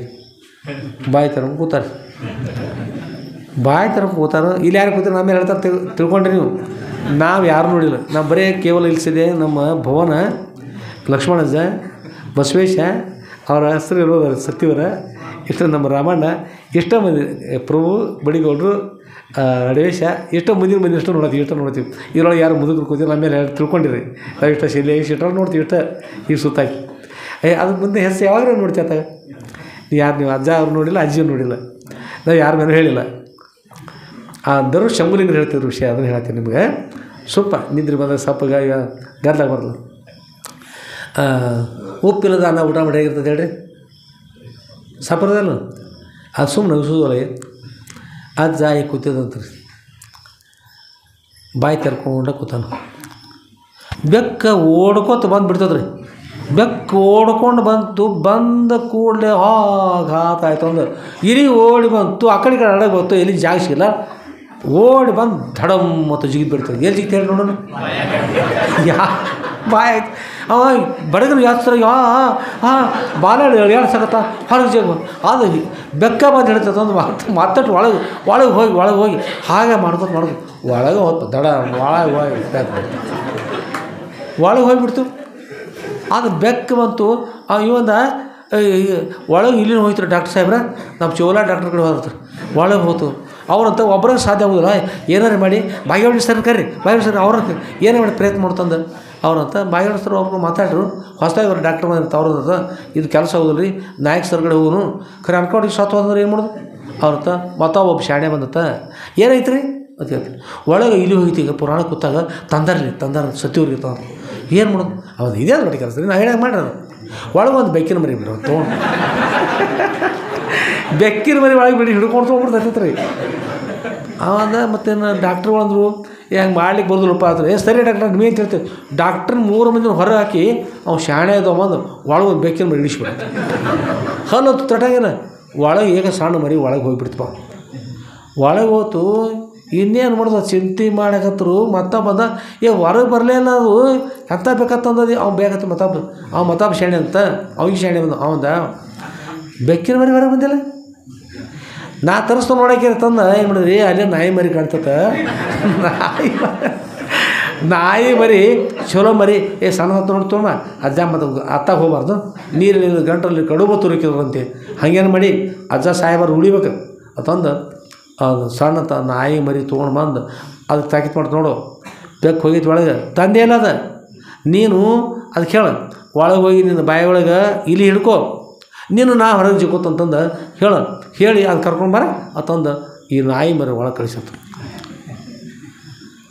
ಬಾಯಿ ತರಕ್ಕೆ ಕೂತಾರೆ. ಬಾಯಿ ತರಕ್ಕೆ ಕೂತಾರ. ಇಲ್ಲಿ ಯಾರು ಕೂತಾರೆ ನಮ್ಮ ಮೇಲೆ ಹೇಳ್ತಾರೆ ತಿಳ್ಕೊಂಡ್ರಿ ನೀವು. ನಾವು ಯಾರು ನೋಡಿಲ್ಲ, ನಾವು ಬರೀ ಕೇವಲ ಇಲ್ಲಿಸಿದೆ ನಮ್ಮ ಭವನ ಲಕ್ಷ್ಮಣಜ್ಜ, ಬಸವೇಶ, ಅವರ ಹೆಸರು ಇರೋದು ಸತ್ಯವರ, ಇಷ್ಟು ನಮ್ಮ ರಾಮಣ್ಣ, ಇಷ್ಟ ಮಂದಿ ಪ್ರಭು ಬಡಿಗೌಡರು, ಅಡವೇಶ, ಎಷ್ಟೋ ಮುಂದಿನ ಇಷ್ಟು ನೋಡ್ತೀವಿ. ಇದರೊಳಗೆ ಯಾರು ಮುದುಕರು ಕೂತೀವಿ ನಮ್ಮ ಮೇಲೆ ತಿಳ್ಕೊಂಡಿರಿ. ನಾವು ಇಷ್ಟ ಶೈಲಿ ಇಷ್ಟ ನೋಡ್ತೀವಿ, ಇಷ್ಟ ಈಗ ಸುತ್ತಾಕಿ ಅದ್ರ ಮುಂದೆ ಹೆಸರು ಯಾವಾಗ ನೋಡ್ತೀವಿ. ನೀವು ಅಜ್ಜ ಅವ್ರು ನೋಡಿಲ್ಲ, ಅಜ್ಜಿಯವ್ರು ನೋಡಿಲ್ಲ, ನಾವು ಯಾರ ಮೇಲೂ ಹೇಳಿಲ್ಲ. ಅಂದರು ಶಂಭುಲಿಂಗರು ಹೇಳ್ತಿದ್ರು ವಿಷಯ, ಅದನ್ನು ಹೇಳ್ತೀನಿ ನಿಮಗೆ. ಸ್ವಲ್ಪ ನಿದ್ರೆ ಬಂದಾಗ ಸಪ್ಪಗ ಈಗ ಗದ್ಲಾಗ ಬರಲ್ಲ. ಉಪ್ಪಿಲ್ಲದ ಅನ್ನ ಊಟ ಮಾಡಿ ಹೇಗಿರ್ತದೆ ಹೇಳ್ರಿ, ಸಪ್ಪರದಲ್ಲ ಅದು ಸುಮ್ಮನೆ ನಗಿಸೋದಲ್ಲ. ಅಜ್ಜ ಈಗ ಕೂತಿದಂತ್ರಿ, ಬಾಯಿ ತೆರ್ಕೊಂಡ ಕೂತಾನ. ಬೆಕ್ಕ ಓಡ್ಕೋತ ಬಂದುಬಿಡ್ತದ್ರಿ. ಬೆಕ್ಕು ಓಡ್ಕೊಂಡು ಬಂದ ಕೂಡಲೇ ಆಯ್ತು ಅಂದ್ರೆ ಇಲಿ ಓಡಿ ಬಂತು, ಆ ಕಡೆ ಅಡಗೆ ಬಂತು, ಎಲ್ಲಿ ಜಾಗ ಸಿಗಲ್ಲ, ಓಡಿ ಬಂದು ಧಡಮ್ ಮತ್ತು ಜಿಗಿದು ಬಿಡ್ತದೆ. ಎಲ್ಲಿ ಜಿಗ್ತ ಹೇಳಿ ನೋಡೋಣ. ಬಾಯ್ ಆಯ್ತು ಅವ ಬಡಗರು ಯಾತ್ರೆ ಬಾಲಾಡಿ ಎಳ್ಸಕತ್ತ ಹೊರಗೆ ಜಾಗ ಅದು ಬೆಕ್ಕ ಬಂದು ಹೇಳ್ತದೆ ಒಂದು ಮತ್ತಟ್ಟು ಒಳಗೆ ಹೋಗಿ ಹಾಗೆ ಮಾಡ್ಕೊತ ಒಳಗೆ ಹೋಗ್ತು ದಡ ಒಳಗೆ ಹೋಗಿಬಿಡ್ತು. ಅದು ಬೆಕ್ಕ ಬಂತು. ಇವಂದ ಒಳಗೆ ಇಲ್ಲಿನ ಹೋಯ್ತಾರೆ ಡಾಕ್ಟರ್ ಸಾಹೇಬ್ರ, ನಮ್ಮ ಚೋಲಾ ಡಾಕ್ಟರ್ ಕಡೆ ಹೋಗ್ತಾರೆ. ಒಳಗೆ ಹೋತು. ಅವ್ರಂತ ಒಬ್ಬರಿಗೆ ಸಾಧ್ಯ ಆಗೋದಿಲ್ಲ, ಏನಾರು ಮಾಡಿ Bagewadi sir curry, Bagewadi sir ಅವ್ರ ಏನೇ ಮಾಡಿ ಪ್ರಯತ್ನ ಮಾಡ್ತಂದು ಅವ್ರಂತ ಬಾಗೇವಾಡಿ ಸರ್ ಒಬ್ರು ಮಾತಾಡ್ರು. ಹೊಸದಾಗಿ ಅವ್ರು ಡಾಕ್ಟರ್ ಬಂದಿರ್ತ ಅವ್ರದ್ದು ಇದು ಕೆಲಸ ಆಗೋದಿಲ್ಲ ರೀ, ನಾಯಕ್ ಸರ್ಗಡೆ ಹೋಗೋನು ಖರೆ ಅನ್ಕೊಂಡು ಸತ್ತು ಅಂದ್ರೆ ಏನು ಮಾಡೋದು ಅವ್ರಂತ. ಒಬ್ಬ ಶಾಣೆ ಬಂದತ್ತ, ಏನಾಯ್ತು ರೀ ಅಂತ ಹೇಳ್ತೀವಿ. ಒಳಗೆ ಇಲ್ಲಿ ಹೋಗಿತ್ತು. ಈಗ ಪುರಾಣ ಕೂತಾಗ ತಂದಾರ ಸತ್ಯವ್ರಿಗೆ ತಂದ್ರೆ ಏನು ಮಾಡೋದು ಅವನು ಇದೇ ನೋಡಿ ಕೆಲಸ ರೀ, ನಾ ಹೇಳಾಗ ಮಾಡ್ರಿ. ಒಳಗೆ ಒಂದು ಬೆಕ್ಕಿನ ಮರಿ ಬಿಡ್ರಿ ತೊಗೊಂಡು, ಬೆಕ್ಕಿನ ಮರಿ ಒಳಗೆ ಬಿಡಿ ಹಿಡ್ಕೊಂಡು ತೊಗೊಂಡ್ಬಿಡ್ತೈತೆ ರೀ. ಅವಂದ ಮತ್ತೇನು ಡಾಕ್ಟ್ರುಗಳಂದ್ರು ಹೆಂಗೆ ಮಾಡ್ಲಿಕ್ಕೆ ಬರೋದಿಲ್ಲಪ್ಪ ಅಂದ್ರೆ ಸರಿ ಡಾಕ್ಟ್ರ್ ನೀವು ಅಂತ ಹೇಳ್ತೀವಿ. ಡಾಕ್ಟ್ರನ್ನ 3 ಮಂದಿನ ಹೊರ ಹಾಕಿ ಅವ್ನು ಶಾಣೆ ಬಂದು ಒಳಗೆ ಒಂದು ಬೆಕ್ಕಿನ ಮರಿ ಇಳಿಸ್ಬಿಡುತ್ತೆ. ಹಲ್ಲತ್ತು ತಟಾಗೇನ ಒಳಗೆ ಈಗ ಸಣ್ಣ ಮರಿ ಒಳಗೆ ಹೋಗಿಬಿಡ್ತಪ್ಪ. ಒಳಗೆ ಹೋತು ಇನ್ನೇನು ಮಾಡೋದು ಚಿಂತೆ ಮಾಡಕತ್ತರು. ಬಂದ ಹೊರಗೆ ಬರಲೇ ಇಲ್ಲ. ಅದು ಎಂತ ಬೇಕತ್ತಂದದು ಅವ್ನು ಬೇಕತ್ತ ಮತ್ತೊಬ್ಬ ಶಾಣೆ ಅಂತ ಅವ್ನಿಗೆ ಶಾಣೆ ಬಂದ. ಅವಂದ ಬೆಕ್ಕಿನ ಮರಿ ಹೊರಗೆ ಬಂದಿಲ್ಲ. ನಾ ತರಿಸ್ತು ನೋಡೋಕೆ ತಂದು ಏನು ಮಾಡಿದ್ರಿ, ಅಲ್ಲೇ ನಾಯಿ ಮರಿ ಕಾಣ್ತತ. ನಾಯಿ ಮರಿ ಚಲೋ ಮರಿ, ಸಣ್ಣ ಹೊತ್ತು ನೋಡ್ತೋಣ ಅಜ್ಜ ಮತ್ತು ಅತ್ತಾಗ ಹೋಗ್ಬಾರ್ದು, ನೀರಿನ ಗಂಟಲ್ಲಿ ಕಡುಬು ತುರುಕಿದ್ರಂತೆ. ಹಾಗೇನು ಮಾಡಿ ಅಜ್ಜ ಸಾಹೇಬರು ಉಳಿಬೇಕು ಅಂತಂದು ಅದು ಸಣ್ಣ ನಾಯಿ ಮರಿ ತೊಗೊಂಡು ಬಂದು ಅದಕ್ಕೆ ತಾಕೀತು ಮಾಡ್ತು. ನೋಡು ಬೆಕ್ಕು ಹೋಗಿತ್ತು ಒಳಗೆ, ತಂದೆ ಇಲ್ಲ ಅದ, ನೀನು ಅದಕ್ಕೆ ಹೇಳು ಒಳಗೆ ಹೋಗಿ ನಿನ್ನ ಬಾಯಿ ಒಳಗೆ ಇಲ್ಲಿ ಹಿಡ್ಕೊ, ನೀನು ನಾ ಹೊರಗೆ ಜಿಕ್ಕೋತಂತಂದು ಹೇಳಿ ಅದು ಕರ್ಕೊಂಡು ಬರ ಅಂತಂದು ಈ ನಾಯಿ ಮರಿ ಒಳಗೆ ಕಳಿಸತ್ತು.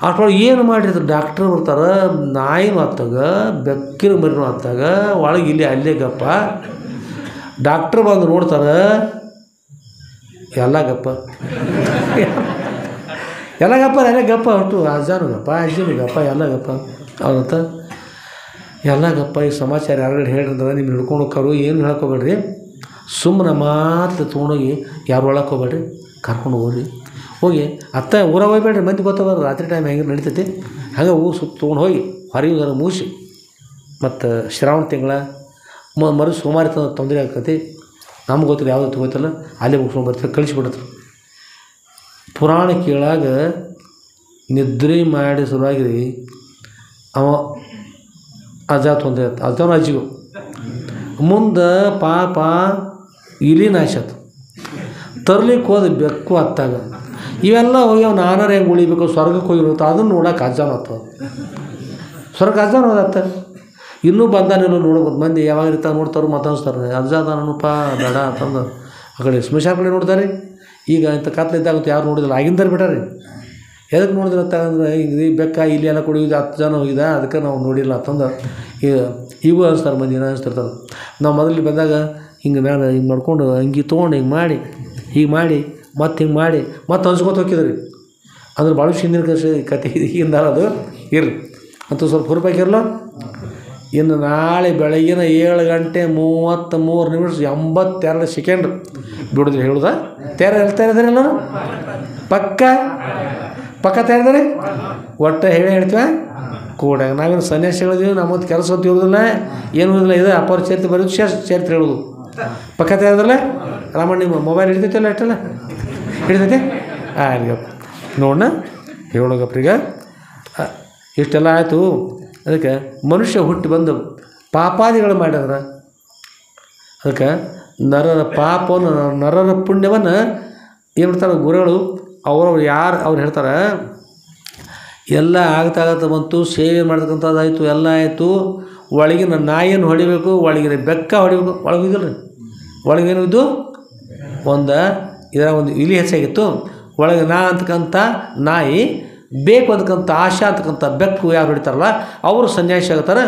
ಅಷ್ಟೊಳಗೆ ಏನು ಮಾಡಿದ್ರು, ಡಾಕ್ಟ್ರ್ ಬರ್ತಾರೆ, ನಾಯಿನೂ ಹತ್ತಾಗ ಬೆಕ್ಕಿನ ಮರಿನೂ ಹತ್ತಾಗ ಒಳಗೆ ಇಲ್ಲಿ ಅಲ್ಲೇ ಗಪ್ಪ. ಡಾಕ್ಟ್ರ್ ಬಂದು ನೋಡ್ತಾರೆ, ಎಲ್ಲ ಗಪ್ಪ ಅಲ್ಲೇ ಗಪ್ಪ ಒಟ್ಟು ಅಜ್ಜನೂ ಗಪ್ಪ, ಅಜ್ಜಿನೂ ಗಪ್ಪ, ಎಲ್ಲ ಗಪ್ಪ ಅವತ್ತ ಎಲ್ಲ ಗಪ್ಪ. ಈ ಸಮಾಚಾರ ಯಾರುಗಡೆ ಹೇಳಿದ್ರೆ ನಿಮ್ಗೆ ಹಿಡ್ಕೊಂಡು ಹೋಗ್ರು, ಏನು ಹೇಳ್ಕೊಬೇಡ್ರಿ, ಸುಮ್ಮನೆ ಮಾತು ತೊಗೊಂಡೋಗಿ ಯಾರು ಒಳಕ್ಕೆ ಹೋಗ್ಬೇಡ್ರಿ, ಕರ್ಕೊಂಡು ಹೋಗಿ ಅತ್ತ ಊರಾಗ ಹೋಗ್ಬೇಡ್ರಿ, ಮಂದಿ ಗೊತ್ತಾಗೋದು ರಾತ್ರಿ ಟೈಮ್ ಹೆಂಗೆ ನಡೀತೈತಿ. ಹಾಗೆ ಹೂ ಸುತ್ತ ತೊಗೊಂಡು ಹೋಗಿ ಹೊರಗೆ ಮುಗಿಸಿ ಮತ್ತು ಶ್ರಾವಣ ತಿಂಗಳ ಮರು ಸೋಮವಾರ ತೊಂದರೆ ಆಗ್ತೈತಿ. ನಮ್ಗೆ ಗೊತ್ತಿಲ್ಲ, ಯಾವುದೂ ತೊಗೋತಲ್ಲ, ಅಲ್ಲೇ ಮುಗಿಸ್ಕೊಂಡು ಬರ್ತೀವಿ, ಕಳಿಸಿಬಿಡ್ತಾರೆ. ಪುರಾಣ ಕೇಳಾಗ ನಿದ್ರೆ ಮಾಡಿ ಶುರುವಾಗಿರಿ ಅವ ಅಜ್ಜ ತೊಂದರೆ ಆಯ್ತು, ಅಜ್ಜನ ಅಜ್ಜಿಗೂ ಮುಂದೆ ಪಾಪ ಇಲಿ ನಾಶತ್ತು, ತರ್ಲಿಕ್ಕೆ ಹೋದ ಬೆಕ್ಕು ಹತ್ತಾಗ ಇವೆಲ್ಲ ಹೋಗಿ ಅವ್ನು ನಾನಾರು ಹೆಂಗೆ ಉಳಿಬೇಕು, ಸ್ವರ್ಗಕ್ಕೆ ಹೋಗಿರುತ್ತೆ, ಅದನ್ನು ನೋಡೋಕೆ ಅಜ್ಜನ ಹತ್ತದ, ಸ್ವರ್ಗ ಅಜ್ಜನ ಹೋದತ್ತ. ಇನ್ನೂ ಬಂದಾನೆಲ್ಲ ನೋಡ್ಬೋದು, ಮಂದಿ ಯಾವಾಗ ಇರ್ತಾರೆ ನೋಡ್ತಾರೆ, ಮಾತಾಡ್ಸ್ತಾರೆ, ಅಜ್ಜ ಅದಾನಪ್ಪ ಬೇಡ ಅಂತಂದು ಆ ಕಡೆ ಸ್ಮಶಾನ ಕಡೆ ನೋಡ್ತಾರೆ. ಈಗ ಇಂಥ ಕತ್ಲಿದ್ದಾಗುತ್ತೆ, ಯಾರು ನೋಡಿದಿಲ್ಲ, ಆಗಿಂದಾರು ಬಿಟ್ಟಾರೆ. ಎದಕ್ಕೆ ನೋಡಿದ್ರೆ ಅಂತಂದ್ರೆ ಹಿಂಗೆ ಬೆಕ್ಕ ಇಲ್ಲಿ ಎಲ್ಲ ಕುಡಿಯೋದು 10 ಜನ ಹೋಗಿದ, ಅದಕ್ಕೆ ನಾವು ನೋಡಿಲ್ಲ ಅಂತಂದು ಇವು ಅನಿಸ್ತಾರೆ, ಮಂದಿ ಏನೋ ಅನಿಸ್ತಿರ್ತಾರೆ. ನಾವು ಮೊದಲು ಬಂದಾಗ ಹಿಂಗೆ ನಾನು ಹಿಂಗೆ ಮಾಡ್ಕೊಂಡು ಅಂಗಿ ತೊಗೊಂಡು ಹಿಂಗೆ ಮಾಡಿ ಮತ್ತು ಹಿಂಗೆ ಮಾಡಿ ಮತ್ತೆ ಅನ್ಸ್ಕೊತ ಹೋಗಿದ್ರಿ. ಅಂದ್ರೆ ಭಾಳ ಹಿಂದಿನ ಕತೆ ಈಗಿಂದ ಅದು ಇರಲಿ ಅಂತೂ ಸ್ವಲ್ಪ ಹುರುಪಾಕಿರಲ್ಲ. ಇನ್ನು ನಾಳೆ ಬೆಳಗಿನ 7:33 82 ಸೆಕೆಂಡ್ ಬಿಡೋದ್ರಿ ಹೇಳುದಾ? ಹೇಳ್ತಾ ಇದ್ದಾರೆ ಎಲ್ಲರೂ ಪಕ್ಕ ತಯಾರಿದ್ದಾರೆ. ಒಟ್ಟು ಹೇಳ್ತೀವ ಕೂಡ ನಾವೇನು ಸನ್ಯಾಸಿ ಹೇಳಿದೀವಿ, ನಮ್ಮದು ಕೆಲಸ ಹೊತ್ತು ಇರೋದಿಲ್ಲ, ಏನು ಇರೋದಿಲ್ಲ, ಇದೆ ಅಪರ ಚರಿತ್ರೆ ಬರೋದು, ಚರಿತ್ರೆ ಹೇಳೋದು. ಪಕ್ಕ ತಯಾರದಲ್ಲ ರಾಮಣ್ಣ, ನಿಮ್ಮ ಮೊಬೈಲ್ ಹಿಡಿತೈತಲ್ಲ, ಅಷ್ಟಲ್ಲ ಹಿಡಿತೈತೆ. ಆಯ್ತಪ್ಪ ನೋಡೋಣ, ಹೇಳೋಗಪ್ರೀಗ ಇಷ್ಟೆಲ್ಲ ಆಯಿತು. ಅದಕ್ಕೆ ಮನುಷ್ಯ ಹುಟ್ಟಿ ಬಂದು ಪಾಪಾದಿಗಳು ಮಾಡ್ಯಾರ. ಅದಕ್ಕೆ ನರರ ಪಾಪವನ್ನು ನರರ ಪುಣ್ಯವನ್ನು ಏನು ಮಾಡ್ತಾರೆ ಗುರುಗಳು, ಅವ್ರು ಹೇಳ್ತಾರೆ, ಎಲ್ಲ ಆಗ್ತಾಗತ್ತ ಬಂತು, ಸೇವೆ ಮಾಡ್ತಕ್ಕಂಥದ್ದಾಯಿತು, ಎಲ್ಲ ಆಯಿತು. ಒಳಗಿನ ನಾಯಿಯನ್ನು ಹೊಡಿಬೇಕು, ಒಳಗಿನ ಬೆಕ್ಕ ಹೊಡಿಬೇಕು. ಒಳಗಿದ್ರಿ ಒಳಗೇನು ಇದ್ದು ಇದರ ಒಂದು ಇಲಿ ಹೆಚ್ಚಾಗಿತ್ತು. ಒಳಗೆ ನಾ ಅಂತಕ್ಕಂಥ ನಾಯಿ, ಬೇಕು ಅಂತಕ್ಕಂಥ ಆಶಾ ಅಂತಕ್ಕಂಥ ಬೆಕ್ಕು ಯಾರು ಹೊಡಿತಾರಲ್ಲ ಅವರು ಸನ್ಯಾಸಿ ಆಗ್ತಾರೆ,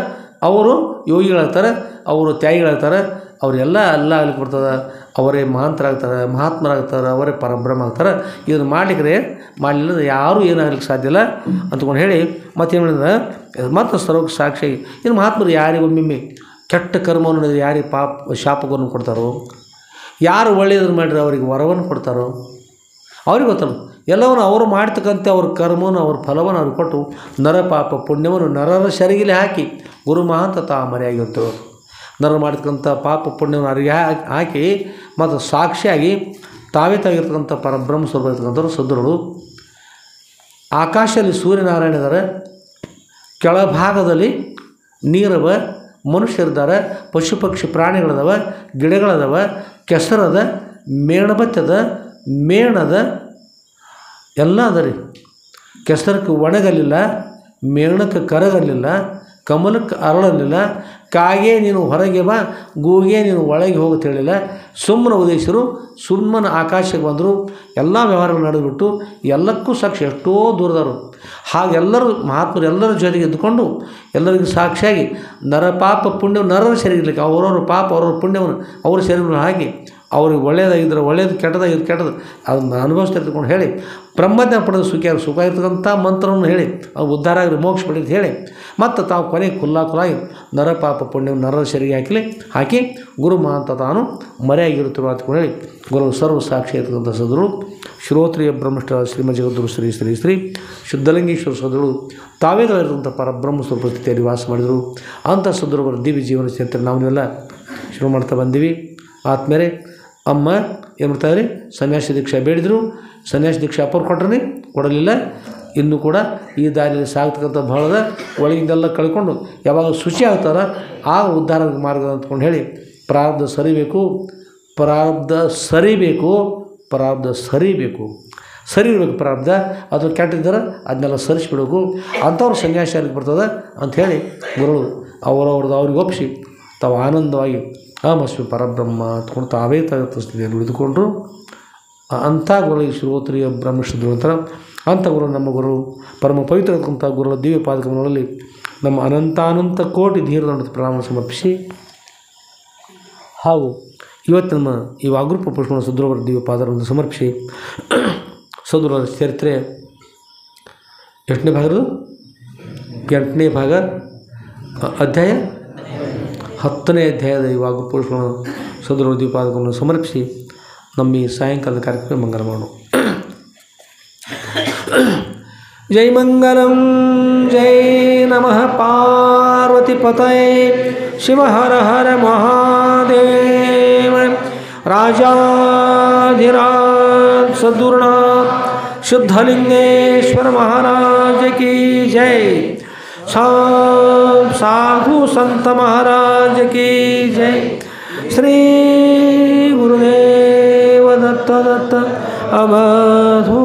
ಅವರು ಯೋಗಿಗಳಾಗ್ತಾರೆ, ಅವರು ತ್ಯಾಗಿಗಳಾಗ್ತಾರೆ. ಅವರೆಲ್ಲ ಎಲ್ಲ ಆಗ್ಲಿಕ್ಕೆ ಬರ್ತದೆ, ಅವರೇ ಮಹಾಂತರಾಗ್ತಾರೆ, ಮಹಾತ್ಮರಾಗ್ತಾರೆ, ಅವರೇ ಪರಬ್ರಹ್ಮ ಆಗ್ತಾರೆ. ಇದನ್ನು ಮಾಡಲಿಲ್ಲ ಯಾರೂ ಏನಾಗಲಿಕ್ಕೆ ಸಾಧ್ಯ ಇಲ್ಲ ಅಂತಕೊಂಡು ಹೇಳಿ ಮತ್ತೇನು ಹೇಳಿದ್ರೆ, ಮತ್ತು ಸರ್ವಕ್ಕೆ ಸಾಕ್ಷಿಯಾಗಿ ಇನ್ನು ಮಹಾತ್ಮರು ಯಾರಿಗೆ ಒಮ್ಮೊಮ್ಮೆ ಕೆಟ್ಟ ಕರ್ಮವನ್ನು ನಡೆದರೆ ಯಾರಿಗೆ ಶಾಪವನ್ನು ಕೊಡ್ತಾರೋ, ಯಾರು ಒಳ್ಳೆಯದನ್ನು ಮಾಡಿದ್ರೆ ಅವರಿಗೆ ವರವನ್ನು ಕೊಡ್ತಾರೋ ಅವ್ರಿಗೆ ಗೊತ್ತಲ್ಲ. ಎಲ್ಲವನ್ನು ಅವರು ಮಾಡ್ತಕ್ಕಂಥ ಅವ್ರ ಕರ್ಮವನ್ನು, ಅವ್ರ ಫಲವನ್ನು ಅವ್ರಿಗೆ ಕೊಟ್ಟು ನರ ಪಾಪ ಪುಣ್ಯವನ್ನು ನರರ ಶರೀರದಲ್ಲಿ ಹಾಕಿ ಗುರು ಮಹಾಂತ ಮರೆಯಾಗಿರ್ತವೆ. ನರ ಮಾಡ್ತಕ್ಕಂಥ ಪಾಪ ಪುಣ್ಯವನ್ನು ಅವರಿಗೆ ಹಾಕಿ ಮತ್ತು ಸಾಕ್ಷಿಯಾಗಿ ತಾವೇ ತಾಗಿರ್ತಕ್ಕಂಥ ಪರಬ್ರಹ್ಮ ಸ್ವರೂಪ ಇರ್ತಕ್ಕಂಥವ್ರು ಸದ್ರುಗಳು. ಆಕಾಶದಲ್ಲಿ ಸೂರ್ಯನಾರಾಯಣ ಇದ್ದಾರೆ, ಕೆಳಭಾಗದಲ್ಲಿ ನೀರವ, ಮನುಷ್ಯರಿದ್ದಾರೆ, ಪಶು ಪಕ್ಷಿ ಪ್ರಾಣಿಗಳದಾವ, ಗಿಡಗಳದಾವ, ಕೆಸರದ, ಮೇಣಬತ್ತದ, ಮೇಣದ ಎಲ್ಲ ಅದ ರೀ. ಕೆಸರಕ್ಕೆ ಒಣಗಲಿಲ್ಲ, ಮೇಣಕ್ಕೆ ಕರಗಲಿಲ್ಲ, ಕಮಲಕ್ಕೆ ಅರಳಲಿಲ್ಲ, ಕಾಗೆ ನೀನು ಹೊರಗೆ ಬಾ, ಗೂಗೆ ನೀನು ಒಳಗೆ ಹೋಗುತ್ತೆ ಹೇಳಿಲ್ಲ. ಸುಮ್ಮನ ಉದೇಶರು ಸುಮ್ಮನ ಆಕಾಶಕ್ಕೆ ಬಂದರು, ಎಲ್ಲ ವ್ಯವಹಾರಗಳು ನಡೆದುಬಿಟ್ಟು ಎಲ್ಲಕ್ಕೂ ಸಾಕ್ಷಿ ಎಷ್ಟೋ ದೂರದವರು. ಹಾಗೆಲ್ಲರೂ ಮಹಾತ್ಮರು ಎಲ್ಲರ ಜೊತೆಗೆ ಎದ್ದುಕೊಂಡು ಎಲ್ಲರಿಗೂ ಸಾಕ್ಷಿಯಾಗಿ ನರ ಪಾಪ ಪುಣ್ಯ ನರರ ಶರೀರಕ್ಕೆ ಅವರವ್ರ ಪಾಪ ಅವ್ರವ್ರ ಪುಣ್ಯವನ್ನು ಅವ್ರ ಶರೀರವನ್ನು ಹಾಕಿ ಅವ್ರಿಗೆ ಒಳ್ಳೆಯದಾಗಿದ್ದರೆ ಒಳ್ಳೆಯದು, ಕೆಟ್ಟದಾಗಿದ್ದು ಕೆಟ್ಟದ್ದು ಅದನ್ನು ಅನುಭವಿಸ್ತಿರ್ತಕೊಂಡು ಹೇಳಿ, ಬ್ರಹ್ಮಜ್ಞಾನ ಪಡೆದ ಸುಖ ಇರ್ತಕ್ಕಂಥ ಮಂತ್ರವನ್ನು ಹೇಳಿ ಅವ್ರು ಉದ್ಧಾರ ಆಗಲಿ, ಮೋಕ್ಷ ಪಡೆದು ಹೇಳಿ, ಮತ್ತು ತಾವು ಕೊನೆಗೆ ಖುಲ್ಲಾಗಿ ನರ ಪಾಪ ಪುಣ್ಯವನ್ನು ನರರ ಶರೀರಕ್ಕೆ ಹಾಕಿ ಗುರು ಮಹಾಂತ ತಾನು ಮರೆಯಾಗಿರುತ್ತಿರುವ ಅಂತಕೊಂಡು ಹೇಳಿ ಗುರು ಸರ್ವ ಸಾಕ್ಷಿ ಇರ್ತಕ್ಕಂಥ ಸದ್ರು ಶ್ರೋತ್ರಿಯ ಬ್ರಹ್ಮಷ್ಠ ಶ್ರೀಮ ಜಗದ್ಗುರು ಶ್ರೀ ಶ್ರೀ ಶ್ರೀ ಶುದ್ಧಲಿಂಗೇಶ್ವರ ಸದ್ರುಗಳು ತಾವೇಗಳಿರ್ತಕ್ಕಂಥ ಪರಬ್ರಹ್ಮ ಸ್ವರೂಪದಲ್ಲಿ ವಾಸ ಮಾಡಿದರು. ಅಂಥ ಸದ್ರುವರ ದಿವ್ಯ ಜೀವನ ಚಿಂತನೆ ನಾವೆಲ್ಲ ಶುರು ಮಾಡ್ತಾ ಬಂದೀವಿ. ಆದಮೇಲೆ ಅಮ್ಮ ಏನು ಮಾಡ್ತಾರೆ, ಸನ್ಯಾಸಿ ದೀಕ್ಷೆ ಬೇಡಿದರು. ಸನ್ಯಾಸಿ ದೀಕ್ಷೆ ಅಪ್ಪರು ಕೊಟ್ರೆ ಕೊಡಲಿಲ್ಲ. ಇನ್ನೂ ಕೂಡ ಈ ದಾರಿಯಲ್ಲಿ ಸಾಗ್ತಕ್ಕಂಥ ಬಹಳದ ಒಳಗಿಂದೆಲ್ಲ ಕಳ್ಕೊಂಡು ಯಾವಾಗ ಶುಚಿ ಆಗ್ತಾರ ಆ ಉದ್ಧಾರ ಮಾರ್ಗ ಅಂದ್ಕೊಂಡು ಹೇಳಿ ಪ್ರಾರಬ್ಧ ಸರಿಬೇಕು, ಪ್ರಾರಬ್ಧ ಸರಿಬೇಕು, ಪ್ರಾರಬ್ಧ ಸರಿಬೇಕು, ಸರಿ ಇರಬೇಕು ಪ್ರಾರಬ್ಧ. ಅದು ಕೆಟ್ಟಿದ್ದಾರೆ ಅದನ್ನೆಲ್ಲ ಸರಿಸ್ಬಿಡಬೇಕು. ಅಂಥವ್ರು ಸನ್ಯಾಸಿ ಯಾರಿಗೆ ಬರ್ತದೆ ಅಂಥೇಳಿ ಗುರುಗಳು ಅವರವ್ರದ್ದು ಅವ್ರಿಗೆ ಒಪ್ಪಿಸಿ ತಾವು ಆನಂದವಾಗಿ ಅಹಮಸ್ಮಿ ಪರಬ್ರಹ್ಮ ಅಂದ್ಕೊಂಡು ತಾವೇ ಸ್ಥಿತಿಯಲ್ಲಿ ಉಳಿದುಕೊಂಡ್ರು. ಅಂಥ ಗುರು ಈ ಶ್ರೋತ್ರಿಯ ಬ್ರಹ್ಮಶ್ರುದ್ರು ಅಂತಾರೆ. ಅಂಥ ಗುರು ನಮ್ಮ ಗುರು ಪರಮ ಪವಿತ್ರಕ್ಕಂಥ ಗುರುಗಳ ದಿವ್ಯ ಪಾದಕಮಲಗಳಲ್ಲಿ ನಮ್ಮ ಅನಂತಾನಂತ ಕೋಟಿ ಧೀರದಂಡ ಪ್ರಣಾಮ ಸಮರ್ಪಿಸಿ ಹಾಗೂ ಇವತ್ತು ನಮ್ಮ ಈ ವಾಗೃಪ ಪುಷ್ಪಣ ಸದ್ಗುರುವರ ದಿವ್ಯ ಪಾದಗಳನ್ನು ಸಮರ್ಪಿಸಿ ಸದ್ಗುರುವರ ಚರಿತ್ರೆ ಎಷ್ಟನೇ ಭಾಗದ್ದು 8ನೇ ಭಾಗ ಅಧ್ಯಾಯ 10ನೇ ಅಧ್ಯಾಯದ ಈ ವಾಗೃಪ ಪುಷ್ಪಣ ಸದ್ಗುರುವರ ದಿವ್ಯ ಪಾದಗಳನ್ನು ಸಮರ್ಪಿಸಿ ನಮ್ಮ ಈ ಸಾಯಂಕಾಲದ ಕಾರ್ಯಕ್ರಮ ಮಂಗಲ ಮಾಡೋಣ. ಜೈ ಮಂಗಲಂ ಜೈ ನಮಃ ಪಾರ್ವತಿ ಪತಯೇ ಶಿವ ಹರ ಹರ ಮಹಾದೇವ. ರಾಜಾಧಿರಾಜ ಸದ್ಗುರುನಾಥ शुद्धलिंगेश्वर महाराज की जय. साधु संत महाराज की जय. श्री गुरुदेव दत्त दत्त अवधू